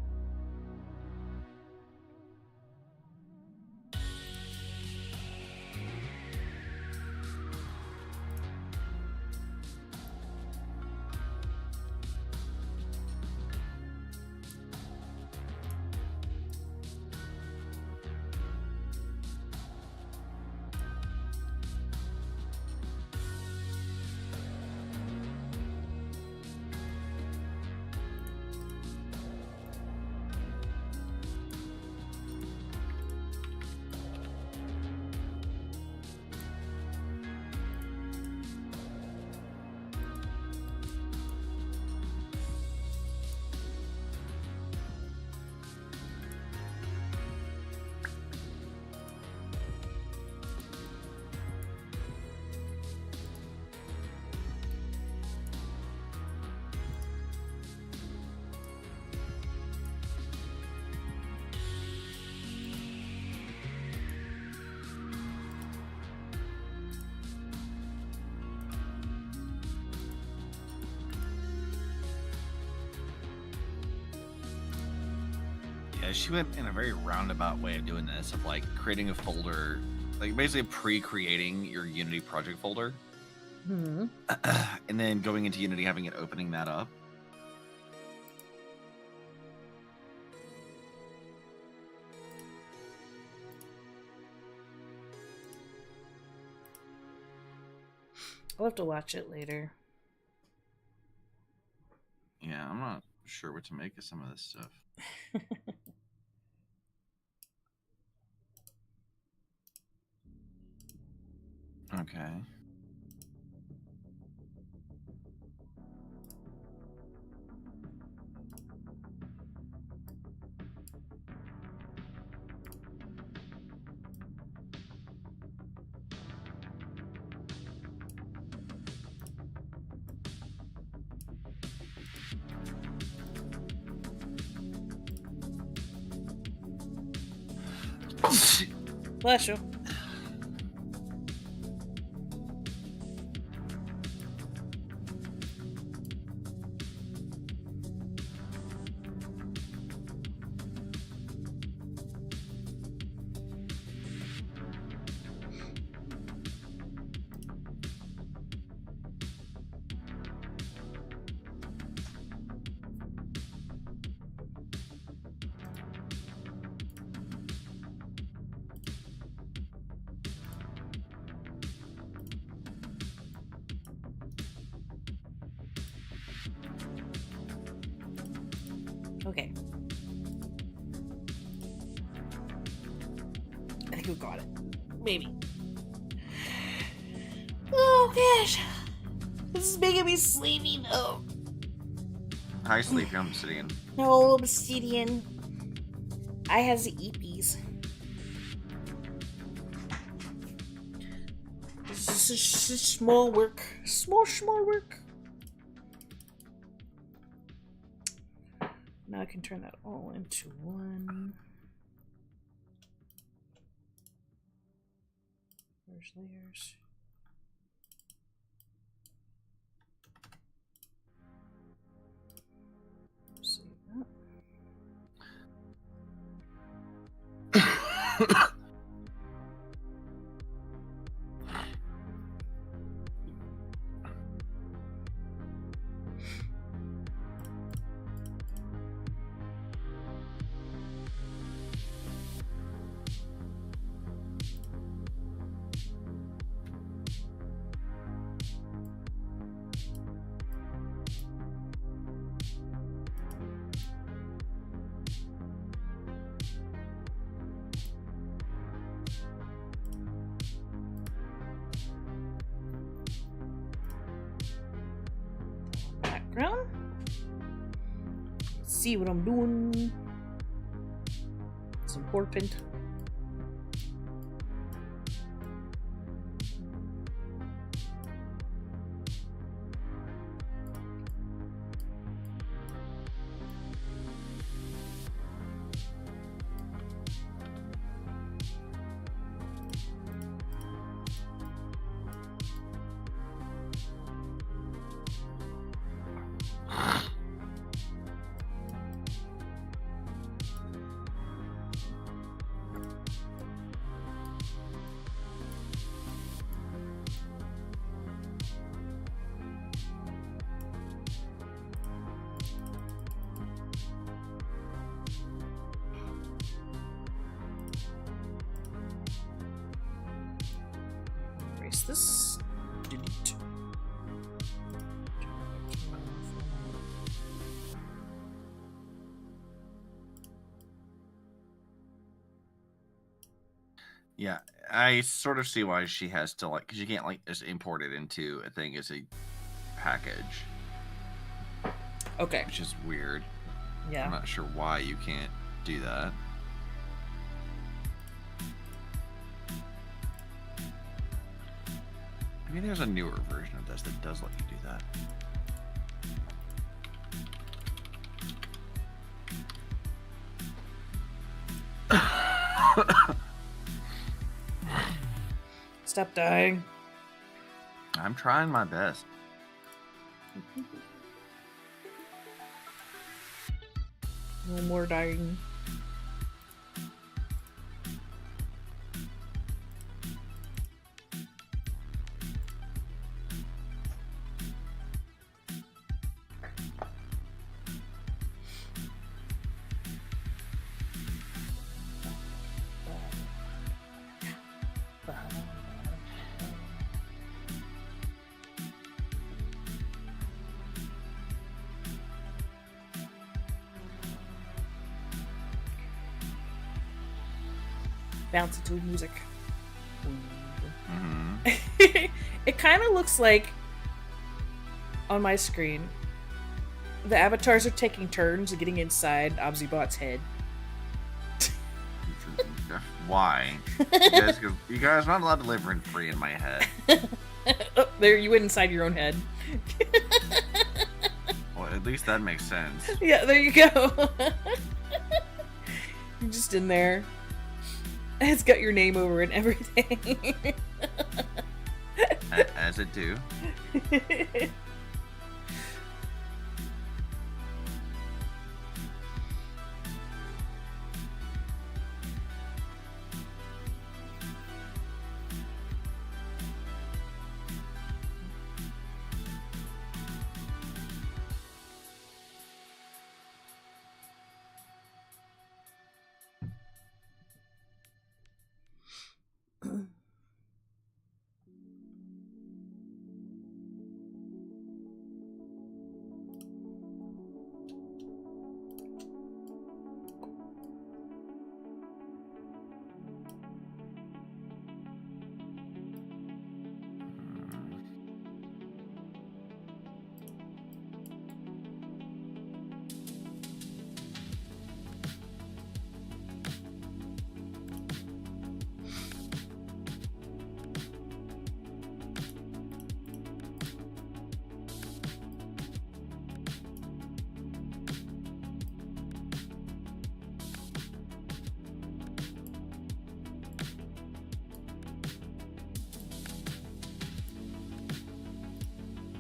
Yeah, she went in a very roundabout way of doing this, of like creating a folder, like basically pre-creating your Unity project folder, Hmm. and then going into Unity, having it opening that up. I'll have to watch it later. Yeah, I'm not sure what to make of some of this stuff. Okay. Bless you. Okay. I think we got it. Maybe. Oh gosh. This is making me sleepy though. Hi, Sleepy. I'm Obsidian. No, Obsidian. I has the EPs. This is small work. Small work. Now I can turn that all into one. There's layers. Save that. Background. See what I'm doing. It's important. Erase this. Delete. Yeah, I sort of see why she has to, like, because you can't, like, just import it into a thing as a package, Okay. which is weird. Yeah. I'm not sure why you can't do that. Maybe there's a newer version of this that does let you do that. Stop dying. I'm trying my best. No more dying. Bounce into music. Mm-hmm. It kind of looks like on my screen the avatars are taking turns getting inside Obsibot's head. Why? You guys are not allowed to live rent free in my head. Oh, there, you went inside your own head. Well, at least that makes sense. Yeah, there you go. You're just in there. It's got your name over and everything. As it do.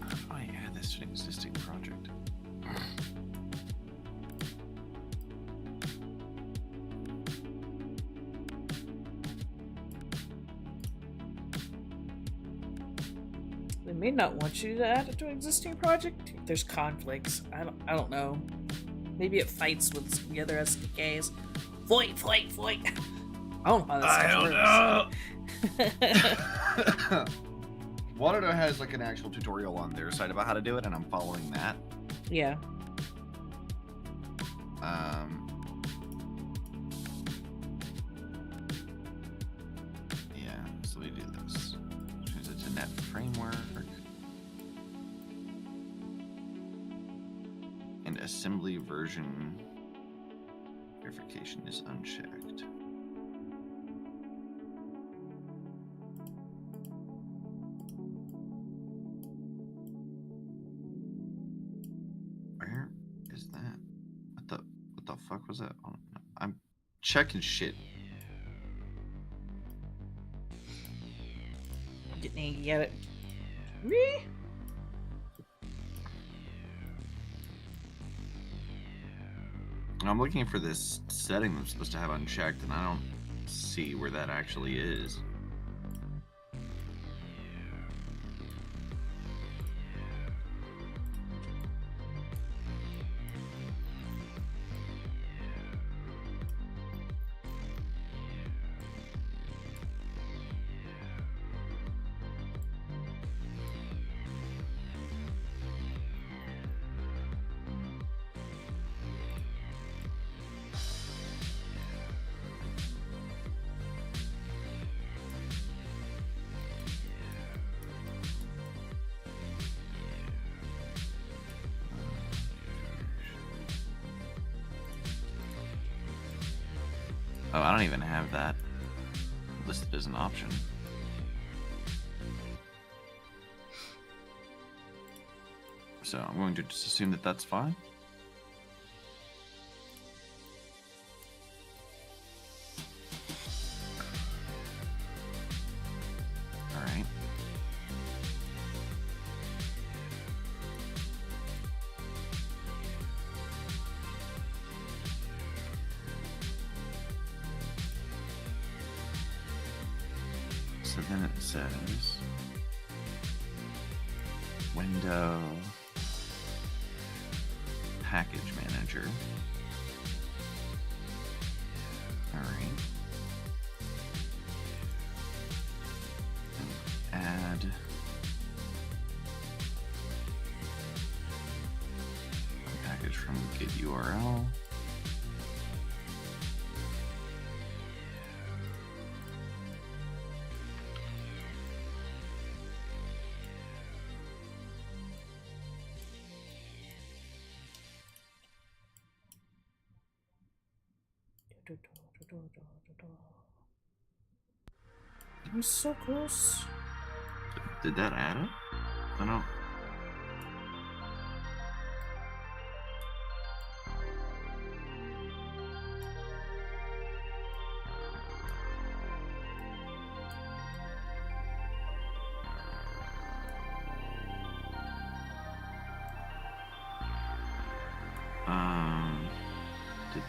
How do I add this to an existing project? They may not want you to add it to an existing project. There's conflicts. I don't know. Maybe it fights with the other SDKs. Fight! I don't know how this stuff works. Waterdo has like an actual tutorial on their site about how to do it, and I'm following that. Yeah. Yeah, so we do this. Change it to net framework. And assembly version verification is unchecked. Where is that? What the fuck was that? Oh, no. I'm checking shit. Getting angry at it. Me? I'm looking for this setting I'm supposed to have unchecked, and I don't see where that actually is. Oh, I don't even have that listed as an option. So I'm going to just assume that that's fine. All right. So then it says window package manager. All right. And add a package from git URL. I'm so close. Did that add it? I don't.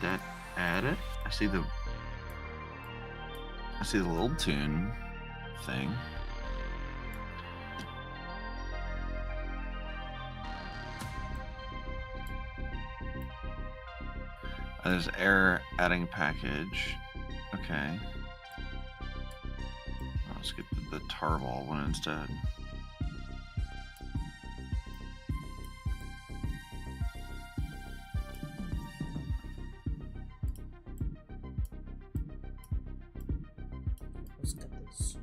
that added? I see the little tune thing. There's error adding package. Okay. Let's get the tarball one instead. Let's get this.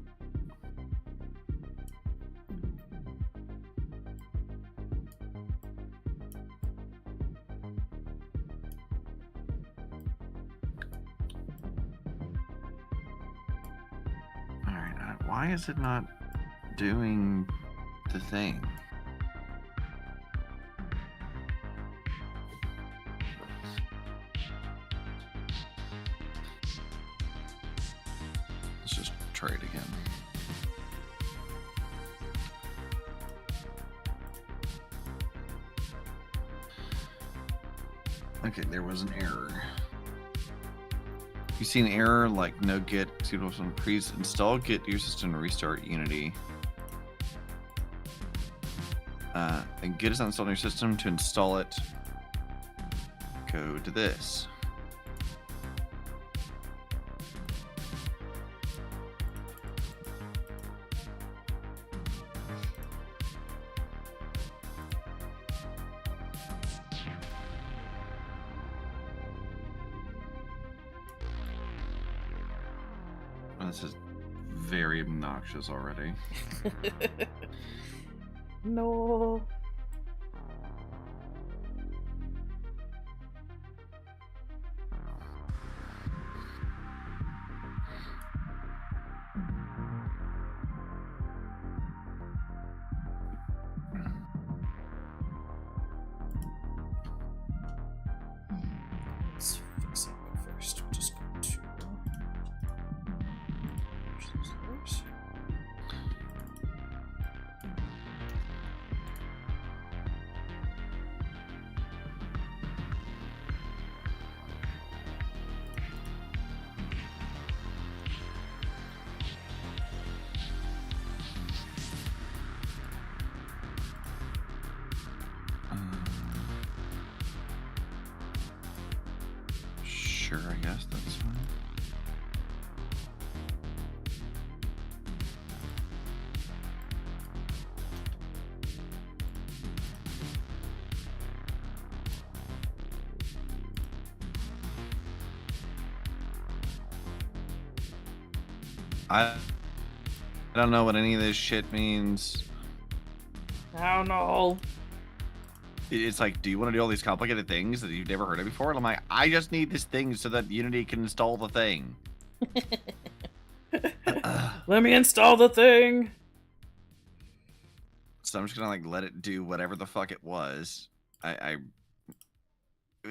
Alright, why is it not doing the thing? Let's just try it again. Okay, there was an error. You see an error like no git suitable from please install git your system to restart Unity. And git is not installed on your system. To install it, go to this. This is very obnoxious already. No. Let's fix it first. We'll just go to users. Sure, I guess that's fine. I don't know what any of this shit means. I don't know. It's like, do you want to do all these complicated things that you've never heard of before? And I'm like, I just need this thing so that Unity can install the thing. Let me install the thing. So I'm just gonna like let it do whatever the fuck it was. I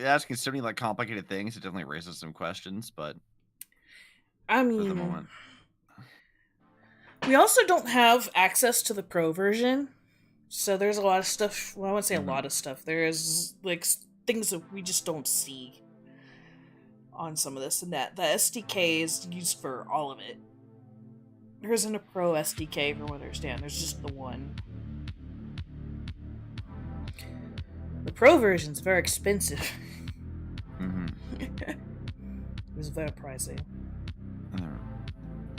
asking so many like complicated things, it definitely raises some questions, but I for the mean, moment. we also don't have access to the pro version. So there's a lot of stuff. Well, I wouldn't say a lot of stuff. There is like things that we just don't see on some of this and that. The SDK is used for all of it. There isn't a pro SDK from what I understand. There's just the one. The pro version's very expensive. It's very pricey.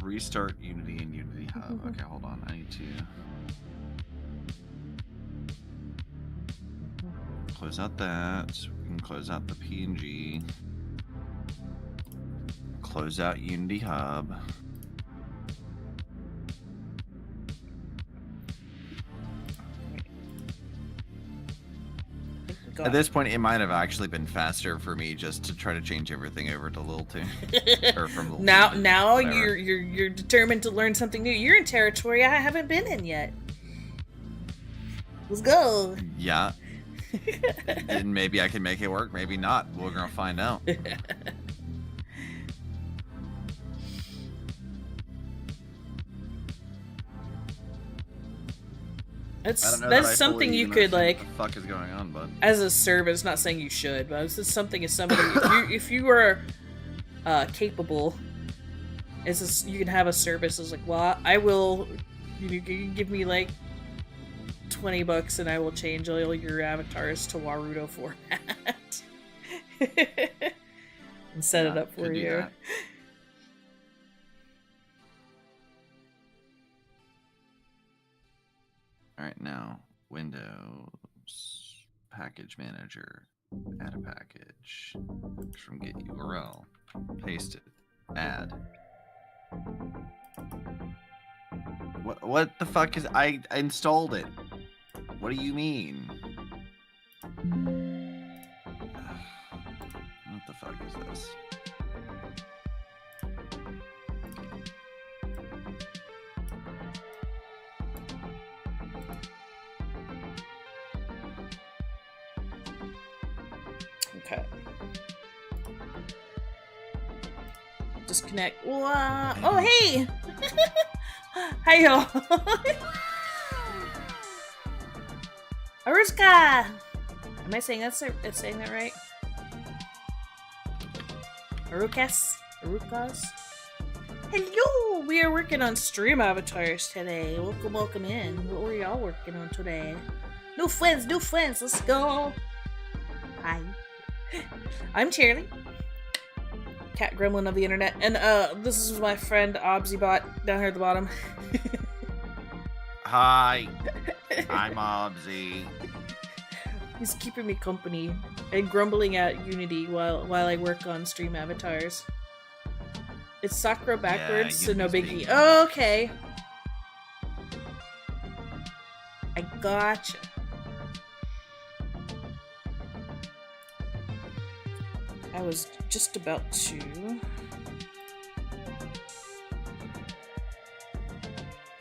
Restart Unity and Unity Hub. Okay, hold on. I need to close out that. We can close out the PNG. Close out Unity Hub. At this point, it might have actually been faster for me just to try to change everything over to Lil Toon. Or from Lil now Toon, you're determined to learn something new. You're in territory I haven't been in yet. Let's go. Yeah. And maybe I can make it work, maybe not. We're gonna find out. It's I don't know that I that's something fully you even could understand like what the fuck is going on, but as a service. Not saying you should, but it's just something as somebody if you were capable, it's just, you can have a service. It's like, well, I will. You can give me like $20 and I will change all your avatars to Warudo format and set it yeah, up for could do you. that. All right, now Windows Package Manager, add a package from get URL, paste it, add. What the fuck is I installed it? What do you mean? What the fuck is this? Okay. Disconnect. Wow. Oh, hey! Hi, y'all. Aruska! Am I saying that right? Arukas? Arukas? Hello! We are working on stream avatars today. Welcome in. What were y'all working on today? New friends, let's go! Hi. I'm Cherrily, cat gremlin of the internet, and this is my friend Obzybot down here at the bottom. Hi, I'm Obzy. He's keeping me company and grumbling at Unity while I work on stream avatars. It's Sakura backwards, so no biggie. Oh, okay. I gotcha. I was just about to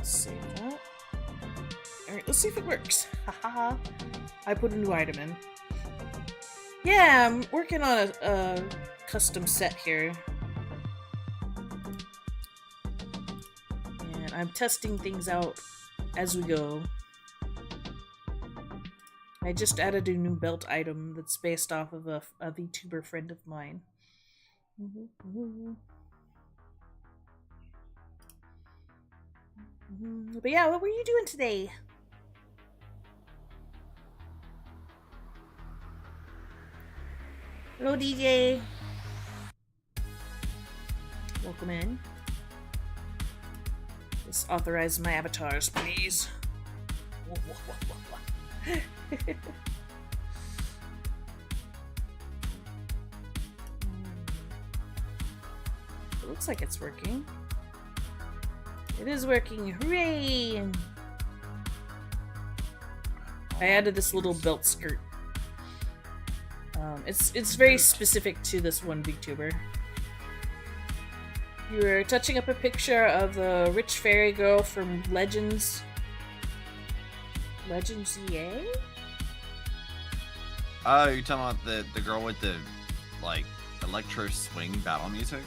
save that. Alright, let's see if it works. Haha. I put a new item in. Yeah, I'm working on a custom set here. And I'm testing things out as we go. I just added a new belt item that's based off of a VTuber friend of mine. But yeah, what were you doing today? Hello, DJ. Welcome in. Let's authorize my avatars, please. It looks like it's working. It is working. Hooray! I added this little belt skirt. It's very specific to this one VTuber. You were touching up a picture of the rich fairy girl from Legends EA? Oh, you're talking about the girl with the like electro swing battle music?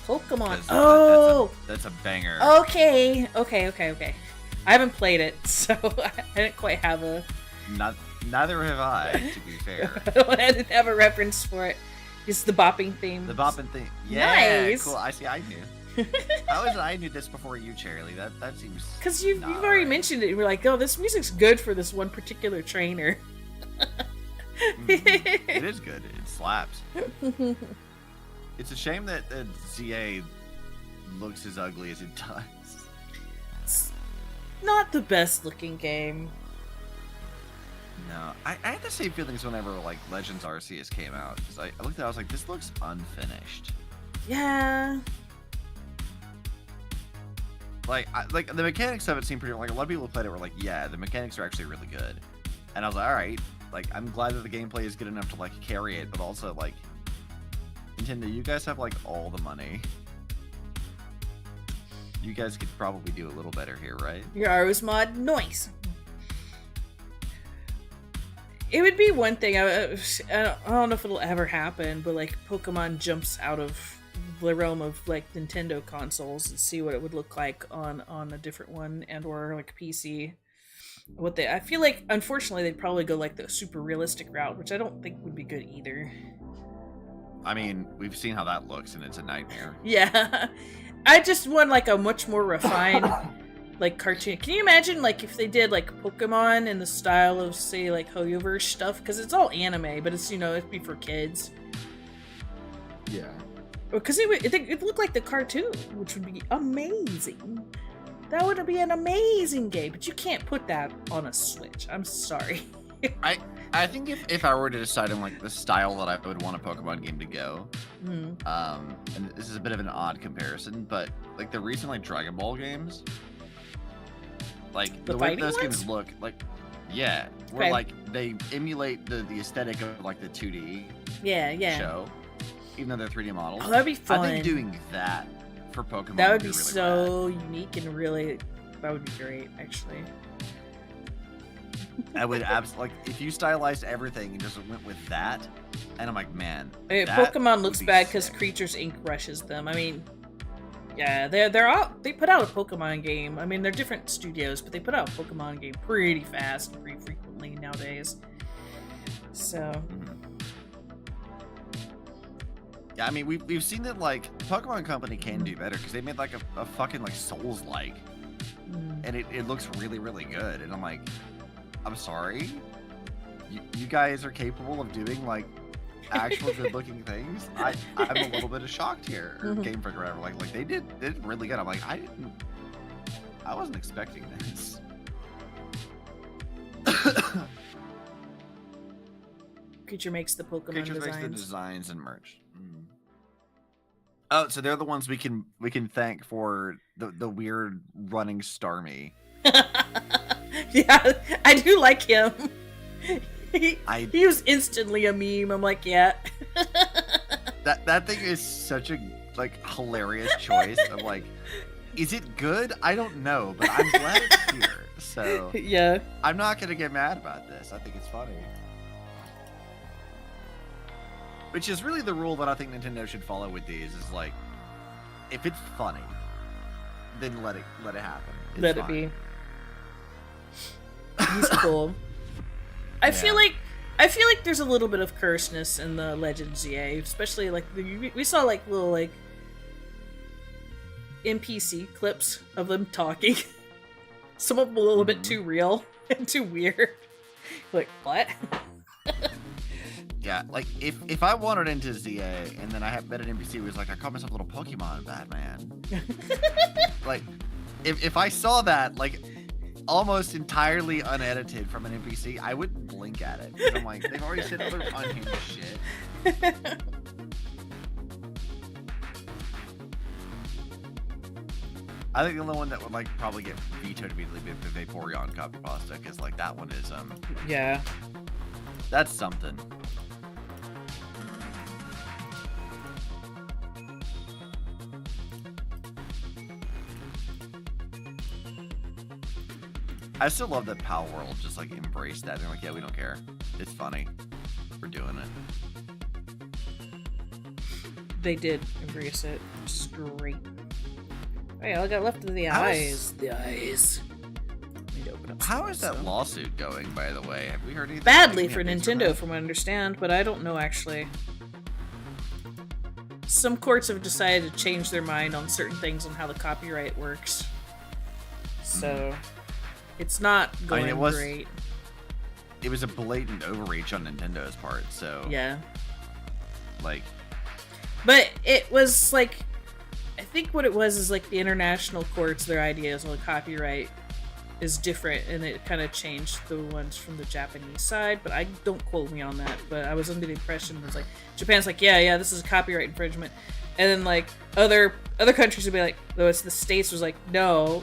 Pokemon. 'Cause, Oh, that's a banger. okay. I haven't played it, so I didn't quite have a. Neither have I, to be fair. I didn't have a reference for it. It's the bopping theme. The bopping thing. Yeah, Nice. cool. I knew. How is it I knew this before you, Cherrily? That seems. Because you've already mentioned it. You were like, oh, this music's good for this one particular trainer. It is good. It slaps. It's a shame that ZA looks as ugly as it does. It's not the best looking game. No, I had the same feelings whenever like Legends Arceus came out. Because I looked at it, I was like, this looks unfinished. Yeah. Like the mechanics of it seem pretty. Like a lot of people who played it were like, yeah, the mechanics are actually really good. And I was like, all right, like I'm glad that the gameplay is good enough to like carry it, but also like Nintendo, you guys have like all the money. You guys could probably do a little better here, right? Your Arus mod, noise. It would be one thing. I don't know if it'll ever happen, but like Pokemon jumps out of the realm of like Nintendo consoles and see what it would look like on a different one and or like PC. I feel like, unfortunately, they'd probably go like the super realistic route, which I don't think would be good either. I mean, we've seen how that looks, and it's a nightmare. Yeah, I just want like a much more refined, like cartoon. Can you imagine like if they did like Pokemon in the style of say like Hoyoverse stuff? Because it's all anime, but it's it'd be for kids. Yeah. Because it looked like the cartoon, which would be amazing. That would be an amazing game, but you can't put that on a Switch. I'm sorry. I think if I were to decide on like the style that I would want a Pokemon game to go, and this is a bit of an odd comparison, but like the recent like Dragon Ball games, like the way those games look, like where like they emulate the aesthetic of like the 2D show, even though they're 3D models. Oh, that'd be fun. I think doing that for Pokemon that would be really so rad. unique and really, that would be great, actually. I would absolutely like if you stylized everything and just went with that, and I'm like, man, Pokemon looks bad because Creatures Inc. rushes them. I mean, yeah, they put out a Pokemon game. I mean, they're different studios, but they put out a Pokemon game pretty fast and pretty frequently nowadays. So. Yeah, I mean, we've seen that like Pokemon Company can do better because they made like a fucking like Souls-like, and it looks really really good. And I'm like, I'm sorry, you guys are capable of doing like actual good looking things. I'm a little bit of shocked here. Game Freak or whatever, like they did really good. I'm like, I wasn't expecting this. Creature makes the Pokemon Creature designs. makes the designs and merch. Oh, so they're the ones we can thank for the weird running Starmie. Yeah, I do like him. He was instantly a meme. I'm like, yeah. that thing is such a like hilarious choice. I'm like, is it good? I don't know, but I'm glad it's here. So yeah, I'm not gonna get mad about this. I think it's funny. Which is really the rule that I think Nintendo should follow with these. Is like, if it's funny, then let it happen. Let it be. He's cool. I feel like there's a little bit of curseness in the Legends EA, especially like we saw like little like NPC clips of them talking. Some of them a little bit too real and too weird. Like, what? Yeah, like if I wandered into ZA and then I met an NPC who was like, I caught myself a little Pokemon, Batman. Like, if I saw that, like, almost entirely unedited from an NPC, I wouldn't blink at it. 'Cause I'm like, they've already said other unhinged shit. I think the only one that would like probably get vetoed immediately would be the Vaporeon copy pasta, because like that one is yeah, that's something. I still love that Pal World just like embraced that. They're like, yeah, we don't care. It's funny. We're doing it. they did embrace it. Which is great. Oh yeah, all I got left of the eyes. The eyes. Need to open up How is that lawsuit going, by the way? Have we heard anything? Badly for Nintendo, from what I understand, but I don't know actually. Some courts have decided to change their mind on certain things on how the copyright works. So, it's not going great. It was a blatant overreach on Nintendo's part, so... Yeah. Like... But it was, like... I think what it was is, like, the international courts, their ideas on copyright is different, and it kind of changed the ones from the Japanese side, but I don't quote me on that, but I was under the impression it was like, Japan's like, yeah, this is a copyright infringement, and then, like, other countries would be like, though it's the States was like, no,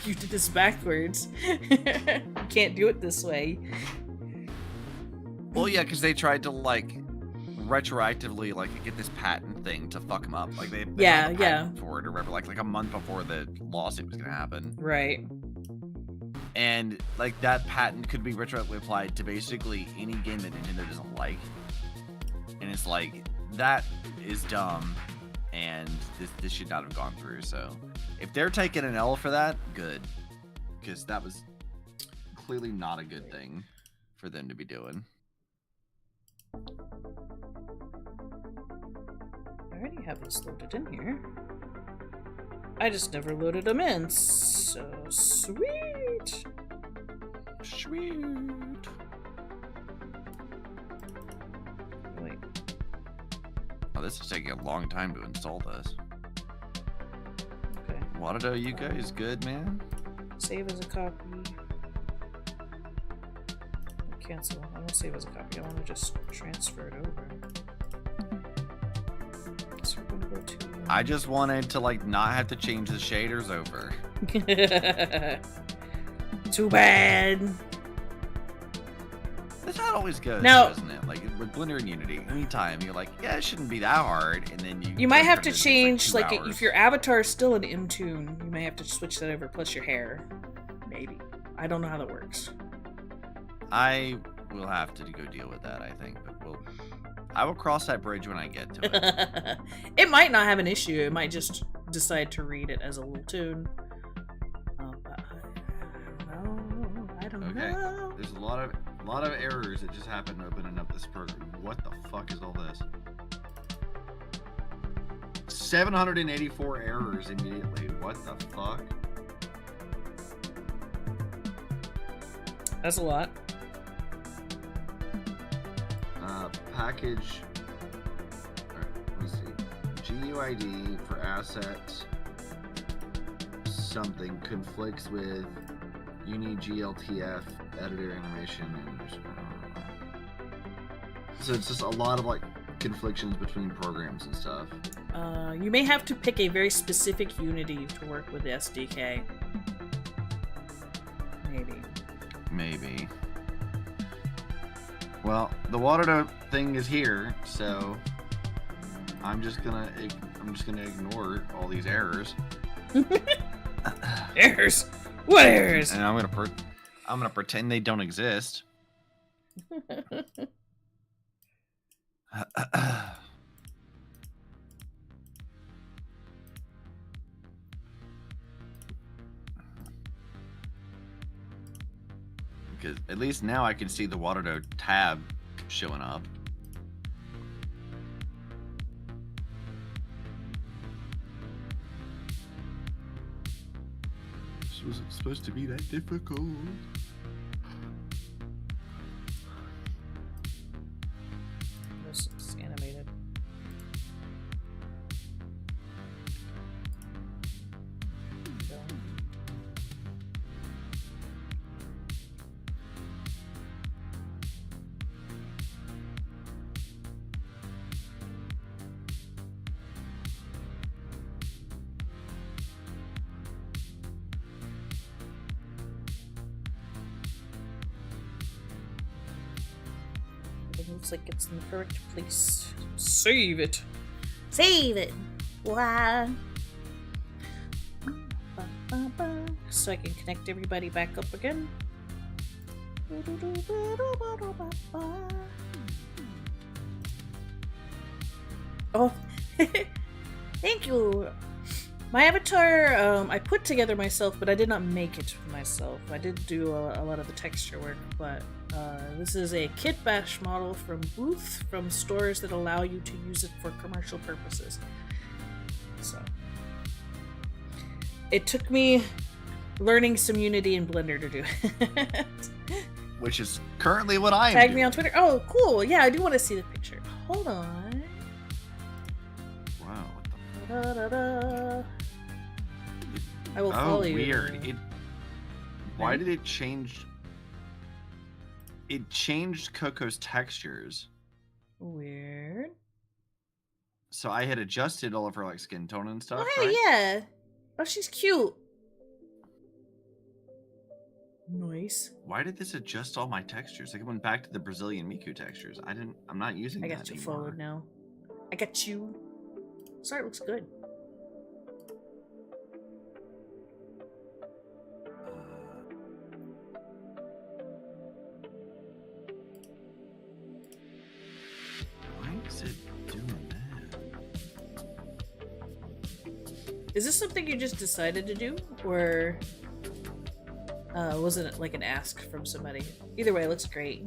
you did this backwards. You can't do it this way. Well, yeah, because they tried to, like, retroactively, like, get this patent thing to fuck them up. Like, they had a patent for it or whatever, like a month before the lawsuit was going to happen. Right. And, like, that patent could be retroactively applied to basically any game that Nintendo doesn't like. And it's like, that is dumb. and this should not have gone through. So if they're taking an L for that, good, because that was clearly not a good thing for them to be doing. I already have this loaded in here. I just never loaded them in. So sweet. Sweet. Wait. Oh, this is taking a long time to install this. Okay. Wadato, you guys good, man? Save as a copy. Cancel. I don't save as a copy. I want to just transfer it over. So we're gonna go to. I just wanted to like not have to change the shaders over. Too bad. That's how it always goes, Now- isn't it? Like with Blender and Unity, anytime you're like, yeah, it shouldn't be that hard, and then You might have to it's change, like 2 like, hours. if your avatar is still in Intune, you may have to switch that over, plus your hair. Maybe. I don't know how that works. I will have to go deal with that, I think, but I will cross that bridge when I get to it. It might not have an issue. It might just decide to read it as a little tune. But I don't Okay. know. There's a lot of errors that just happened opening up this program. What the fuck is all this? 784 errors immediately. What the fuck? That's a lot. Package. Alright, let's see. GUID for asset something conflicts with Uni GLTF editor animation. So it's just a lot of like conflictions between programs and stuff. You may have to pick a very specific Unity to work with the SDK. Maybe. Well, the water thing is here, so I'm just gonna ignore all these errors. Errors. What errors? And I'm gonna pretend they don't exist. Because at least now I can see the Waterdo tab showing up. This wasn't supposed to be that difficult. This is animated. It looks like it's in the correct place. Save it. Save it. Why? So I can connect everybody back up again. Oh, thank you. My avatar, I put together myself, but I did not make it myself. I did do a lot of the texture work, but this is a kit bash model from Booth, from stores that allow you to use it for commercial purposes. So it took me learning some Unity and Blender to do it. Which is currently what I am Tag doing. me on Twitter. Oh, cool. Yeah, I do want to see the picture. Hold on. Wow, what the Da-da-da. I will follow you. weird. Why did it change? It changed Coco's textures. Weird. So I had adjusted all of her like skin tone and stuff. Oh, hey, right? yeah. Oh, she's cute. Nice. Why did this adjust all my textures? Like it went back to the Brazilian Miku textures. I'm not using I that got you anymore. forward now. I got you. Sorry, it looks good. Why is it doing that? Is this something you just decided to do, or wasn't it like an ask from somebody? Either way, it looks great.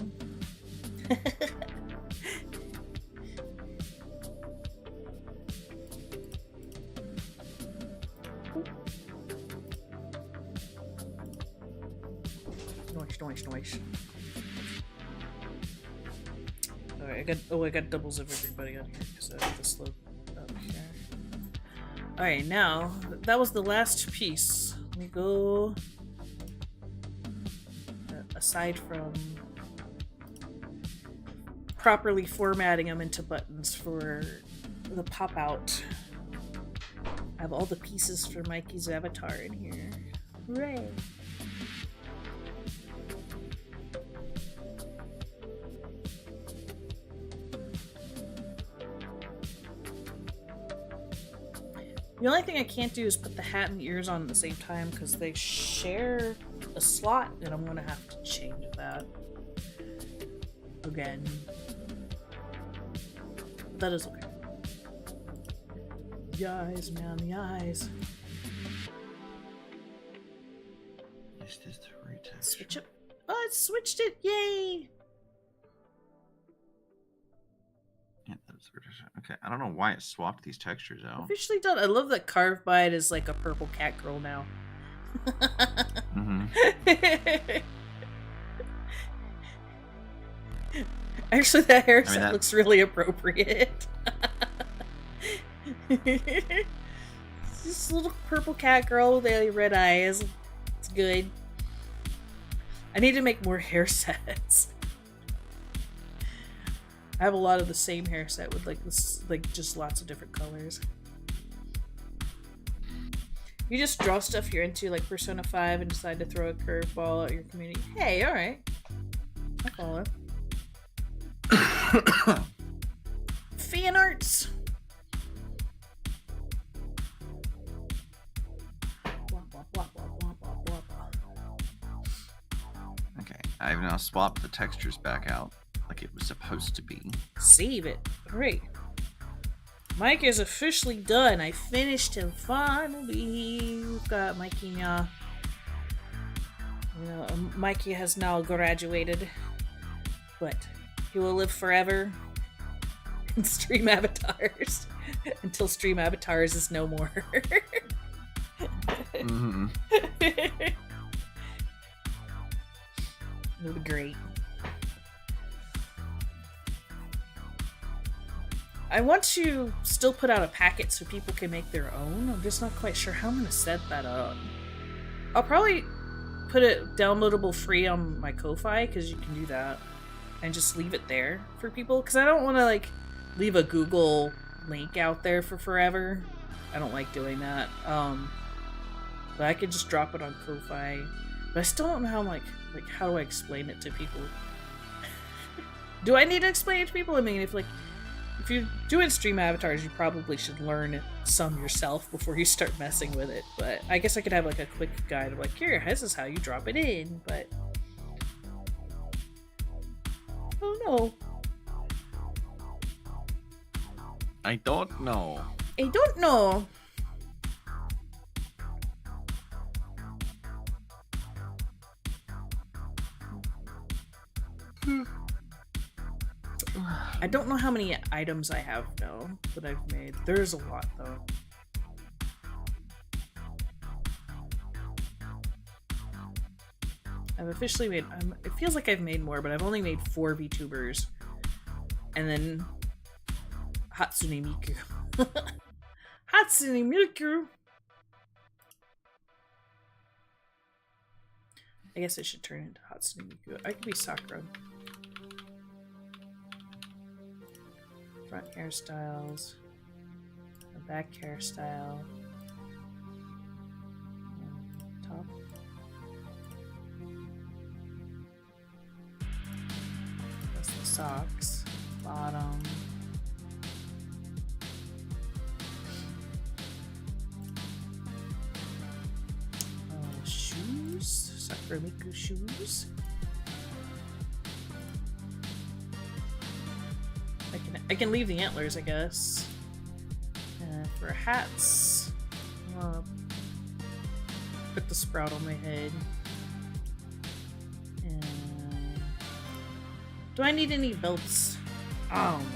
Noise. Alright, I got doubles of everybody on here because I have the slope up here. Alright, now, that was the last piece. Let me go... aside from properly formatting them into buttons for the pop-out, I have all the pieces for Mikey's avatar in here. Hooray! The only thing I can't do is put the hat and the ears on at the same time because they share a slot, and I'm gonna have to change that again. That is okay. The eyes, man, the eyes. Is this the right texture? Switch it. Oh, it switched it! Yay! Yeah, that's the right texture. Okay, I don't know why it swapped these textures out. Officially done. I love that Carved by It is like a purple cat girl now. Mm-hmm. Actually, that hairset looks really appropriate. This little purple cat girl with the red eyes. It's good. I need to make more hair sets. I have a lot of the same hair set with like this, like just lots of different colors. You just draw stuff you're into, like Persona 5, and decide to throw a curveball at your community. Hey, alright. I follow. Fan arts! Okay, I've now swapped the textures back out like it was supposed to be. Save it. Great. Mike is officially done. I finished him finally. We've got Mikey now. You know, Mikey has now graduated, but he will live forever in Stream Avatars until Stream Avatars is no more. Mm-hmm. It'll be great. I want to still put out a packet so people can make their own. I'm just not quite sure how I'm going to set that up. I'll probably put it downloadable free on my Ko-Fi, because you can do that, and just leave it there for people, because I don't want to like leave a Google link out there for forever. I don't like doing that. But I could just drop it on Ko-Fi. But I still don't know how how do I explain it to people? Do I need to explain it to people? I mean, if you're doing Stream Avatars, you probably should learn some yourself before you start messing with it. But I guess I could have like a quick guide of like, here, this is how you drop it in. But oh no, I don't know. I don't know. I don't know how many items I have, though, that I've made. There's a lot, though. I've officially made... it feels like I've made more, but I've only made 4 VTubers. And then... Hatsune Miku. Hatsune Miku! I guess I should turn into Hatsune Miku. I could be Sakura. Front hairstyles, a back hairstyle, top. That's the socks, bottom. Shoes, Sakura Miku shoes. I can leave the antlers, I guess. For hats, put the sprout on my head. And do I need any belts? I don't know.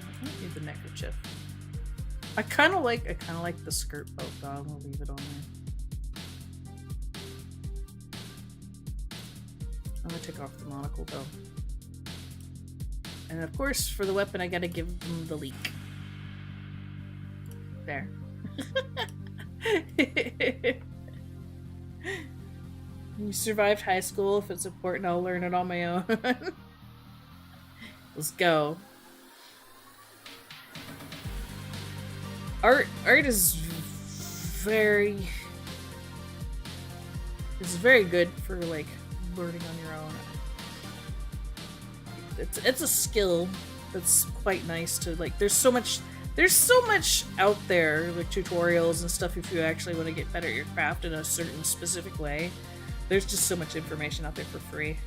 I don't need the neckerchief. I kind of like the skirt belt though. I'm gonna leave it on there. I'm gonna take off the monocle though. And of course, for the weapon, I gotta give them the leak. There. You survived high school. If it's important, I'll learn it on my own. Let's go. Art is very good for like learning on your own. It's a skill that's quite nice to like. There's so much out there, like tutorials and stuff. If you actually want to get better at your craft in a certain specific way, there's just so much information out there for free.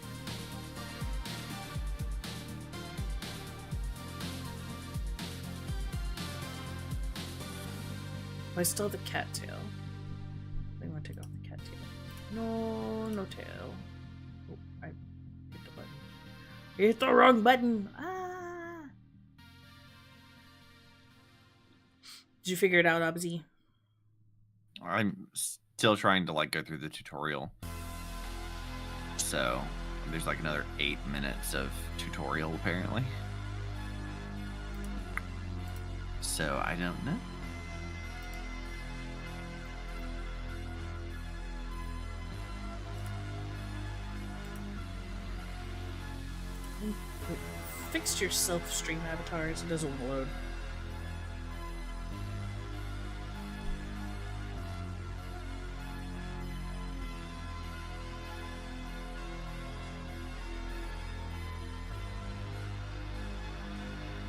I still have the cattail. I want to take off the cattail. No tail. Oh, I hit the button. Hit the wrong button. Ah. Did you figure it out, Obzy? I'm still trying to like go through the tutorial. So there's like another 8 minutes of tutorial apparently. So I don't know. Fix your self-stream avatars. It doesn't load.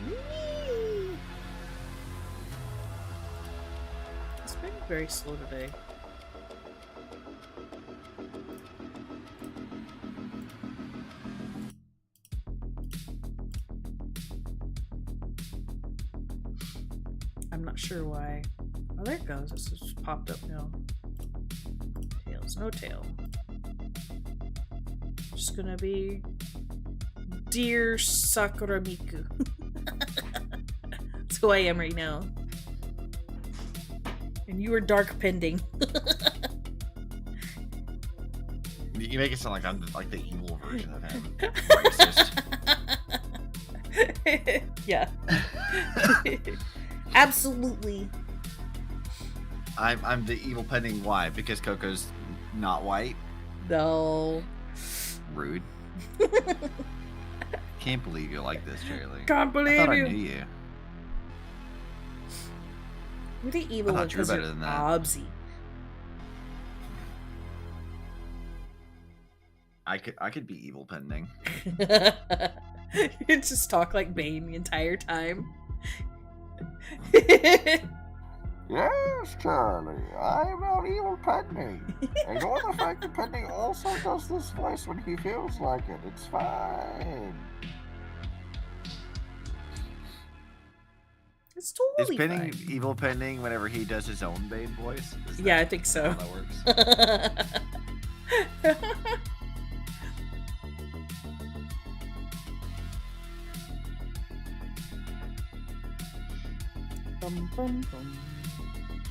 Whee! It's been very slow today. I'm not sure why. Oh, there it goes. This just popped up now. Tails, no tail. Just gonna be Dear Sakuramiku. That's who I am right now. And you are dark pending. You make it sound like I'm like the evil version of him. Racist. Yeah. Absolutely. I'm the evil pending. Why? Because Coco's not white? No. Rude. Can't believe you're like this, Cherrily. Can't believe I thought you. I knew you. You're the evil I one thought you were because better you're than that. Obzy. I could be evil pending. You just talk like Bane the entire time. Yes, Charlie, I am not evil pending. Ignore the fact that pending also does this voice when he feels like it. It's fine. It's totally Is pending fine. evil pending whenever he does his own Bane voice? Is Yeah, that I think so. how that works?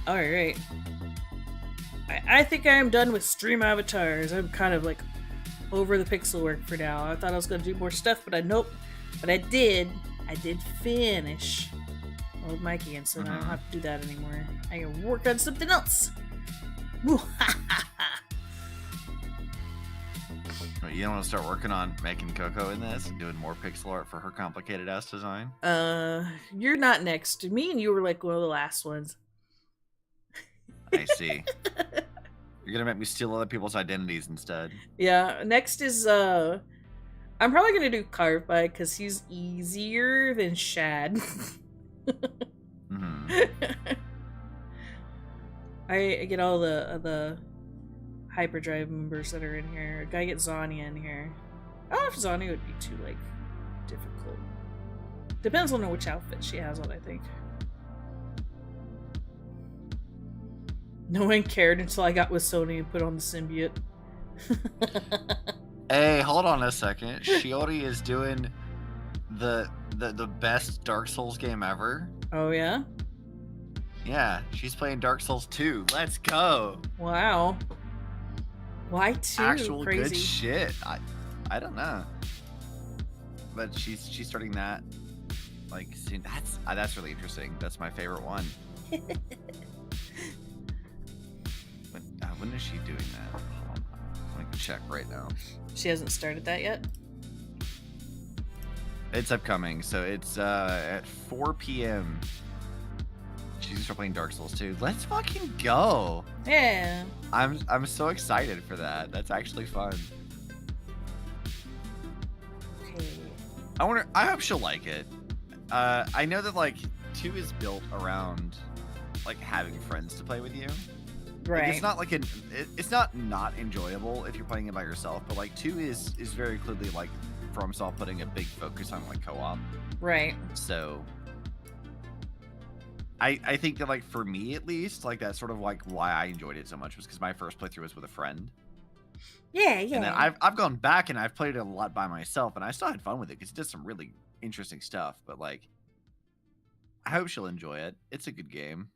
Alright. I think I am done with stream avatars. I'm kind of like over the pixel work for now. I thought I was going to do more stuff, but nope. But I did finish Old Mikey, and so now I don't have to do that anymore. I can work on something else. Wait, you don't want to start working on making Coco in this and doing more pixel art for her complicated ass design? You're not next. Me and you were like one of the last ones. I see. You're gonna make me steal other people's identities instead. Yeah, next is I'm probably gonna do Carve By because he's easier than Shad. I get all the hyperdrive members that are in here. Gotta get Zanya in here. I don't know if Zanya would be too, like, difficult. Depends on which outfit she has on, I think. No one cared until I got with Sony and put on the symbiote. Hey, hold on a second. Shiori is doing the best Dark Souls game ever. Oh, yeah? Yeah, she's playing Dark Souls 2. Let's go. Wow. Why 2? Actual Crazy. good shit. I don't know. But she's starting that like soon. That's really interesting. That's my favorite one. When is she doing that? Hold on. I'm gonna check right now. She hasn't started that yet? It's upcoming, so it's at 4 p.m. She's gonna start playing Dark Souls 2. Let's fucking go! Yeah. I'm so excited for that. That's actually fun. Okay. I hope she'll like it. I know that like 2 is built around like having friends to play with you. Right. Like, it's not like it's not enjoyable if you're playing it by yourself, but like 2 is very clearly like FromSoft putting a big focus on like co-op. Right. So I think that like for me at least, like that's sort of like why I enjoyed it so much was because my first playthrough was with a friend. Yeah. And then I've gone back and I've played it a lot by myself, and I still had fun with it because it does some really interesting stuff. But like, I hope she'll enjoy it. It's a good game.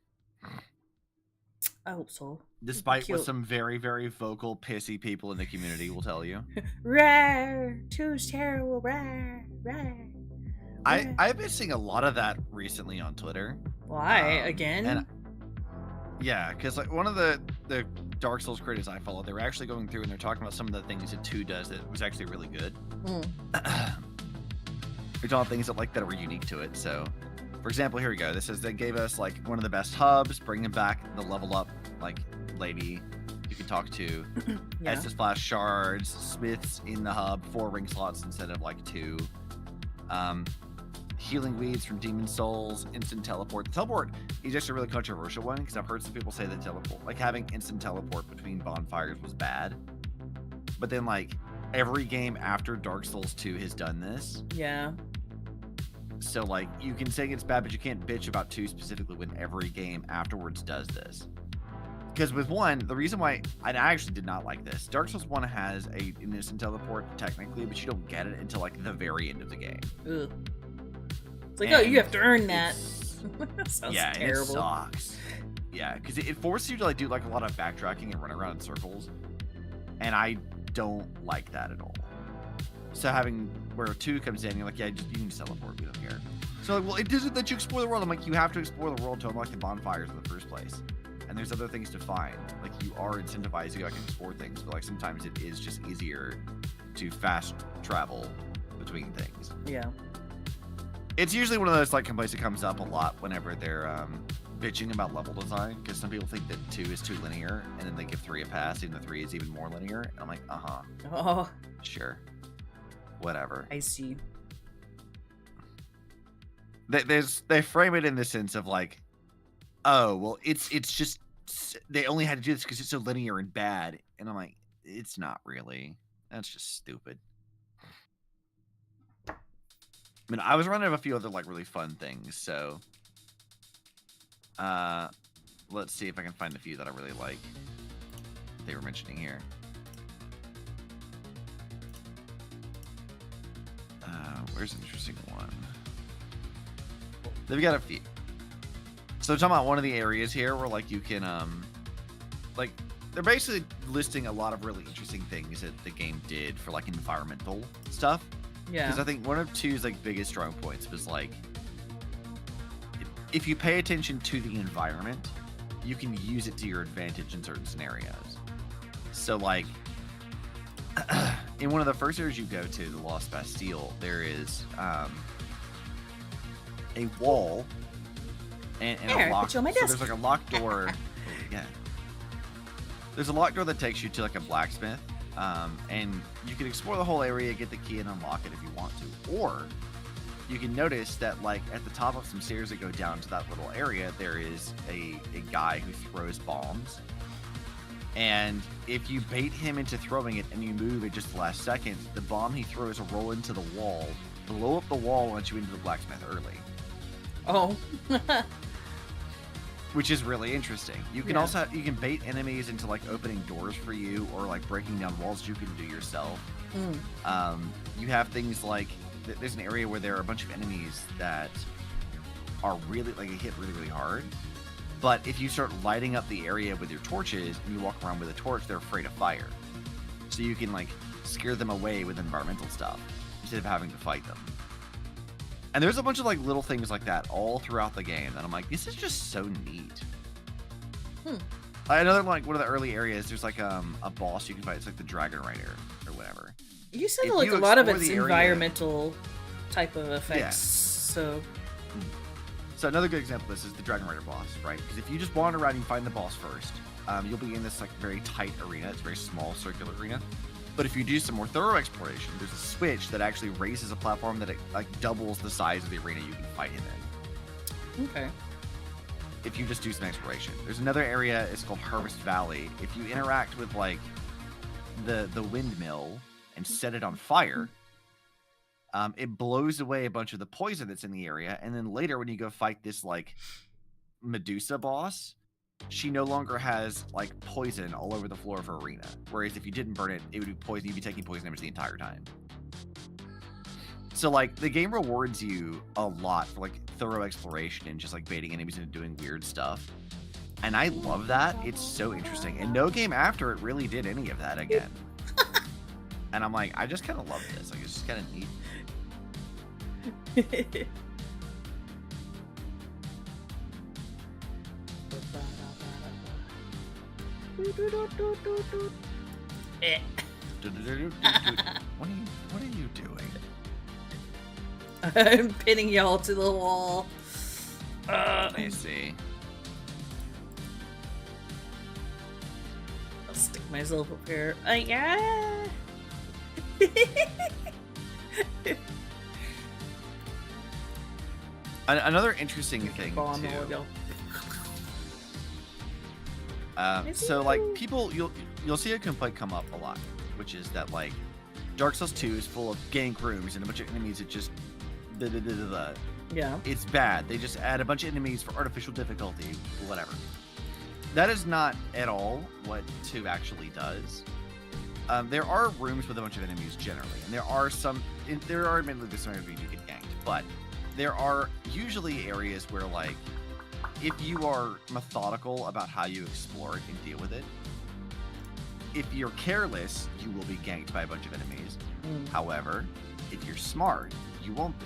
I hope so. Despite Cute. what some very, very vocal, pissy people in the community will tell you. Rare, 2's terrible, rare. I've been seeing a lot of that recently on Twitter. Why? Again? And yeah, because like one of the Dark Souls creators I follow, they were actually going through and they're talking about some of the things that 2 does that was actually really good. They're talking things that that were unique to it. So, for example, here we go. This is they gave us like one of the best hubs, bringing back the level up like lady you can talk to. Yeah. Estus Flash shards, smiths in the hub, 4 ring slots instead of like 2. Healing weeds from demon souls, instant teleport. The teleport is actually a really controversial one because I've heard some people say that teleport, like having instant teleport between bonfires, was bad. But then like every game after Dark Souls 2 has done this. Yeah. So like you can say it's bad, but you can't bitch about 2 specifically when every game afterwards does this. Because with 1, the reason why I actually did not like this, Dark Souls 1 has an instant teleport technically, but you don't get it until like the very end of the game. Ugh. It's like, oh, you have to earn that. Sounds yeah, terrible. It sucks. Yeah, because it forces you to like do like a lot of backtracking and run around in circles, and I don't like that at all. So having where 2 comes in, you're like, yeah, you can just teleport. We don't care. So like, well, it doesn't let you explore the world. I'm like, you have to explore the world to unlock the bonfires in the first place. And there's other things to find. Like you are incentivized to like explore things, but like sometimes it is just easier to fast travel between things. Yeah. It's usually one of those like complaints that comes up a lot whenever they're bitching about level design, because some people think that 2 is too linear, and then they give 3 a pass, even though 3 is even more linear. And I'm like, Oh, sure, whatever. I see. They frame it in the sense of like, oh well, it's just they only had to do this because it's so linear and bad, and I'm like, it's not really. That's just stupid. I mean, I was running a few other like really fun things, so let's see if I can find a few that I really like. They were mentioning here. Where's an interesting one? They've got a few. So they're talking about one of the areas here where like you can like they're basically listing a lot of really interesting things that the game did for like environmental stuff. Yeah. Because I think one of 2's like biggest strong points was like, if you pay attention to the environment, you can use it to your advantage in certain scenarios. So like, in one of the first areas you go to, the Lost Bastille, there is a wall and a lock. So there's like a locked door. Yeah. There's a locked door that takes you to like a blacksmith. And you can explore the whole area, get the key, and unlock it if you want to. Or you can notice that, like, at the top of some stairs that go down to that little area, there is a guy who throws bombs. And if you bait him into throwing it and you move at just the last second, the bomb he throws will roll into the wall, blow up the wall, and let you into the blacksmith early. Oh. Which is really interesting. You can also you can bait enemies into like opening doors for you, or like breaking down walls you can do yourself. You have things like there's an area where there are a bunch of enemies that are really like hit really hard. But if you start lighting up the area with your torches and you walk around with a torch, they're afraid of fire. So you can like scare them away with environmental stuff instead of having to fight them. And there's a bunch of like little things like that all throughout the game that I'm like, this is just so neat. Another like one of the early areas, there's like a boss you can fight. It's like the Dragon Rider or whatever. You said like a lot of it's environmental type of effects. Yeah. So another good example of this is the Dragon Rider boss, right? Because if you just wander around and you find the boss first, you'll be in this like very tight arena. It's a very small circular arena. But if you do some more thorough exploration, there's a switch that actually raises a platform that it like doubles the size of the arena you can fight him in. Okay. If you just do some exploration. There's another area, it's called Harvest Valley. If you interact with like the windmill and set it on fire, it blows away a bunch of the poison that's in the area, and then later when you go fight this like Medusa boss, she no longer has like poison all over the floor of her arena. Whereas if you didn't burn it, it would be poison. You'd be taking poison damage the entire time. So like the game rewards you a lot for like thorough exploration and just like baiting enemies into doing weird stuff. And I love that. It's so interesting. And no game after it really did any of that again. And I'm like, I just kind of love this. Like, it's just kind of neat. What are you doing? I'm pinning y'all to the wall. Let me see. I'll stick myself up here. Yeah. Another interesting thing too. So like people, you'll see a complaint come up a lot, which is that like Dark Souls 2 is full of gank rooms and a bunch of enemies that just yeah, it's bad. They just add a bunch of enemies for artificial difficulty, whatever. That is not at all what 2 actually does. There are rooms with a bunch of enemies generally, and there are admittedly some areas where you get ganked, but there are usually areas where like if you are methodical about how you explore it and deal with it, if you're careless, you will be ganked by a bunch of enemies. However, if you're smart, you won't be.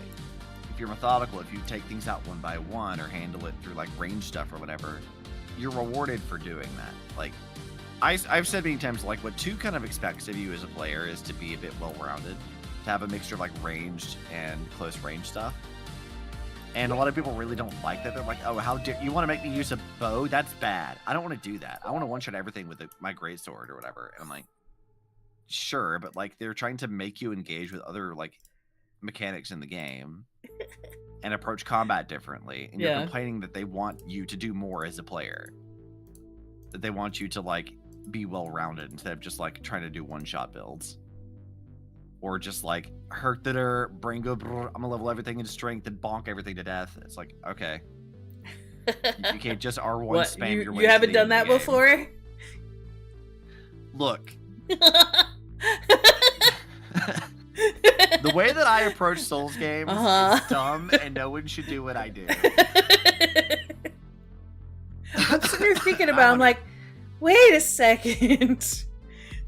If you're methodical, if you take things out one by one or handle it through like range stuff or whatever, you're rewarded for doing that. Like I've said many times, like what 2 kind of expects of you as a player is to be a bit well-rounded, to have a mixture of like ranged and close range stuff. And a lot of people really don't like that. They're like, oh, how dare you want to make me use a bow? That's bad. I don't want to do that. I want to one-shot everything with my greatsword or whatever. And I'm like, sure, but like they're trying to make you engage with other like mechanics in the game and approach combat differently. And you're complaining that they want you to do more as a player. That they want you to like be well-rounded instead of just like trying to do one-shot builds. Or just like hurt that her brain go, I'm gonna level everything into strength and bonk everything to death. It's like, okay. You can't just R1 spam your way. You haven't done that before? Look. The way that I approach Souls games is dumb and no one should do what I do. I'm sitting here thinking about I'm like, wait a second.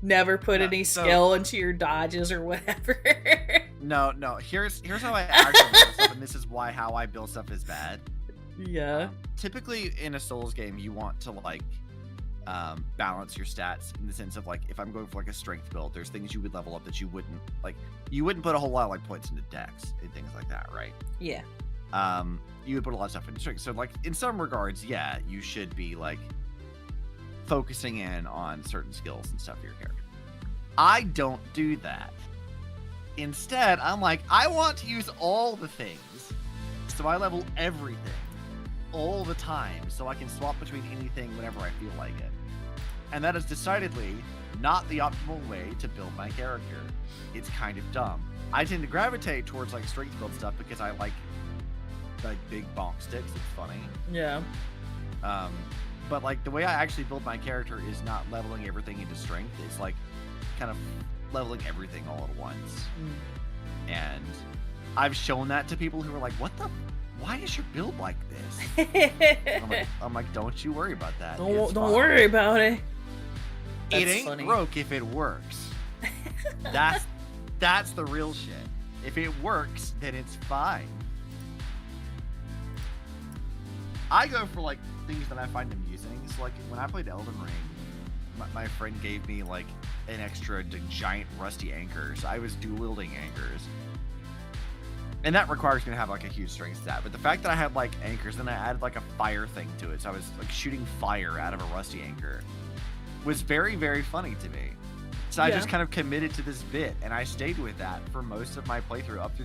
Never put any skill into your dodges or whatever. No. Here's how I actually build stuff, and this is how I build stuff is bad. Yeah. Typically in a Souls game, you want to like balance your stats in the sense of like if I'm going for like a strength build, there's things you would level up that you wouldn't put a whole lot of like points into dex and things like that, right? Yeah. You would put a lot of stuff into strength. So like in some regards, yeah, you should be like focusing in on certain skills and stuff for your character. I don't do that. Instead, I'm like, I want to use all the things. So I level everything all the time so I can swap between anything whenever I feel like it. And that is decidedly not the optimal way to build my character. It's kind of dumb. I tend to gravitate towards like strength build stuff because I like big bonk sticks. It's funny. Yeah. But like the way I actually build my character is not leveling everything into strength. It's like kind of leveling everything all at once. And I've shown that to people who are like, why is your build like this? I'm like, don't you worry about that. Don't worry about it. It ain't broke if it works. That's the real shit. If it works, then it's fine. I go for like things that I find amusing. So like when I played Elden Ring, my friend gave me like an extra giant rusty anchor. So I was dual wielding anchors. And that requires me to have like a huge strength stat. But the fact that I had like anchors, then I added like a fire thing to it. So I was like shooting fire out of a rusty anchor. Was very, very funny to me. So I just kind of committed to this bit, and I stayed with that for most of my playthrough up to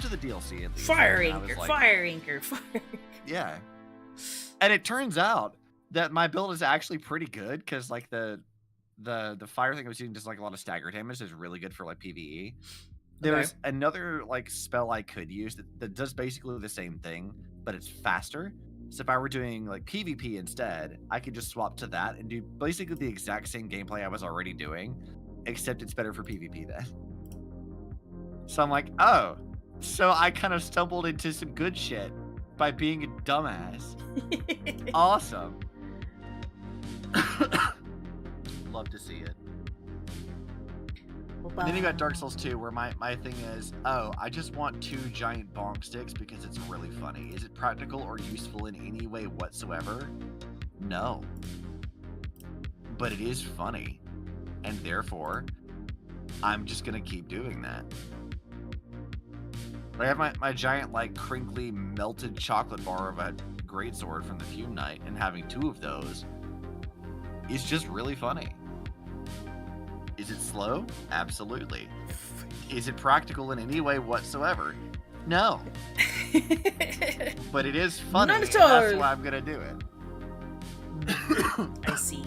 the DLC at least. Fire anchor, fire anchor, fire. Yeah. And it turns out that my build is actually pretty good because like the fire thing I was using does like a lot of stagger damage. Is really good for like PvE. There's another like spell I could use that does basically the same thing, but it's faster. So if I were doing like PvP instead, I could just swap to that and do basically the exact same gameplay I was already doing, except it's better for PvP then. So I'm like, oh, so I kind of stumbled into some good shit by being a dumbass. Awesome. Love to see it. And then you got Dark Souls 2, where my thing is, oh, I just want 2 giant bonk sticks because it's really funny. Is it practical or useful in any way whatsoever? No. But it is funny. And therefore, I'm just going to keep doing that. I have my giant, like, crinkly, melted chocolate bar of a greatsword from the Fume Knight, and having 2 of those is just really funny. Is it slow? Absolutely. Is it practical in any way whatsoever? No. But it is funny, and that's why I'm gonna do it. I see.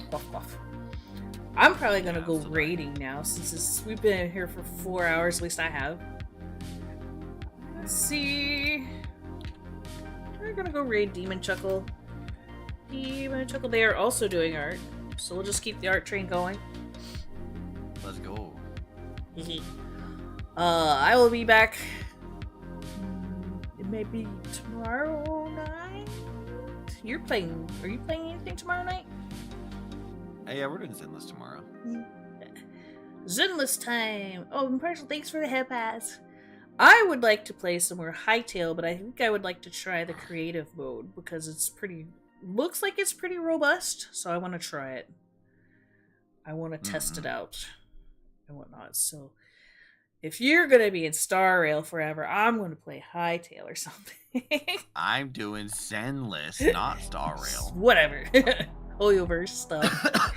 Buff, buff. I'm probably gonna go raiding now since we've been here for 4 hours. At least I have. Let's see. We're gonna go raid Demon Chuckle. Demon Chuckle. They are also doing art, so we'll just keep the art train going. Let's go. I will be back. It may be tomorrow night. Are you playing anything tomorrow night? Hey, yeah, we're doing Zenless tomorrow. Zenless time. Oh, Impartial, thanks for the head pass. I would like to play some more Hightail, but I think I would like to try the creative mode because it's looks like it's pretty robust, so I want to try it. I want to test it out and whatnot. So if you're going to be in Star Rail forever, I'm going to play Hightail or something. I'm doing Zenless, not Star Rail. Whatever. Hoyoverse stuff.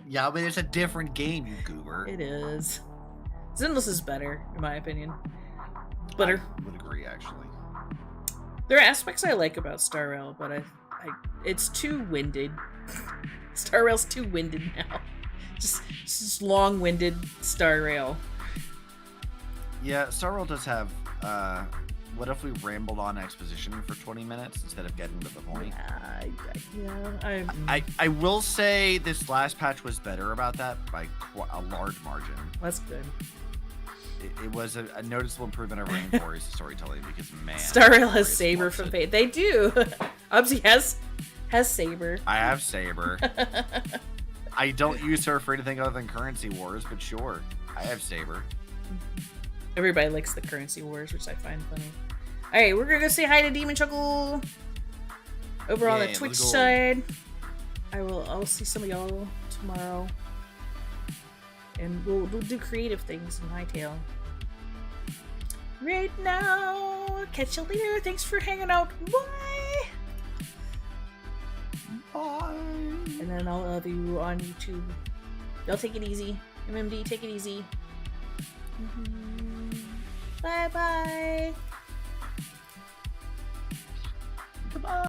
Yeah, but it's a different game, you goober. It is. Zenless is better, in my opinion. Better. I would agree, actually. There are aspects I like about Star Rail, but it's too winded. Star Rail's too winded now. Just long-winded Star Rail. Yeah, Star Rail does have, what if we rambled on exposition for 20 minutes instead of getting to the point? I will say this last patch was better about that by a large margin. That's good. It was a noticeable improvement over Rainforest storytelling because, man... Star Rail has Saber from Fate. They do! Ubsy has Saber. I have Saber. I don't use her for anything other than Currency Wars, but sure. I have Saber. Everybody likes the Currency Wars, which I find funny. Alright, we're gonna go say hi to Demon Chuckle over on the Twitch side. I'll see some of y'all tomorrow. And we'll do creative things in Hightail. Right now, catch you later. Thanks for hanging out. Bye! Bye! And then I'll love you on YouTube. Y'all take it easy. MMD, take it easy. Bye-bye.